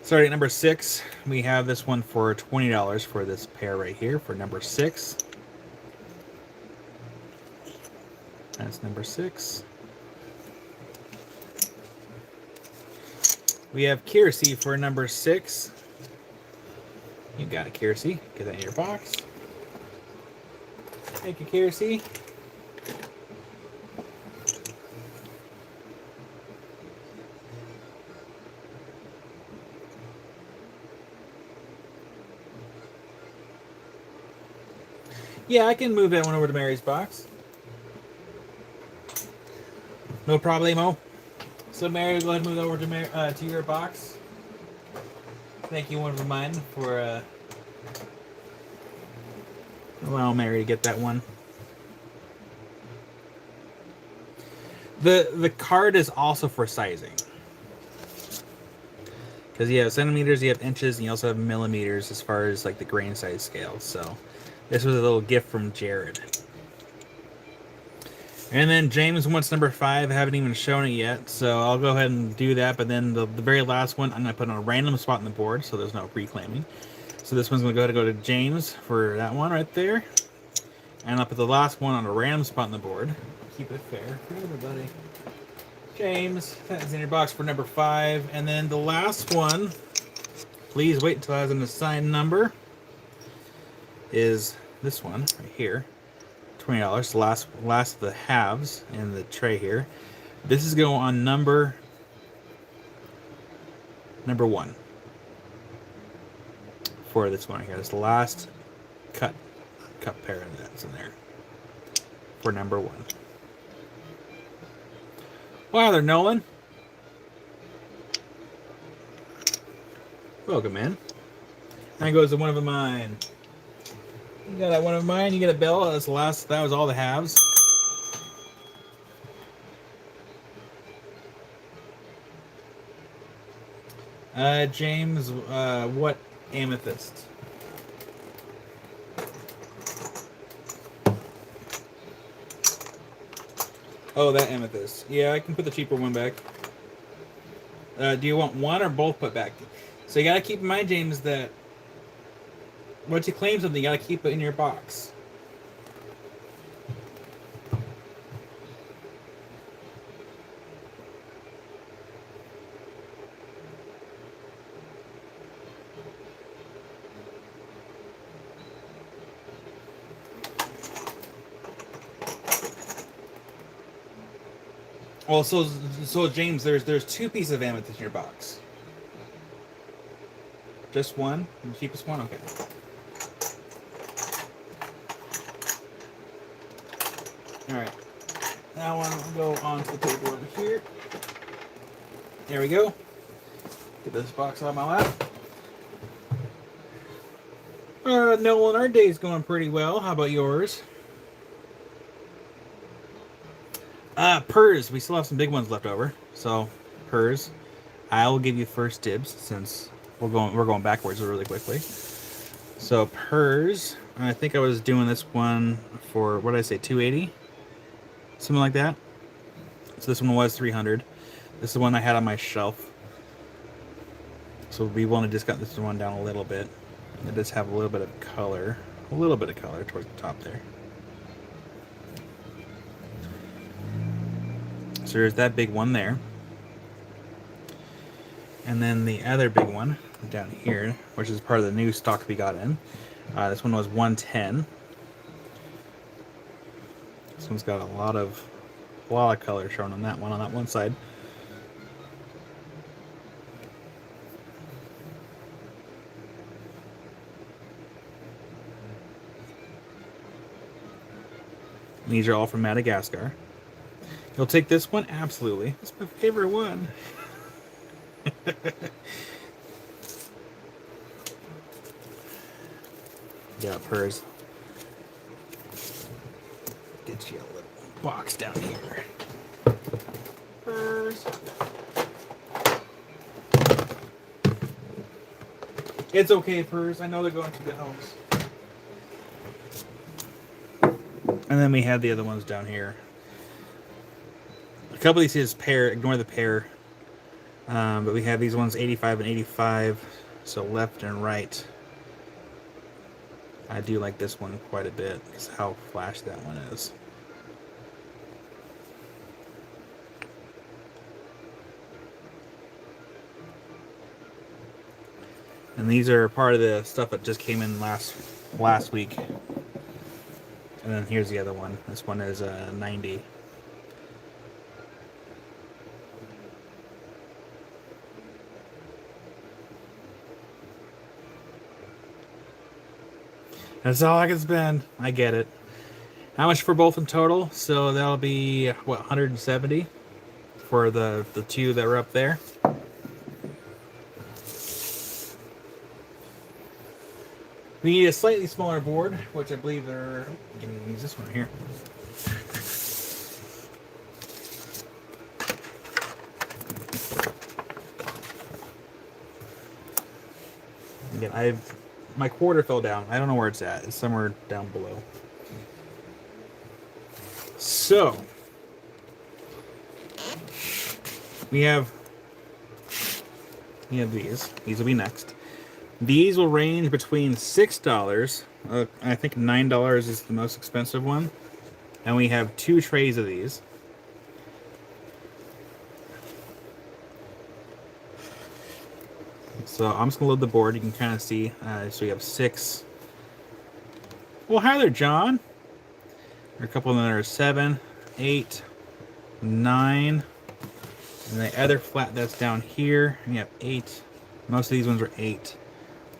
Starting at number 6, we have this one for $20 for this pair right here for number 6. That's number 6. We have Kiersey for number 6. You got it, Kiersey. Get that in your box. Thank you, Kiersey. Yeah, I can move that one over to Mary's box. No problemo. So Mary, go ahead and move over to your box. Thank you, one of mine, for allowing Mary to get that one. The card is also for sizing. Because you have centimeters, you have inches, and you also have millimeters as far as like the grain size scale. So this was a little gift from Jared. And then James wants number 5. I haven't even shown it yet, so I'll go ahead and do that. But then the very last one, I'm going to put on a random spot on the board, so there's no reclaiming. So this one's going to go to James for that one right there. And I'll put the last one on a random spot on the board. Keep it fair for everybody. James, that's in your box for number 5. And then the last one, please wait until I have an assigned number, is this one right here. $20. The last of the halves in the tray here. This is going on number 1 for this one here. This is the last cut pair that's in there for number 1. Wow there, Nolan. Welcome, man. That goes to one of mine. You got that one of mine. You get a bell. That's the last. That was all the halves. James, what amethyst. Oh, that amethyst. Yeah, I can put the cheaper one back. Do you want one or both put back? So you gotta keep in mind, James, that once you claim something, you gotta keep it in your box. Well, so James, there's two pieces of amethyst in your box. Just one, the cheapest one. Okay. All right. Now I'll go on to the table over here. There we go. Get this box out of my lap. Nolan, our day's going pretty well. How about yours? Purrs. We still have some big ones left over. So, Purrs. I will give you first dibs since we're going backwards really quickly. So Purrs. I think I was doing this one for what did I say, 280, something like that. So this one was 300. This is the one I had on my shelf. So we want to just got this one down a little bit. It does have a little bit of color, towards the top there. So there's that big one there. And then the other big one down here, which is part of the new stock we got in. This one was 110. This one's got a lot of color shown on that one side. These are all from Madagascar. You'll take this one? Absolutely. It's my favorite one. Yeah, Purrs. Get you a little box down here. Purrs. It's okay, Purrs. I know they're going to good homes. And then we had the other ones down here. A couple of these is pair. Ignore the pair. But we have these ones 85 and 85. So left and right. I do like this one quite a bit because how flash that one is. And these are part of the stuff that just came in last week. And then here's the other one. This one is 90. That's all I can spend. I get it. How much for both in total? So that'll be, what, 170 for the two that were up there. We need a slightly smaller board, which I believe they're... I'm going to use this one here. Again, my quarter fell down. I don't know where it's at. It's somewhere down below. So, we have these. These will be next. These will range between $6. I think $9 is the most expensive one. And we have 2 trays of these. So I'm just going to load the board. You can kind of see. So we have 6. Well, hi there, John. There are a couple of them that are 7, 8, 9. And the other flat that's down here, we have 8. Most of these ones are 8.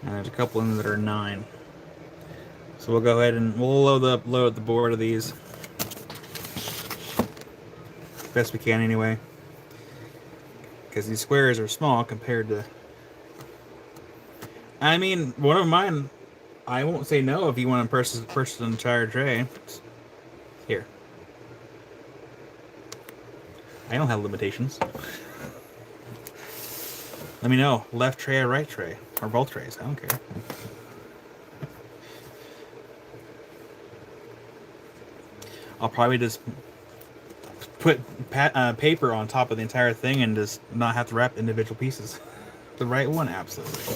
And there's a couple of them that are 9. So we'll go ahead and we'll load the board of these. Best we can anyway. Because these squares are small compared to... I mean, one of mine, I won't say no if you want to purchase an entire tray. Here. I don't have limitations. Let me know. Left tray or right tray. Or both trays. I don't care. I'll probably just put paper on top of the entire thing and just not have to wrap individual pieces. The right one, absolutely.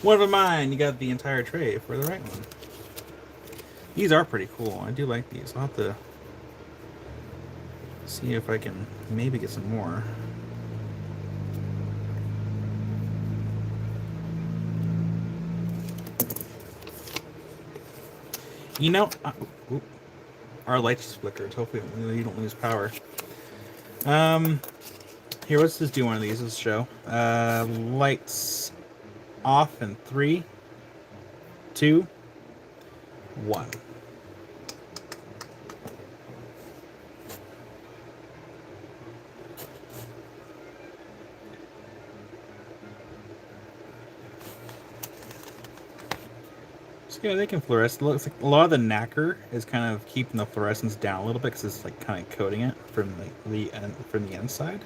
One of mine, you got the entire tray for the right one. These are pretty cool. I do like these. I'll have to see if I can maybe get some more. You know, our lights just flickered. Hopefully you don't lose power. Here, let's just do one of these. Let's show. Lights off in 3, 2, 1. So yeah, they can fluoresce. It looks like a lot of the nacre is kind of keeping the fluorescence down a little bit because it's like kind of coating it from the inside.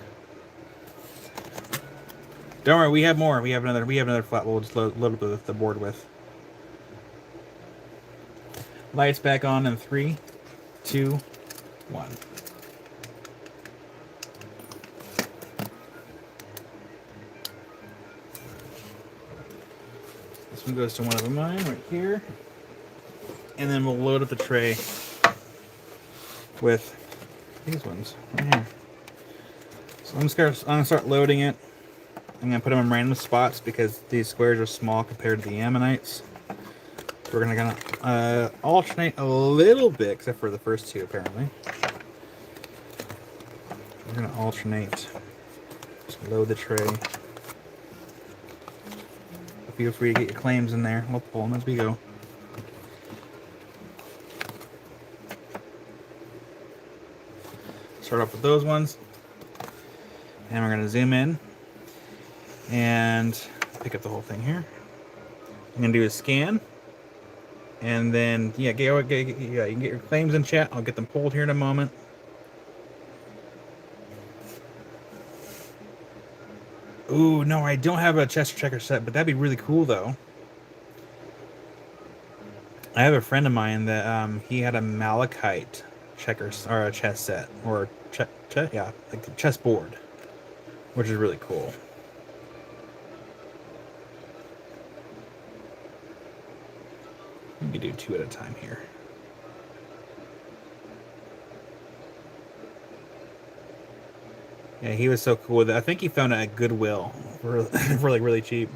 Don't worry, we have more. We have another flat. We'll just load the board with. Lights back on in 3, 2, 1. This one goes to one of mine right here. And then we'll load up the tray with these ones right here. So I'm gonna start loading it. I'm gonna put them in random spots because these squares are small compared to the ammonites. So we're gonna alternate a little bit, except for the first two apparently. We're gonna alternate. Just load the tray. Feel free to get your claims in there. We'll pull them as we go. Start off with those ones. And we're going to zoom in and pick up the whole thing here. I'm going to do a scan. And then, yeah, you can get your claims in chat. I'll get them pulled here in a moment. Ooh, no, I don't have a Chester checker set, but that'd be really cool, though. I have a friend of mine that he had a malachite checkers or a chess set or like a chess board, which is really cool. We can do 2 at a time here. Yeah, he was so cool with it. I think he found it at Goodwill for for like really cheap.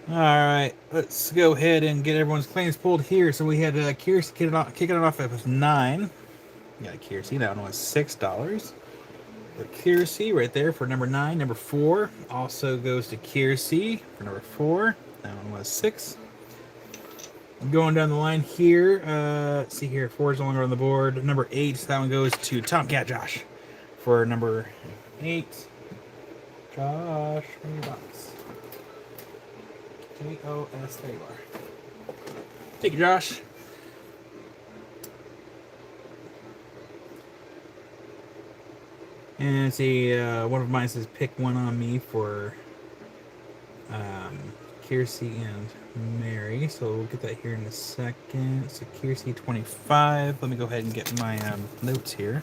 All right, let's go ahead and get everyone's claims pulled here. So we had Kiersey kicking it off with 9. Yeah, Kiersey, that one was $6. But Kiersey right there for number 9. Number 4 also goes to Kiersey for number 4. That one was 6. Going down the line here, let's see here, 4 is no longer on the board. Number 8, that one goes to Tomcat Josh for number 8. Josh, where are your box? J-O-S, there you are. Thank you, Josh. And see, one of mine says pick one on me for Kiersey and Mary. So we'll get that here in a second. So Kiersey 25. Let me go ahead and get my notes here.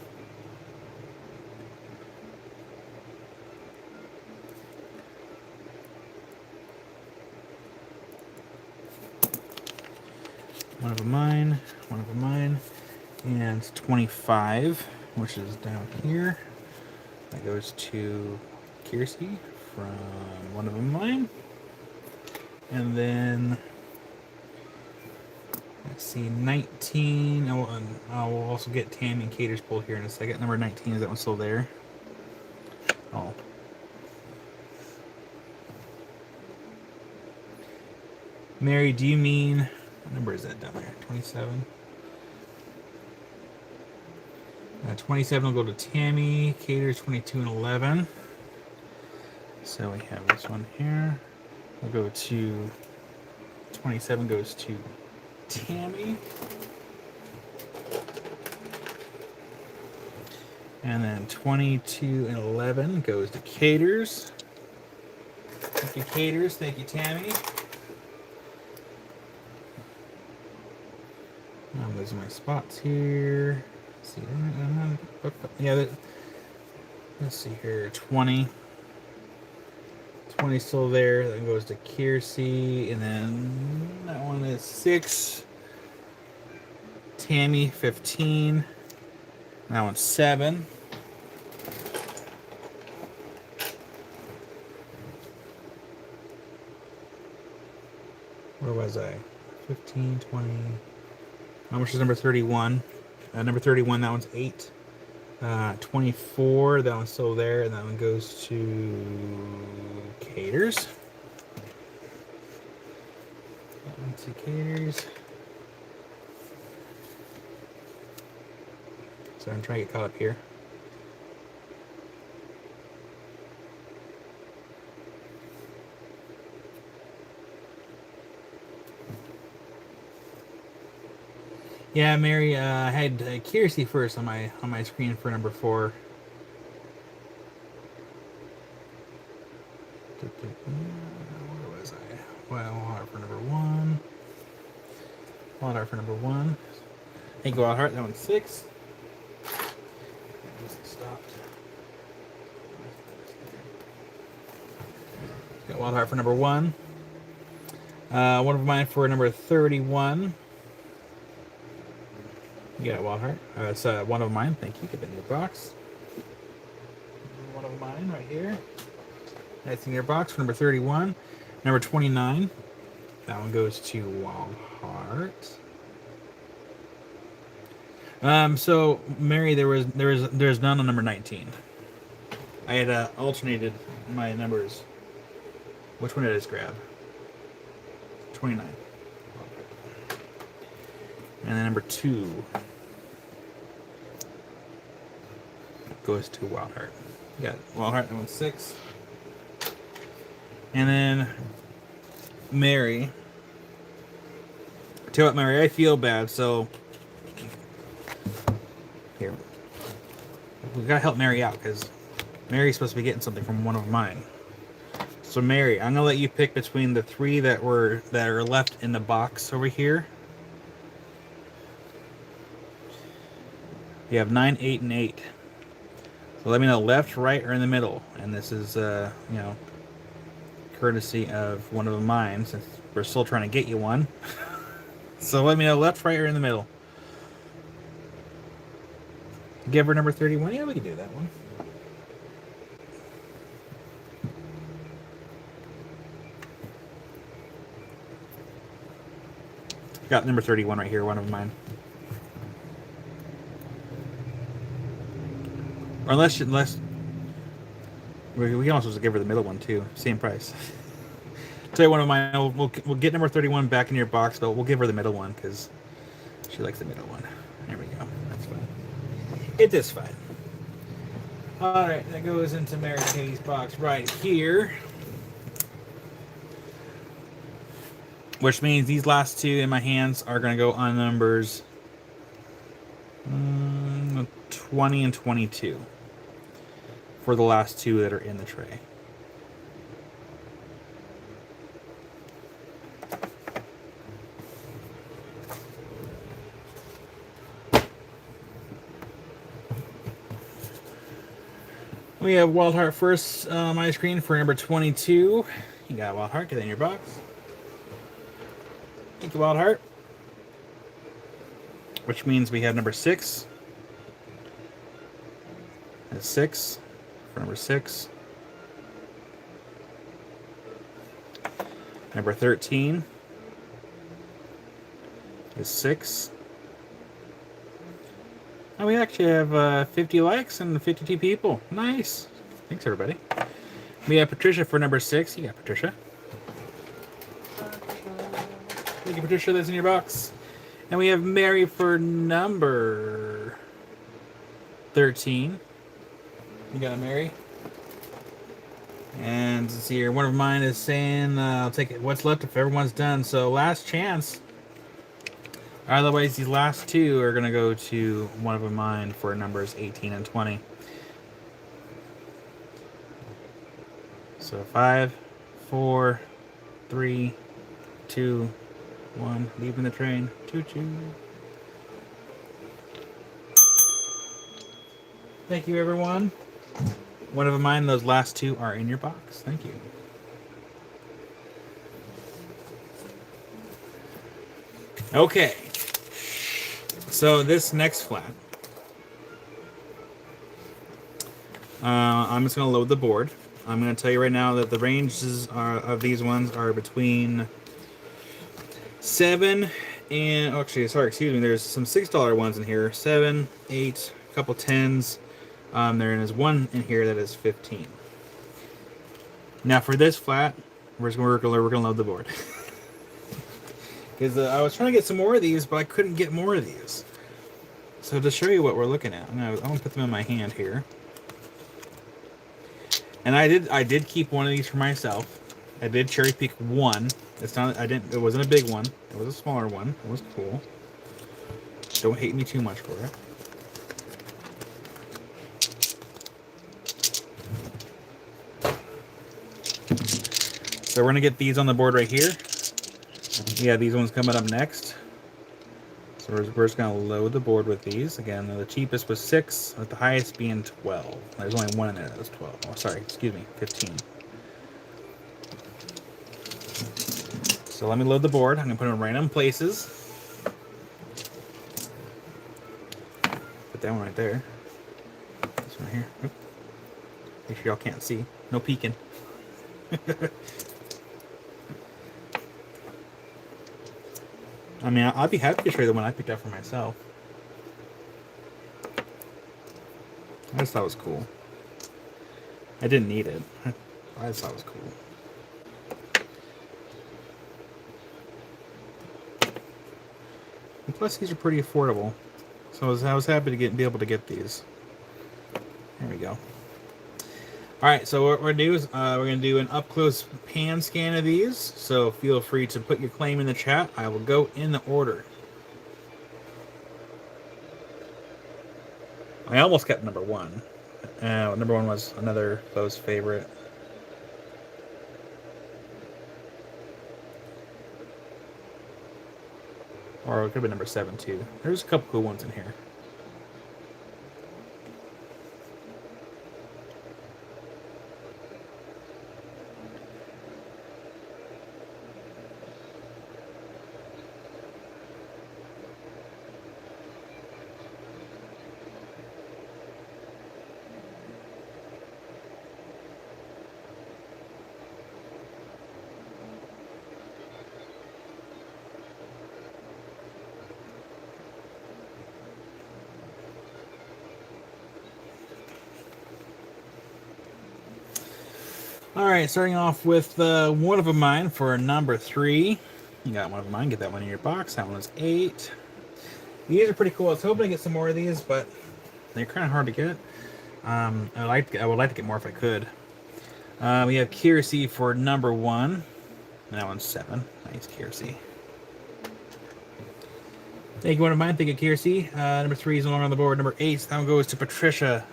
One of mine, and 25, which is down here. That goes to Kiersey from one of mine. And then, let's see, 19. I'll also get Tammy and Cater's pulled here in a second. Number 19, is that one still there? Oh. Mary, do you mean... What number is that down there? 27. 27 will go to Tammy. Cater 22 and 11. So we have this one here. We'll go to 27 goes to Tammy. And then 22 and 11 goes to Caters. Thank you, Caters. Thank you, Tammy. I'm losing my spots here. Let's see. Yeah, let's see here. 20. 20 still there. Then goes to Kiersey. And then that one is 6. Tammy, 15. That one's 7. Where was I? 15, 20. How much is number 31? Number 31, that one's 8. 24, that one's still there, and that one goes to Caters. That one to Caters. So I'm trying to get caught up here. Yeah, Mary, I had Kiersey first on my screen for number 4. Where was I? Well, Wildheart for number 1. Wildheart for number 1. Thank you, Wildheart. That one's 6. Just stopped. Got Wildheart for number 1. One of mine for number 31. You got Wildheart. It's one of mine. Thank you. Get that in your box. One of mine right here. That's in your box for number 31. Number 29. That one goes to Wildheart. So Mary, there's none on number 19. I had alternated my numbers. Which one did I just grab? 29. And then number 2 goes to Wildheart. You got Wildheart, that one's 6. And then Mary. Tell you what, Mary, I feel bad, so here. We gotta help Mary out because Mary's supposed to be getting something from one of mine. So Mary, I'm gonna let you pick between the 3 that are left in the box over here. You have 9, 8, and 8. So let me know left, right, or in the middle. And this is, courtesy of one of mine, since we're still trying to get you one. So let me know left, right, or in the middle. Give her number 31. Yeah, we can do that one. Got number 31 right here, one of mine. Or unless we can also give her the middle one too, same price. Tell you one of mine. We'll get number 31 back in your box, but we'll give her the middle one because she likes the middle one. There we go. That's fine. It is fine. All right, that goes into Mary Katie's box right here, which means these last 2 in my hands are going to go on numbers 20 and 22 for the last 2 that are in the tray. We have Wildheart first on my screen for number 22. You got Wildheart, get that in your box. Thank you, Wildheart. Which means we have number 6. That's 6 for number 6. Number 13 is 6. Oh, we actually have 50 likes and 52 people. Nice. Thanks, everybody. We have Patricia for number 6. You got Patricia. Thank you, Patricia. That's in your box. And we have Mary for number 13. You got a Mary. And let's see here. One of mine is saying, I'll take it. What's left if everyone's done? So last chance. Otherwise, these last two are going to go to one of mine for numbers 18 and 20. So 5, 4, 3, 2, 1. Leaving the train. Choo-choo. Thank you, everyone. One of mine, those last two are in your box. Thank you. Okay. So this next flat, I'm just going to load the board. I'm going to tell you right now that the ranges of these ones are between 7 and... Actually, sorry, excuse me. There's some $6 ones in here. 7, 8, a couple 10s. There is one in here that is 15. Now for this flat, we're gonna load the board. Because I was trying to get some more of these, but I couldn't get more of these. So to show you what we're looking at, I'm gonna put them in my hand here. And I did keep one of these for myself. I did cherry pick one. It wasn't a big one. It was a smaller one. It was cool. Don't hate me too much for it. So we're gonna get these on the board right here. Yeah, these ones coming up next. So we're just gonna load the board with these. Again, the cheapest was 6, with the highest being 12. There's only one in there that was 12. Oh, sorry, excuse me, 15. So let me load the board. I'm gonna put them in random places. Put that one right there. This one here. Oop. Make sure y'all can't see. No peeking. I mean, I'd be happy to show you the one I picked out for myself. I just thought it was cool. I didn't need it. I just thought it was cool. And plus, these are pretty affordable. So I was happy to be able to get these. There we go. Alright, so what we're going to do is we're going to do an up-close pan scan of these. So feel free to put your claim in the chat. I will go in the order. I almost kept number 1. Number 1 was another close favorite. Or it could have been number 7 too. There's a couple cool ones in here. Alright, starting off with one of mine for number 3. You got one of mine, get that one in your box. That one was 8. These are pretty cool. I was hoping to get some more of these, but they're kind of hard to get. I would like to get more if I could. We have Kiersey for number 1. That one's 7. Nice, Kiersey. Thank you, one of mine. Thank you, Kiersey. Number 3 is no longer on the board. Number 8, that one goes to Patricia.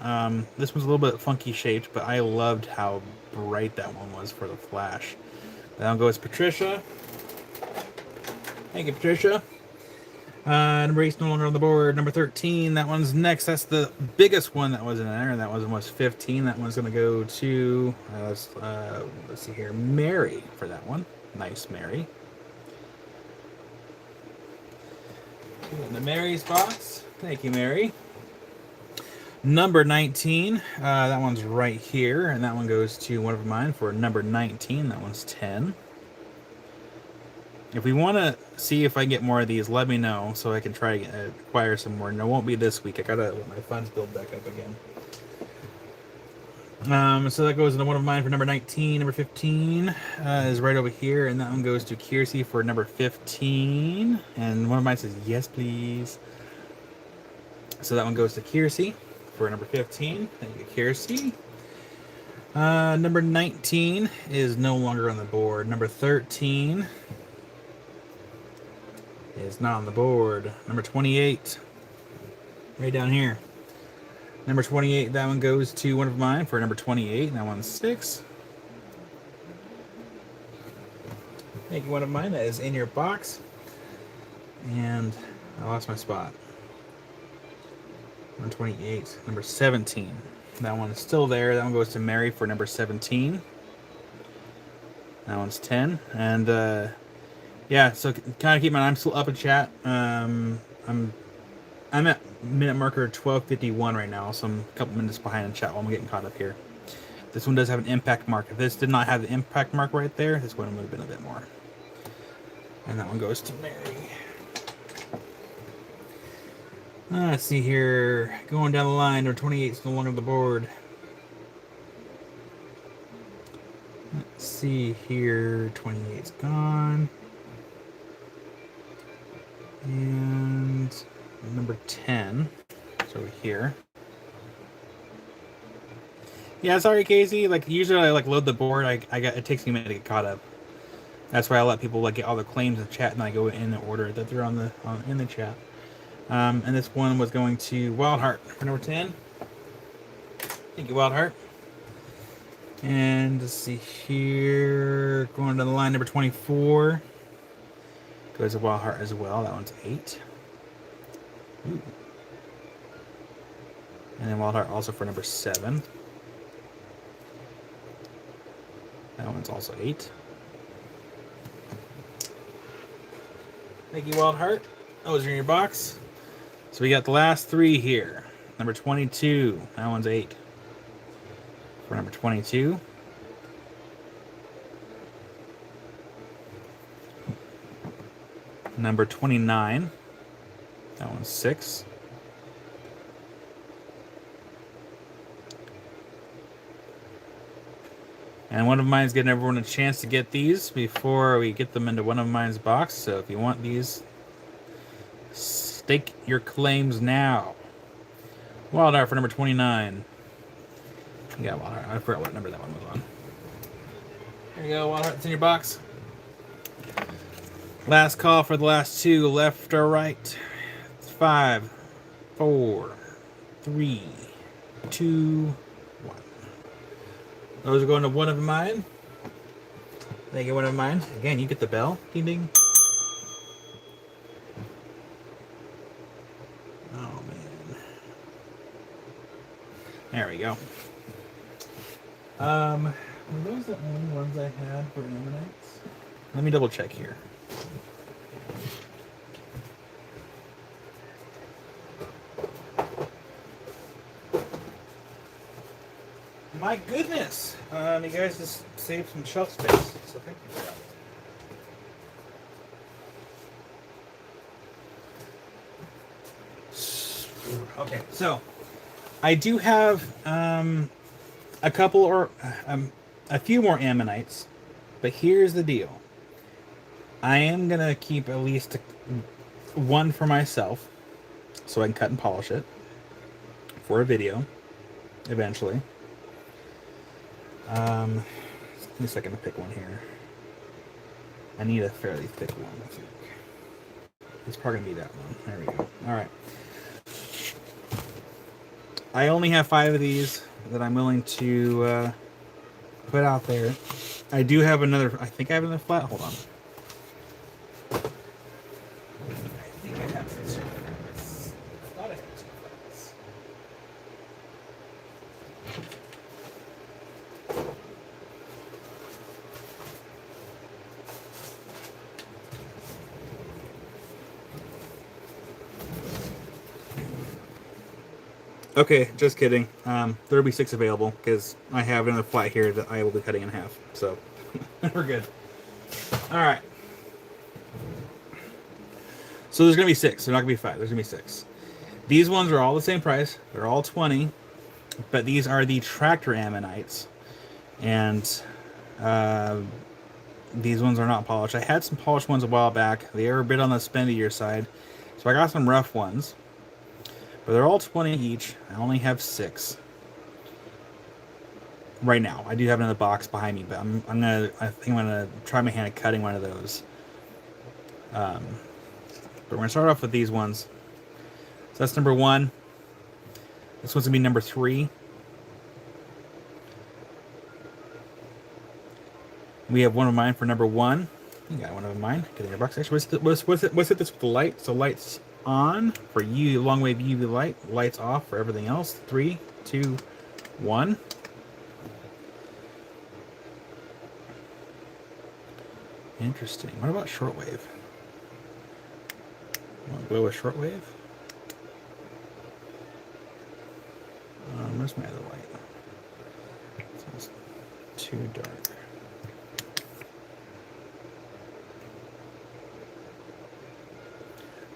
This one's a little bit funky shaped, but I loved how bright that one was for the flash. That one goes to Patricia. Thank you, Patricia. Number 8 is no longer on the board. Number 13, that one's next. That's the biggest one that was in there. That was almost 15. That one's going to go to, let's see here, Mary for that one. Nice, Mary. In the Mary's box. Thank you, Mary. Number 19. That one's right here. And that one goes to one of mine for number 19. That one's 10. If we want to see if I get more of these, let me know so I can try to acquire some more. And it won't be this week. I got to let my funds build back up again. So that goes into one of mine for number 19. Number 15 is right over here, and that one goes to Kiersey for number 15. And one of mine says, yes, please. So that one goes to Kiersey for number 15. Thank you, Kiersey. Number 19 is no longer on the board. Number 13 is not on the board. Number 28, right down here. Number 28, that one goes to one of mine for number 28. That one's 6. Thank you, one of mine. That is in your box. And I lost my spot. Number 28. Number 17. That one is still there. That one goes to Mary for number 17. That one's 10. And yeah, so kind of keep my. I'm still up in chat. I'm at minute marker 12:51 right now, so I'm a couple minutes behind in chat while I'm getting caught up here. This one does have an impact mark. If this did not have the impact mark right there, this one would have been a bit more. And that one goes to Mary. Let's see here. Going down the line, number 28 is no longer on the board. Let's see here. 28's gone. And number 10 is over here. Yeah, sorry, Casey. Like usually, I like load the board. It takes me a minute to get caught up. That's why I let people like get all the claims in the chat, and I go in the order that they're in the chat. And this one was going to Wildheart for number 10. Thank you, Wildheart. And let's see here, going down the line, number 24 goes to Wildheart as well. That one's 8. Ooh. And then Wildheart also for number 7. That one's also 8. Thank you, Wildheart. Those are in your box. So we got the last 3 here. Number 22. That one's 8. For number 22. Number 29. That one's 6. And one of mine's getting everyone a chance to get these before we get them into one of mine's box. So if you want these, stake your claims now. Wildheart for number 29. Yeah, Wildheart. I forgot what number that one was on. There you go, Wildheart. It's in your box. Last call for the last 2, left or right. It's 5, 4, 3, 2, 1. Those are going to one of mine. Thank you, one of mine. Again, you get the bell. Ding ding. Oh man. There we go. Were those the only ones I had for Ammonites? Let me double check here. My goodness! You guys just saved some shelf space, so thank you for that. Okay, so I do have a couple or a few more Ammonites, but here's the deal. I am gonna keep at least one for myself, so I can cut and polish it for a video eventually. Give me a second to pick one here. I need a fairly thick one, I think. It's probably gonna be that one. There we go. Alright. I only have 5 of these that I'm willing to put out there. I do have another, I think I have another flat. Hold on. I think I have 2 flats. I thought I had 2 flats. Okay, just kidding. There'll be 6 available because I have another flat here that I will be cutting in half. So we're good. All right. So there's gonna be 6. There's not gonna be 5. There's gonna be 6. These ones are all the same price. They're all 20, but these are the tractor Ammonites, and these ones are not polished. I had some polished ones a while back. They are a bit on the spendier side, so I got some rough ones. But they're all 20 each. I only have 6 right now. I do have another box behind me, but I think I'm gonna try my hand at cutting one of those But we're going to start off with these ones. So that's number 1. This one's going to be number 3. We have one of mine for number 1. You got one of mine. Get in your box. Actually, what's it this with the light? So lights on for long wave UV light. Lights off for everything else. 3, 2, 1. Interesting. What about shortwave? Want to go with shortwave? Where's my other light? It's too dark.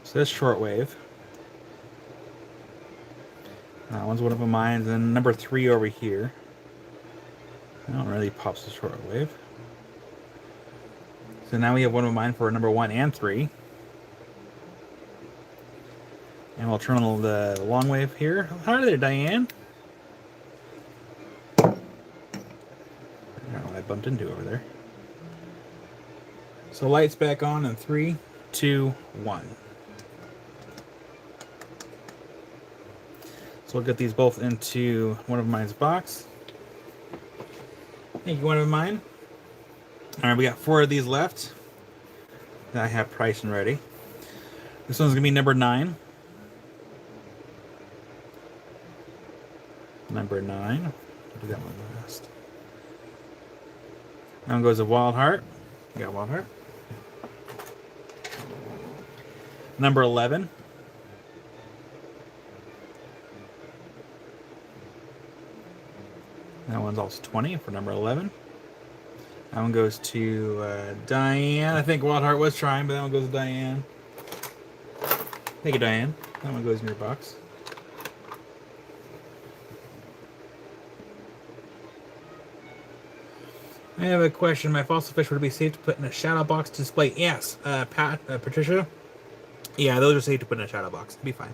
So this shortwave. That one's one of mine. And then number 3 over here. That one really pops the shortwave. So now we have one of mine for number 1 and 3. And we'll turn on the long wave here. Hi there, Diane. I don't know what I bumped into over there. So lights back on in 3, 2, 1. So we'll get these both into one of mine's box. Thank you, one of mine. All right, we got 4 of these left that I have priced and ready. This one's gonna be number 9. Number 9. I'll do that one last. Now goes a Wild Heart. You got Wild Heart. Number 11. That one's also 20 for number 11. That one goes to Diane. I think Wild Heart was trying, but that one goes to Diane. Thank you, Diane. That one goes in your box. I have a question. My fossil fish would be safe to put in a shadow box display? Yes, Patricia. Yeah, those are safe to put in a shadow box. It'd be fine.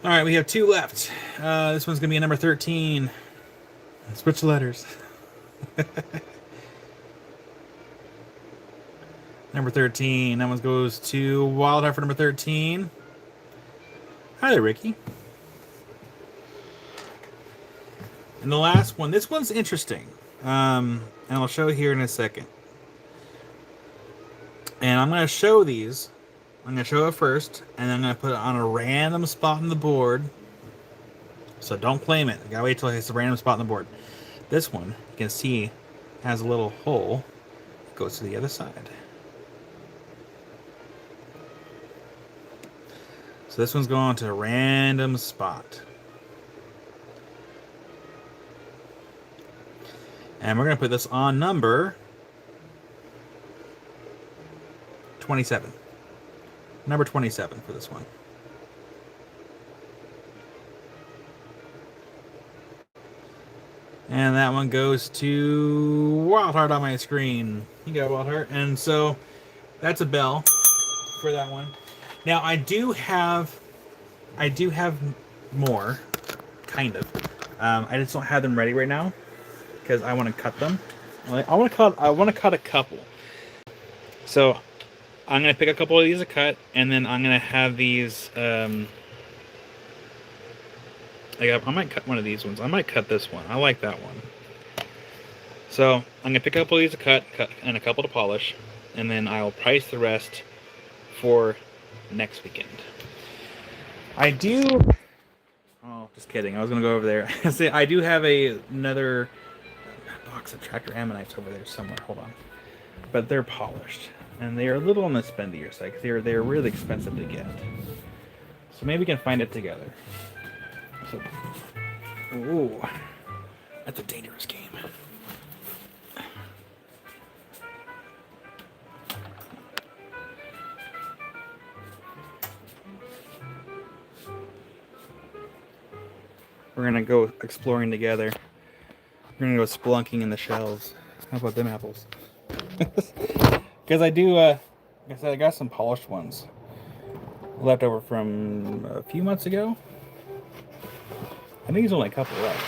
All right, we have 2 left. This one's gonna be a number 13. Switch the letters. Number 13. That one goes to Wild Heart for number 13. Hi there, Ricky. And the last one. This one's interesting. And I'll show here in a second. And I'm going to show these. I'm going to show it first. And then I'm going to put it on a random spot on the board. So don't claim it. You got to wait till it's a random spot on the board. This one, you can see, has a little hole. It goes to the other side. So this one's going to a random spot. And we're going to put this on number 27. Number 27 for this one. And that one goes to Wild Heart on my screen. You got Wild Heart. And so that's a bell for that one. Now I do have more, kind of. I just don't have them ready right now because I want to cut them. I want to cut a couple. So I'm gonna pick a couple of these to cut, and then I'm gonna have these. I might cut one of these ones. I might cut this one. I like that one. So I'm gonna pick a couple of these to cut, and a couple to polish, and then I'll price the rest for next weekend. I do. Oh, just kidding. I was gonna go over there. I do have another box of Tractor Ammonites over there somewhere. Hold on. But they're polished, and they are a little on the spendier side. They're really expensive to get. So maybe we can find it together. So, ooh, that's a dangerous game. We're gonna go exploring together. We're gonna go spelunking in the shelves. How about them apples? Because I do, like I said, I got some polished ones left over from a few months ago. I think there's only a couple left.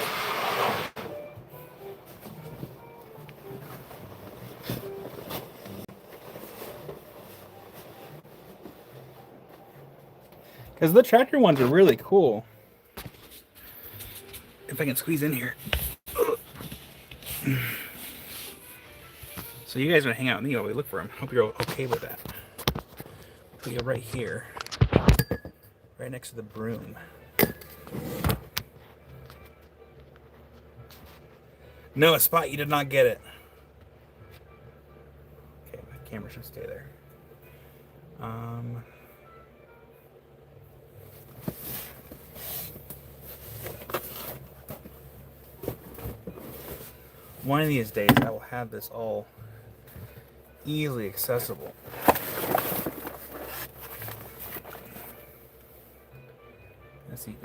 Because the tractor ones are really cool. If I can squeeze in here. So you guys are gonna hang out with me while we look for them. Hope you're okay with that. Put you right here. Right next to the broom. No, a spot, you did not get it. Okay, my camera should stay there. One of these days I will have this all easily accessible. Let's see.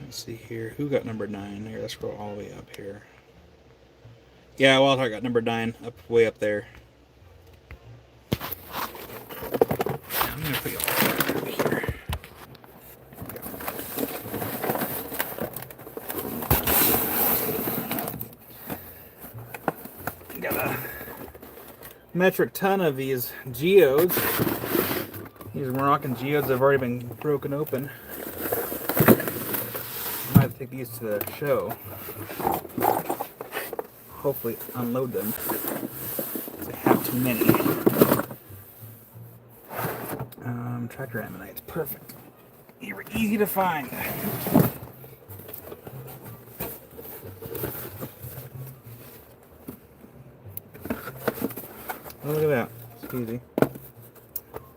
Let's see here. Who got number 9? Here, let's scroll all the way up here. Yeah, Wildheart got number 9, up way up there. I'm gonna put you all over here. Got a metric ton of these geodes. These Moroccan geodes have already been broken open. I might have to take these to the show. Hopefully unload them. I have too many. Tractor ammonites, perfect. They were easy to find. Oh, look at that. It's easy. I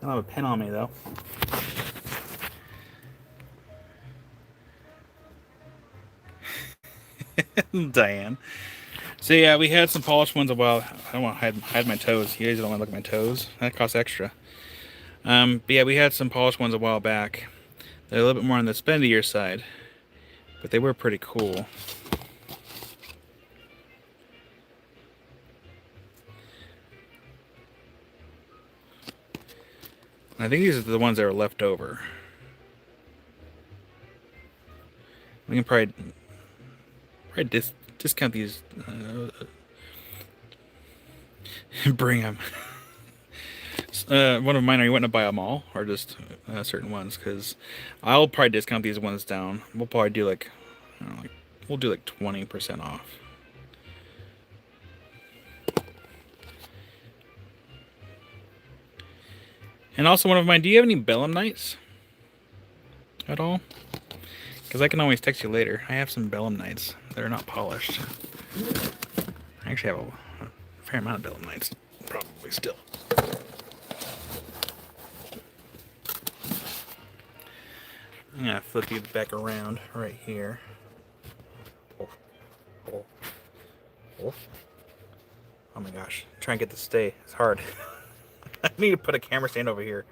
don't have a pen on me though. Diane. So yeah, we had some polished ones a while. I don't want to hide my toes. You guys don't want to look at my toes. That costs extra. But yeah, we had some polished ones a while back. They're a little bit more on the spendier side, but they were pretty cool. I think these are the ones that are left over. We can probably discount these. Bring them. One of mine, are you wanting to buy them all or just certain ones? Because I'll probably discount these ones down. We'll probably do like, I don't know, we'll do like 20% off. And also, one of mine, do you have any belemnites at all? Because I can always text you later. I have some belemnites that are not polished. I actually have a fair amount of belemnites, probably still. I'm gonna flip you back around right here. Oh my gosh, try and get this to stay. It's hard. I need to put a camera stand over here.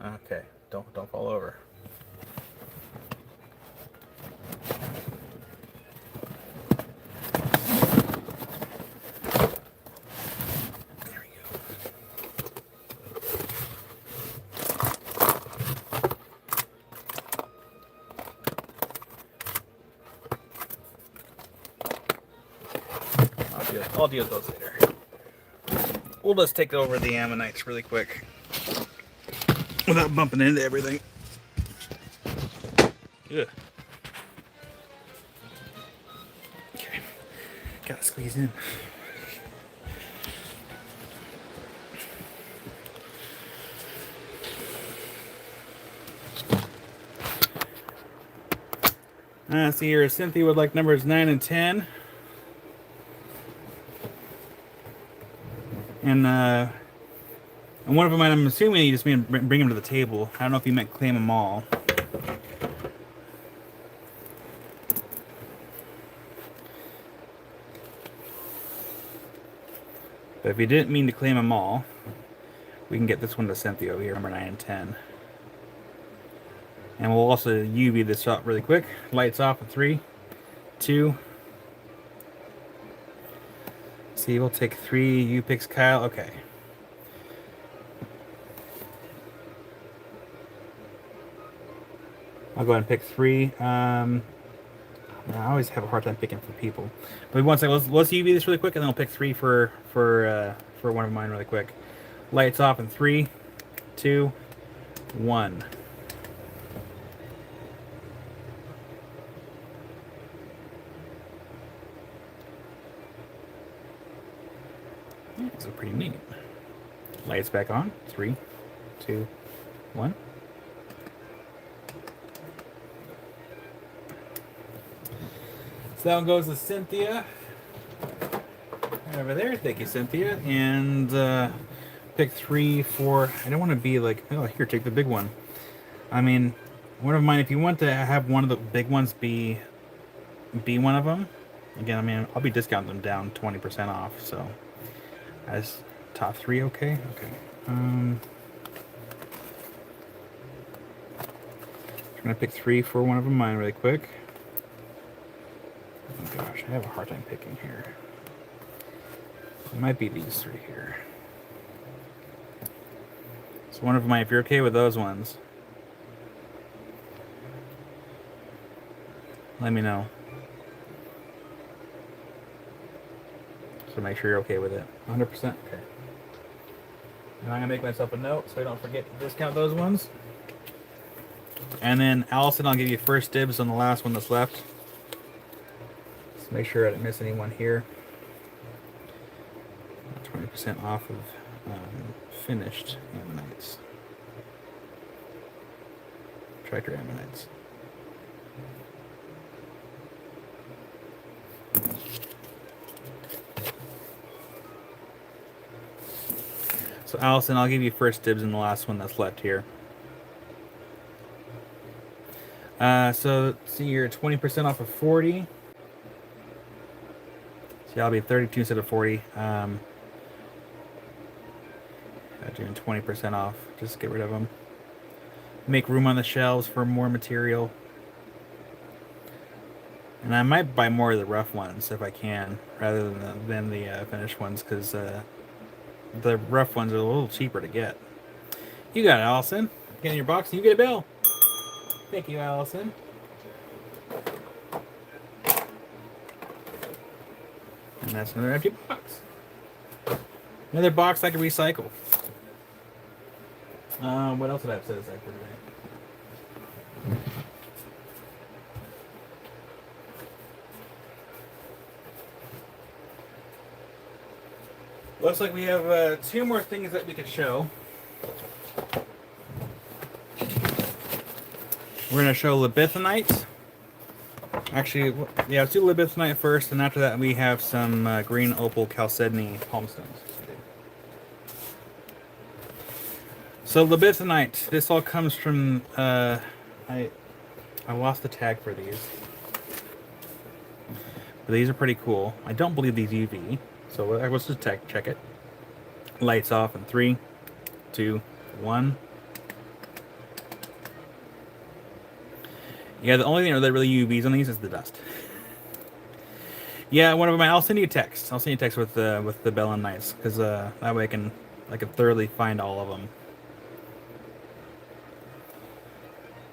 Okay, don't fall over. There we go. I'll deal with those later. We'll just take over the ammonites really quick without bumping into everything. Ugh. Okay, gotta squeeze in. See here, Cynthia would like numbers 9 and 10. And one of them, I'm assuming you just mean bring them to the table. I don't know if you meant claim them all. But if you didn't mean to claim them all, we can get this one to Cynthia over here, number 9 and 10. And we'll also UV this shot really quick. Lights off at 3, 2. See, we'll take 3. You picks Kyle. Okay. I'll go ahead and pick 3. I always have a hard time picking for people. But one second, let's UV this really quick, and then I'll pick 3 for one of mine really quick. Lights off in 3, 2, 1. Yeah, this is pretty neat. Lights back on. 3, 2, 1. So that one goes to Cynthia. Right over there. Thank you, Cynthia. And pick 3, 4. I don't want to be like, oh, here, take the big one. I mean, one of mine, if you want to have one of the big ones be one of them, again, I mean, I'll be discounting them down 20% off, so as top 3, okay? Okay. I'm gonna pick 3 for one of them mine really quick. Oh gosh, I have a hard time picking here. It might be these 3 here. So one of mine, if you're okay with those ones, let me know. So make sure you're okay with it. 100%? Okay. And I'm going to make myself a note so I don't forget to discount those ones. And then Allison, I'll give you first dibs on the last one that's left. Just make sure I didn't miss anyone here. 20% off of finished ammonites. Tractor ammonites. So Allison, I'll give you first dibs in the last one that's left here. So see, you're 20% off of 40. See, I'll be 32 instead of 40. Doing 20% off. Just get rid of them. Make room on the shelves for more material. And I might buy more of the rough ones if I can, rather than the finished ones, because the rough ones are a little cheaper to get. You got it, Allison. Get in your box and you get a bill. Thank you, Allison. And that's another empty box. Another box I can recycle. What else did I have set aside for today? Looks like we have 2 more things that we could show. We're going to show Libethenite. Actually, yeah, let's do Libethenite first, and after that we have some green opal chalcedony palm stones. So Libethenite, this all comes from, I lost the tag for these. But these are pretty cool. I don't believe these UV, so let's just check it. Lights off in 3, 2, 1. Yeah, the only thing that really UVs on these is the dust. Yeah, one of them. I'll send you a text. I'll send you a text with the Belemites, because that way I can thoroughly find all of them.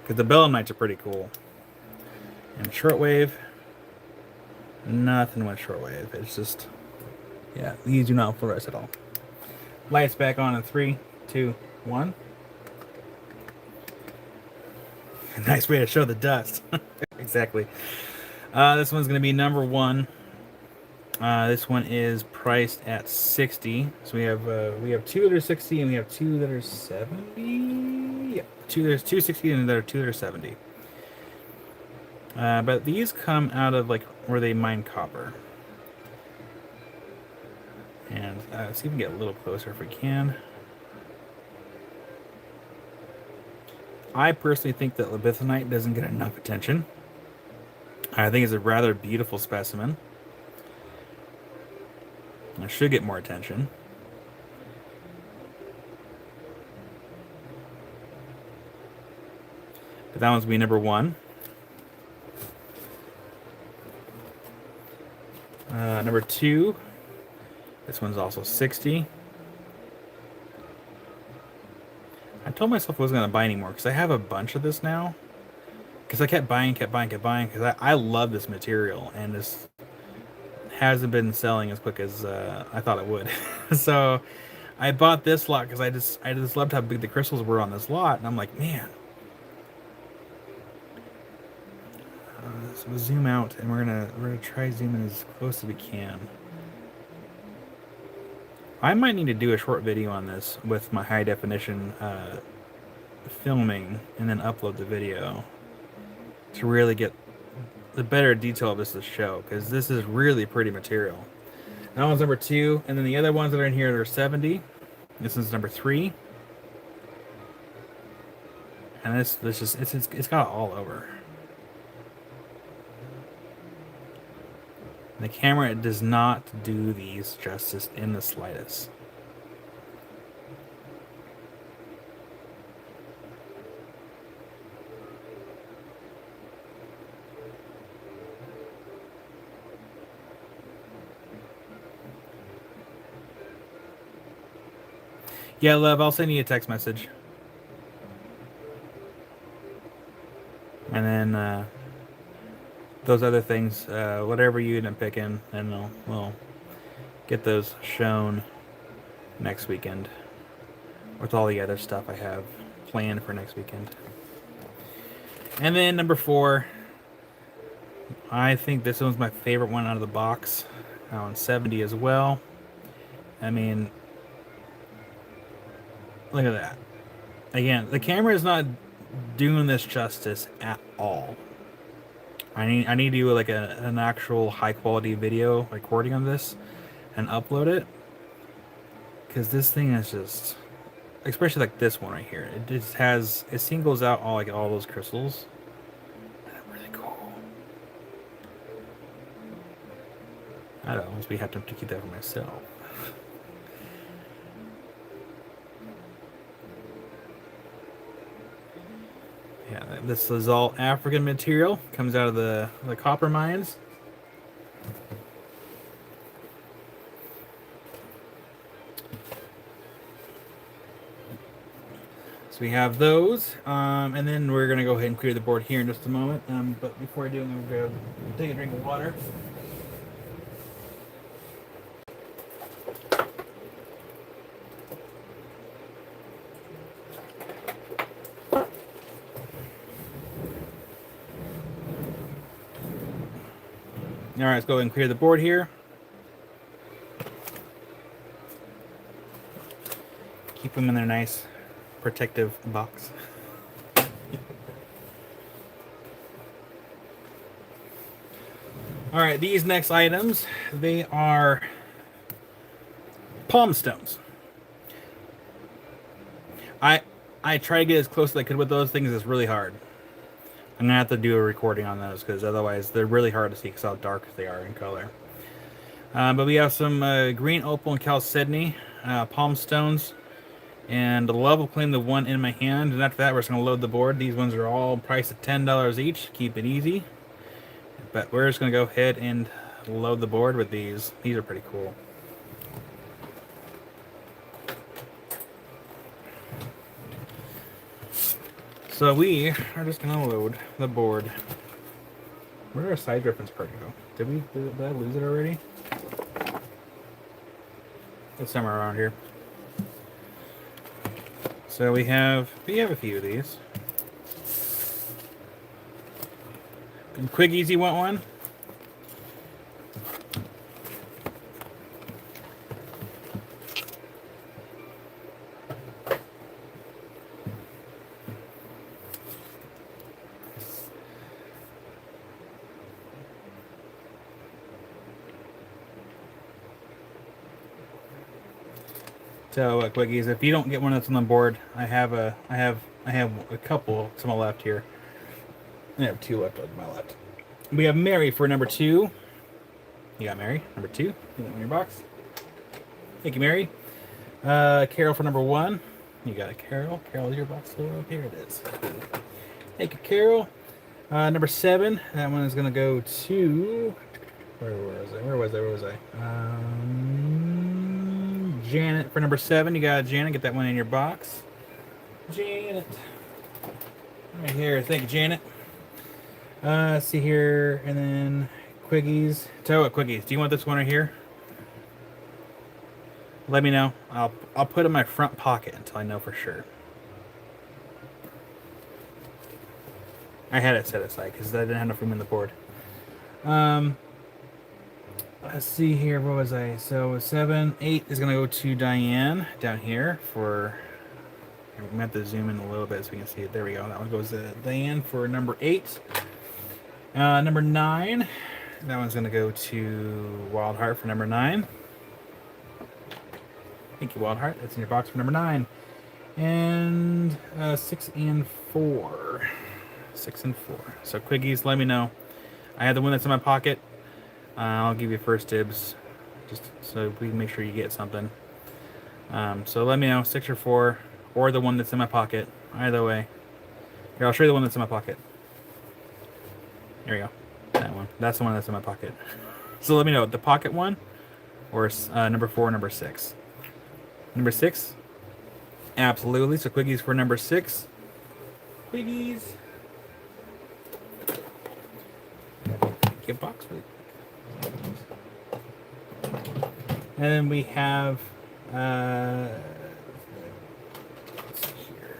Because the Belemites are pretty cool. And shortwave, nothing with shortwave. It's just, yeah, these do not fluoresce at all. Lights back on in 3, 2, 1. A nice way to show the dust. Exactly. This one's going to be number 1. This one is priced at 60. So we have 2 that are 60 and we have 2 that are 70. Yeah, there's 2 60 and there are 2 that are 70. But these come out of like where they mine copper. And let's see if we can get a little closer if we can. I personally think that Libethenite doesn't get enough attention. I think it's a rather beautiful specimen. It should get more attention. But that one's going to be number 1. Number 2. This one's also 60. I told myself I wasn't going to buy anymore because I have a bunch of this now. because I kept buying, because I love this material, and this hasn't been selling as quick as I thought it would. So I bought this lot because I just loved how big the crystals were on this lot, and I'm like, man. So we'll zoom out, and we're gonna try zooming as close as we can. I might need to do a short video on this with my high definition filming, and then upload the video to really get the better detail of this show, because this is really pretty material. That one's number 2, and then the other ones that are in here are 70. This is number 3, and this just it's got it all over. The camera does not do these justice in the slightest. Yeah, love, I'll send you a text message. And then those other things, whatever you end up picking, and we'll get those shown next weekend with all the other stuff I have planned for next weekend. And then number 4, I think this one's my favorite one out of the box. On 70 as well. I mean, look at that. Again, the camera is not doing this justice at all. I need to do like an actual high quality video recording of this and upload it, because this thing is just, especially like this one right here, it just has, it singles out all those crystals. Really cool. I don't know, we have to keep that for myself. Yeah, this is all African material. Comes out of the copper mines. So we have those, and then we're gonna go ahead and clear the board here in just a moment. But before I do, I'm gonna go take a drink of water. All right, let's go ahead and clear the board here. Keep them in their nice protective box. All right, these next items, they are palm stones. I try to get as close as I could with those things. It's really hard. I'm gonna have to do a recording on those, because otherwise they're really hard to see because how dark they are in color. But we have some green opal and chalcedony palm stones, and the love will claim the one in my hand. And after that, we're just gonna load the board. These ones are all priced at $10 each. Keep it easy. But we're just gonna go ahead and load the board with these. These are pretty cool. So we are just gonna load the board. Where did our size reference card go? Did I lose it already? It's somewhere around here. So we have a few of these. And Quick Easy want one? So quickies, if you don't get one that's on the board, I have a couple to my left here. I have 2 left on my left. We have Mary for number 2. You got Mary, number 2. Get that in your box. Thank you, Mary. Carol for number 1. You got it, Carol. Carol's your box. Oh, here it is. Thank you, Carol. Number 7. That one is gonna go to. Where was I? Janet for number 7. You got Janet. Get that one in your box. Janet. Right here. Thank you, Janet. Let's see here, and then Quiggies. Tell you what, Quiggies, do you want this one right here? Let me know. I'll put it in my front pocket until I know for sure. I had it set aside because I didn't have enough room in the board. Let's see here. What was I? So 7, 8 is gonna go to Diane down here for. I'm gonna have to zoom in a little bit so we can see it. There we go. That one goes to Diane for number 8. Number 9. That one's gonna go to Wild Heart for number 9. Thank you, Wild Heart. That's in your box for number 9. And 6 and 4. 6 and 4. So Quiggies, let me know. I have the one that's in my pocket. I'll give you first dibs, just so we can make sure you get something. So let me know, 6 or 4, or the one that's in my pocket. Either way. Here, I'll show you the one that's in my pocket. There we go. That one. That's the one that's in my pocket. So let me know, the pocket one, or number 4, number 6. Number 6? Absolutely. So Quiggies for number 6. Quiggies. Get box for you. And then we have let's see here.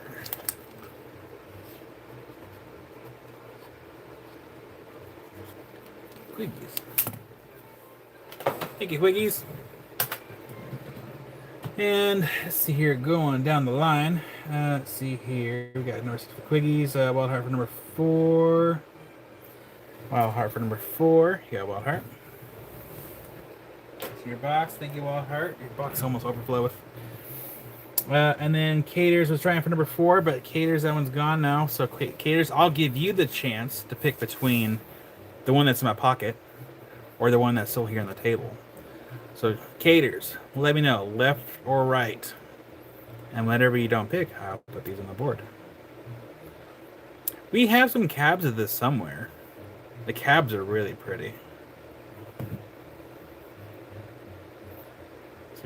Quiggies. Thank you, Quiggies. And let's see here, going down the line. Let's see here. We got North for Quiggies, Wild Heart for number 4. Wild Heart for number 4. You got Wild Heart. Your box. Thank you, Wild Heart. Your box almost overflowed. And then Caters was trying for number 4, but Caters, that one's gone now. So Caters, I'll give you the chance to pick between the one that's in my pocket or the one that's still here on the table. So Caters, let me know, left or right. And whatever you don't pick, I'll put these on the board. We have some cabs of this somewhere. The cabs are really pretty.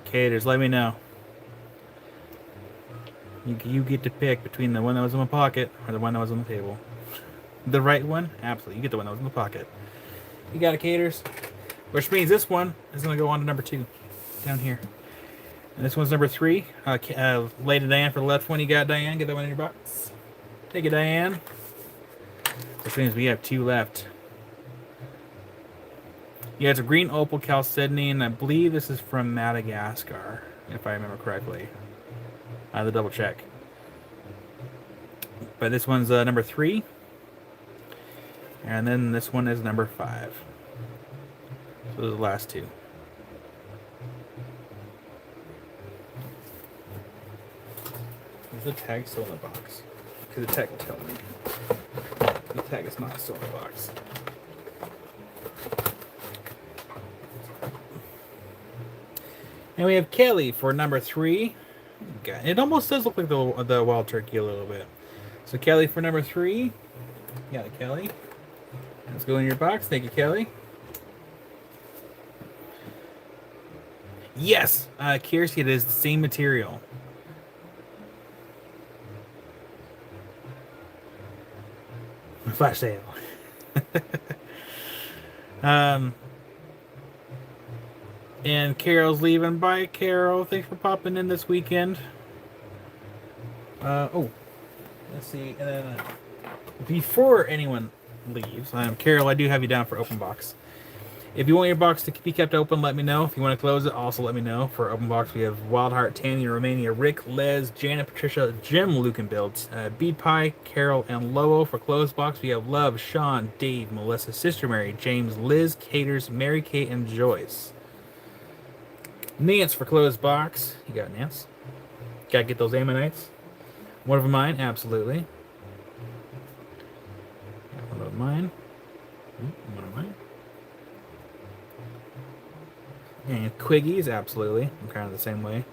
Caters, let me know. You get to pick between the one that was in my pocket or the one that was on the table. The right one? Absolutely. You get the one that was in the pocket. You got it, Caters. Which means this one is going to go on to number 2. Down here. And this one's number 3. Lady Diane for the left one. You got Diane. Get that one in your box. Take it, Diane. Which means we have 2 left. Yeah, it's a green opal chalcedony, and I believe this is from Madagascar, if I remember correctly. I have to double check. But this one's number 3. And then this one is number 5. So those are the last 2. Is the tag still in the box? Because the tag will tell me. The tag is not still in the box. And we have Kelly for number 3. It almost does look like the wild turkey a little bit. So Kelly for number 3. Got it, Kelly. Let's go in your box. Thank you, Kelly. Yes, Kiersey, it is the same material. Flash sale. And Carol's leaving. Bye, Carol. Thanks for popping in this weekend. Oh, let's see. And then before anyone leaves, Carol, I do have you down for open box. If you want your box to be kept open, let me know. If you want to close it, also let me know. For open box, we have Wild Heart, Tanya, Romania, Rick, Les, Janet, Patricia, Jim, Luke, and Builds, Bead Pie, Carol, and Lobo. For closed box, we have Love, Sean, Dave, Melissa, Sister Mary, James, Liz, Caters, Mary Kate, and Joyce. Nance for closed box. You got Nance. Gotta get those Ammonites. One of mine, absolutely. One of mine. One of mine. And Quiggies, absolutely. I'm kind of the same way.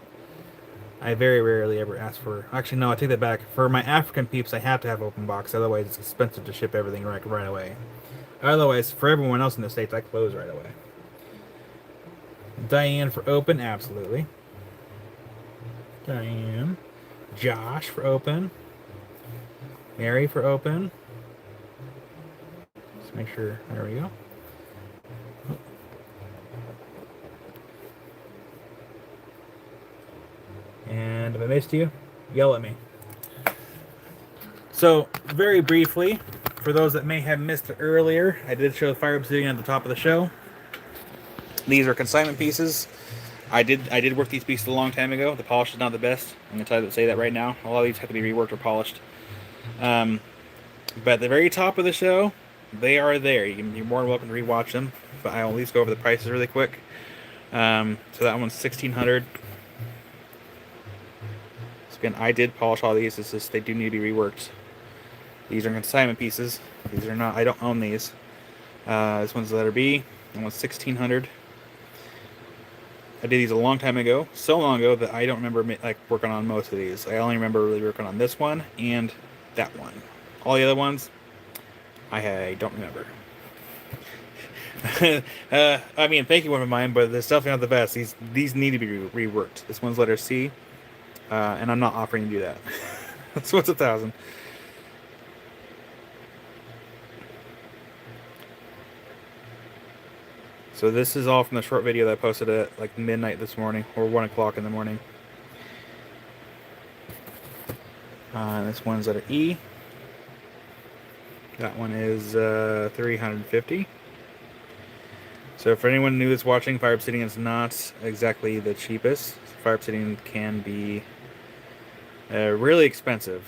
I very rarely ever ask for... Actually, no, I take that back. For my African peeps, I have to have open box. Otherwise, it's expensive to ship everything right away. Otherwise, for everyone else in the States, I close right away. Diane for open, absolutely. Diane. Josh for open. Mary for open. make sure. There we go. And if I missed you, yell at me. So, very briefly, for those that may have missed it earlier, I did show the Fire Obsidian at the top of the show. These are consignment pieces. I did work these pieces a long time ago. The polish is not the best. I'm going to say that right now. A lot of these have to be reworked or polished. But at the very top of the show, they are there. You're more than welcome to rewatch them. But I'll at least go over the prices really quick. So that one's $1,600. So again, I did polish all these. It's just they do need to be reworked. These are consignment pieces. These are not. I don't own these. This one's the letter B. That one's $1,600. I did these a long time ago, so long ago that I don't remember like working on most of these. I only remember really working on this one and that one. All the other ones, I don't remember. I mean, thank you, one of mine, but they're definitely not the best. These need to be reworked. This one's letter C, and I'm not offering to do that. This one's $1,000. So this is all from the short video that I posted at like midnight this morning, or 1 o'clock in the morning. This one's letter E. That one is $350. So for anyone new that's watching, Fire Obsidian is not exactly the cheapest. Fire Obsidian can be really expensive.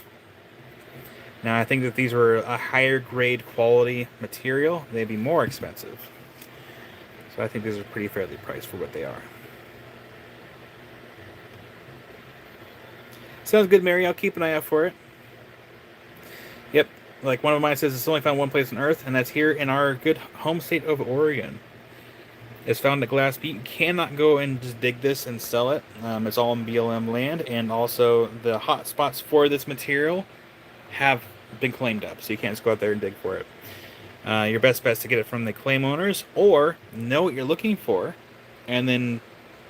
Now I think that these were a higher grade quality material, they'd be more expensive. So I think these are pretty fairly priced for what they are. Sounds good, Mary. I'll keep an eye out for it. Yep. Like one of mine says, it's only found one place on Earth, and that's here in our good home state of Oregon. It's found at Glass Peak. You cannot go and just dig this and sell it. It's all in BLM land, and also the hot spots for this material have been claimed up, so you can't just go out there and dig for it. Your best bet is to get it from the claim owners, or know what you're looking for, and then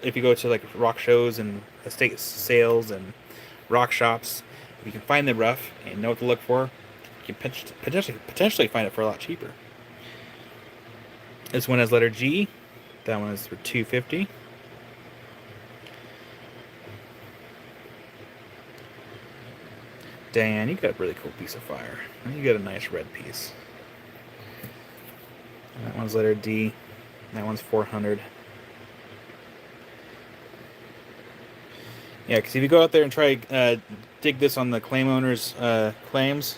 if you go to like rock shows and estate sales and rock shops, if you can find the rough and know what to look for, you can potentially find it for a lot cheaper. This one has letter G. That one is for $250. Dan, you got a really cool piece of fire. You got a nice red piece. That one's letter D. That one's $400. Yeah, because if you go out there and try dig this on the claim owner's claims,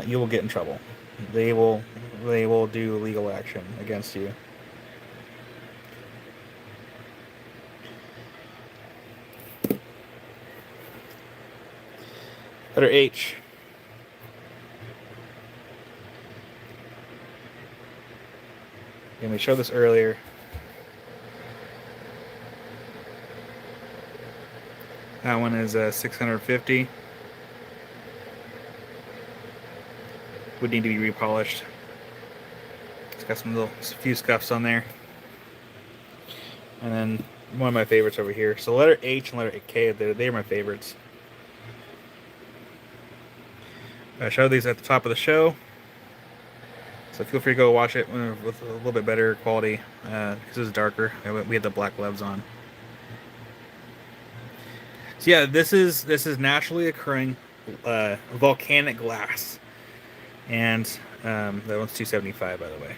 you will get in trouble. They will do legal action against you. Letter H. And we showed this earlier. That one is $650. Would need to be repolished. It's got some few scuffs on there. And then one of my favorites over here. So letter H and letter K, they're my favorites. I showed these at the top of the show, so feel free to go watch it with a little bit better quality, because it was darker. We had the black gloves on. So yeah, this is naturally occurring volcanic glass, and that one's $275, by the way.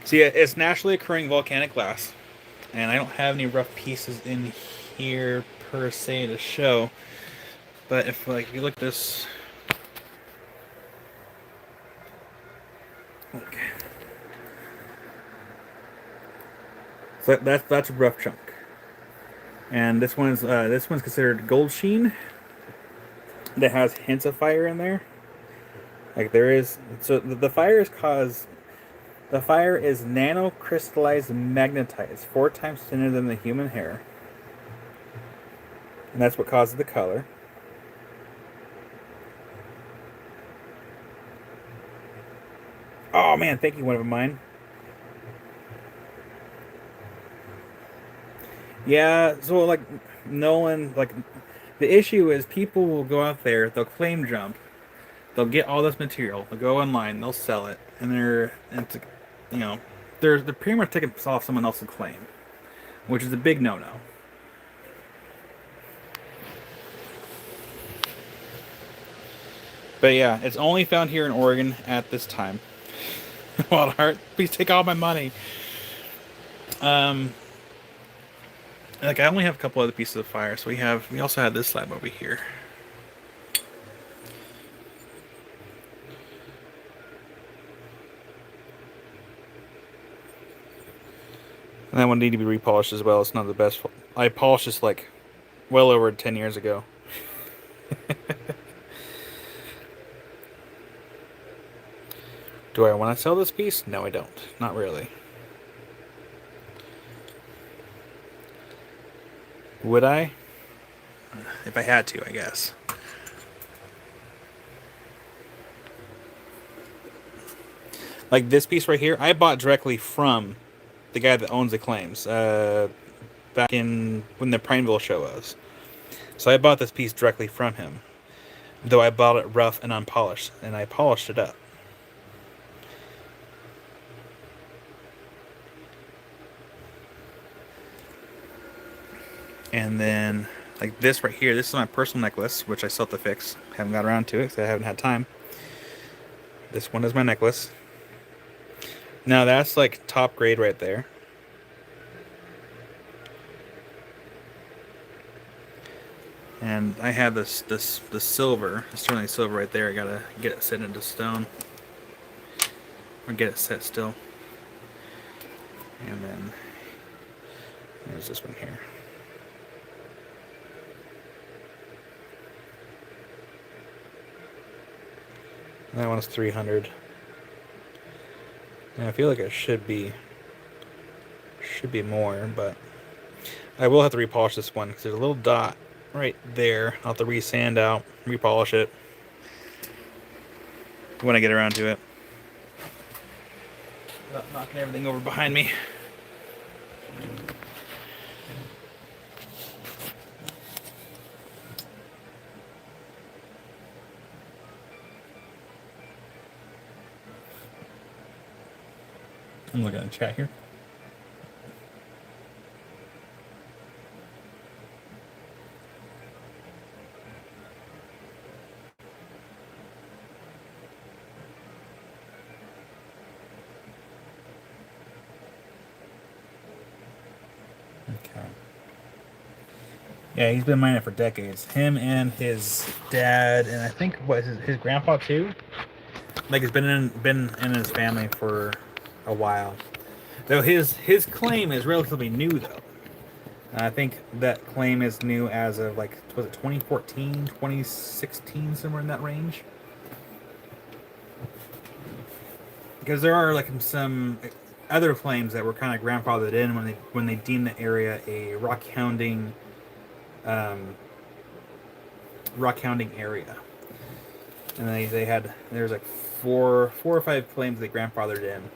So yeah, it's naturally occurring volcanic glass, and I don't have any rough pieces in here per se to show, but if like you look at this. Okay. So that's a rough chunk, and this one's considered gold sheen. That has hints of fire in there. Like there is, so the fire is nanocrystallized magnetite, 4 times thinner than the human hair, and that's what causes the color. Oh man, thank you, one of mine. Yeah, so like Nolan, like the issue is people will go out there, they'll claim jump, They'll get all this material. They'll go online. They'll sell it, and it's, you know, they're pretty much taking off someone else's claim, which is a big no-no. But yeah, it's only found here in Oregon at this time. Wild Heart, please take all my money. Like I only have a couple other pieces of fire, so we also have this slab over here. And that one need to be repolished as well. It's not the best. I polished this like well over 10 years ago. Do I want to sell this piece? No, I don't. Not really. Would I? If I had to, I guess. Like this piece right here, I bought directly from the guy that owns the claims back in when the Prineville show was. So I bought this piece directly from him, though I bought it rough and unpolished, and I polished it up. And then, like this right here, this is my personal necklace, which I still have to fix. Haven't got around to it because I haven't had time. This one is my necklace. Now that's like top grade right there. And I have this silver, the sterling silver right there. I gotta get it set into stone, or get it set still. And then there's this one here. That one's 300. And I feel like it should be more, but I will have to repolish this one because there's a little dot right there. I'll have to re-sand out, repolish it when I get around to it. Without knocking everything over behind me. I'm looking at the chat here. Okay. Yeah, he's been mining for decades. Him and his dad, and I think his grandpa too. Like he's been in his family for a while. Though his claim is relatively new though. I think that claim is new as of like, was it 2014, 2016, somewhere in that range. Because there are like some other claims that were kind of grandfathered in when they deemed the area a rock hounding area, and there's like four or five claims they grandfathered in.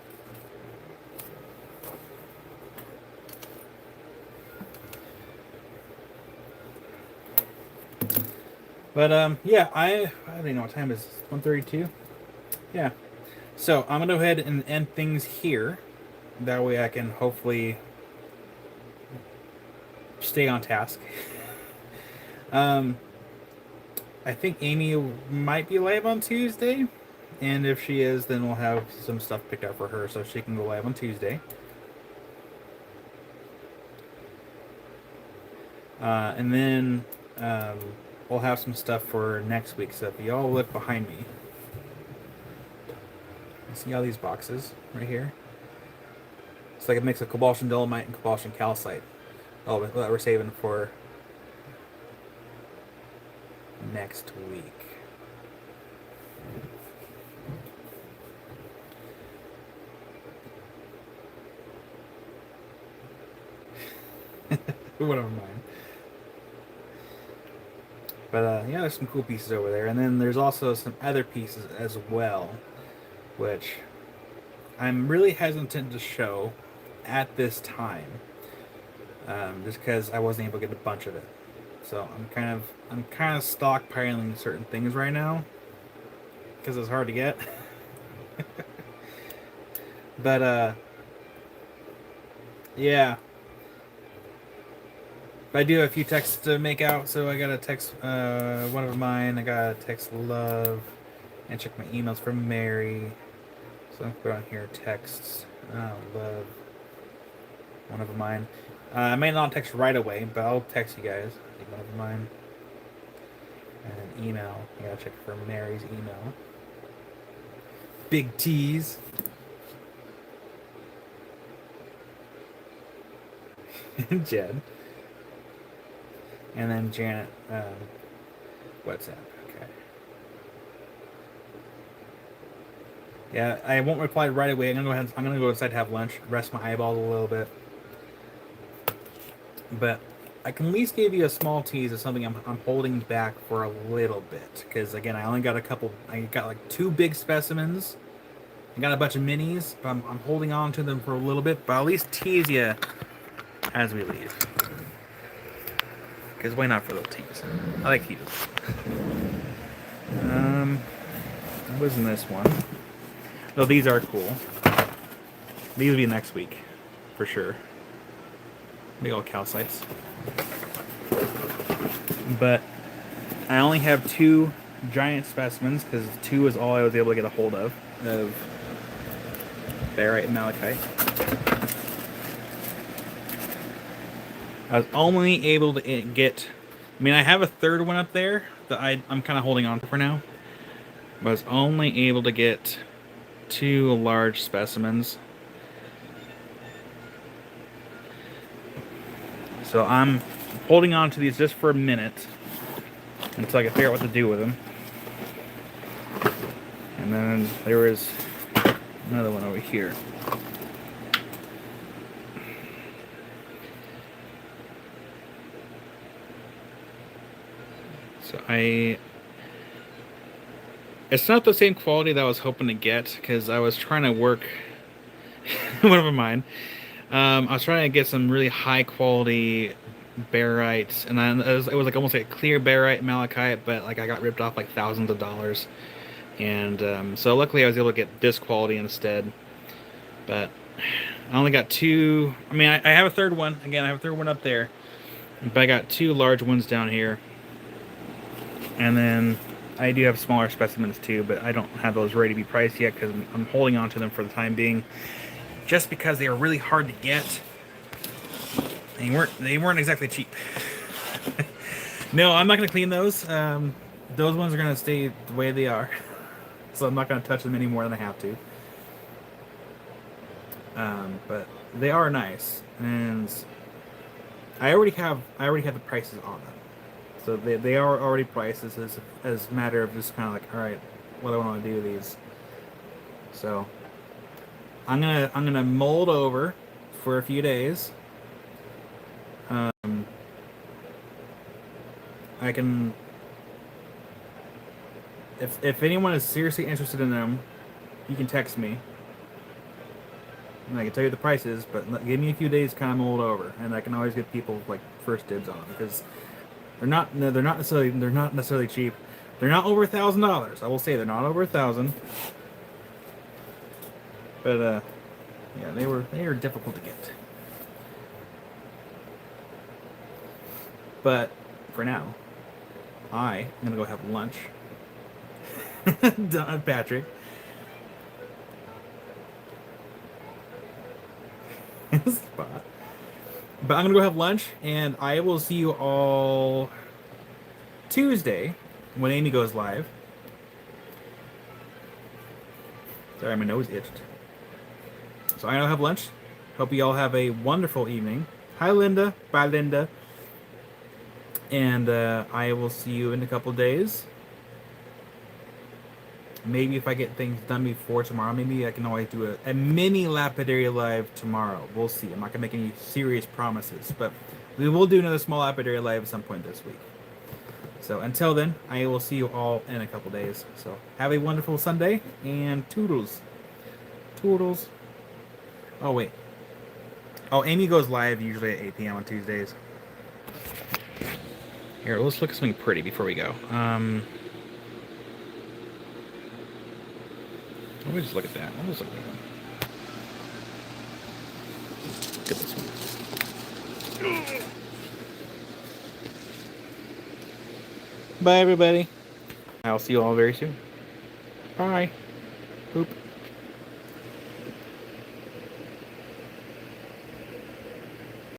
But yeah, I don't even know what time it is. 1:32. Yeah. So I'm gonna go ahead and end things here. That way I can hopefully stay on task. I think Amy might be live on Tuesday, and if she is, then we'll have some stuff picked up for her so she can go live on Tuesday. And then we'll have some stuff for next week. So if y'all look behind me, you see all these boxes right here? It's like a mix of Cobalt Dolomite and Cobalt Calcite. Oh, that we're saving for next week. Whatever, mind. But yeah, there's some cool pieces over there, and then there's also some other pieces as well, which I'm really hesitant to show at this time, just because I wasn't able to get a bunch of it. So I'm kind of stockpiling certain things right now. because it's hard to get. But yeah. But I do have a few texts to make out, so I gotta text one of mine. I gotta text Love and check my emails from Mary. So I'm put on here texts. Love. One of mine. I may not text right away, but I'll text you guys. I think one of mine. And then email. I gotta check for Mary's email. Big T's. Jed. And then Janet. WhatsApp. Okay. Yeah, I won't reply right away. I'm gonna go inside to have lunch, rest my eyeballs a little bit. But I can at least give you a small tease of something I'm holding back for a little bit. Because again, I only got a couple. I got like 2 big specimens. I got a bunch of minis, but I'm holding on to them for a little bit. But I'll at least tease you as we leave. Because why not for a little tease? I like teases. What was in this one? No, these are cool. These will be next week, for sure. Big old calcites. But I only have 2 giant specimens because 2 is all I was able to get a hold of barite and malachite. I was only able to get. I mean, I have a third one up there that I'm kind of holding on to for now. But I was only able to get 2 large specimens. So I'm holding on to these just for a minute until I can figure out what to do with them. And then there was another one over here. So it's not the same quality that I was hoping to get because I was trying to work one of mine. I was trying to get some really high quality barite, and then it was like almost like a clear barite malachite, but like I got ripped off like thousands of dollars. And so luckily I was able to get this quality instead. But I only got 2. I mean, I have a third one. Again, I have a third one up there, but I got 2 large ones down here. And then I do have smaller specimens too, but I don't have those ready to be priced yet because I'm holding on to them for the time being. Just because they are really hard to get. They weren't exactly cheap. No, I'm not going to clean those. Those ones are going to stay the way they are. So I'm not going to touch them any more than I have to. But they are nice. And I already have the prices on them. So they are already priced as a matter of just kind of like, all right, what do I want to do with these? So I'm gonna mold over for a few days. I can, if anyone is seriously interested in them, you can text me. And I can tell you the prices, but give me a few days to kind of mold over, and I can always get people like first dibs on them because they're not necessarily cheap. They're not over $1,000. I will say they're not over 1,000. But yeah, they were difficult to get. But for now, I'm gonna go have lunch. Patrick. Spot. But I'm gonna go have lunch, and I will see you all Tuesday when Amy goes live. Sorry, my nose itched. So I'm gonna have lunch. Hope you all have a wonderful evening. Hi, Linda. Bye, Linda. And I will see you in a couple days. Maybe if I get things done before tomorrow, maybe I can always do a mini lapidary live tomorrow. We'll see. I'm not gonna make any serious promises, but we will do another small lapidary live at some point this week. So until then, I will see you all in a couple days. So have a wonderful Sunday, and toodles. Toodles. Oh, wait. Oh, Amy goes live usually at 8 p.m. on Tuesdays. Here, let's look at something pretty before we go. Let me just look at that. I'll just look at that one. Look at this one. Bye, everybody. I'll see you all very soon. Bye. Boop.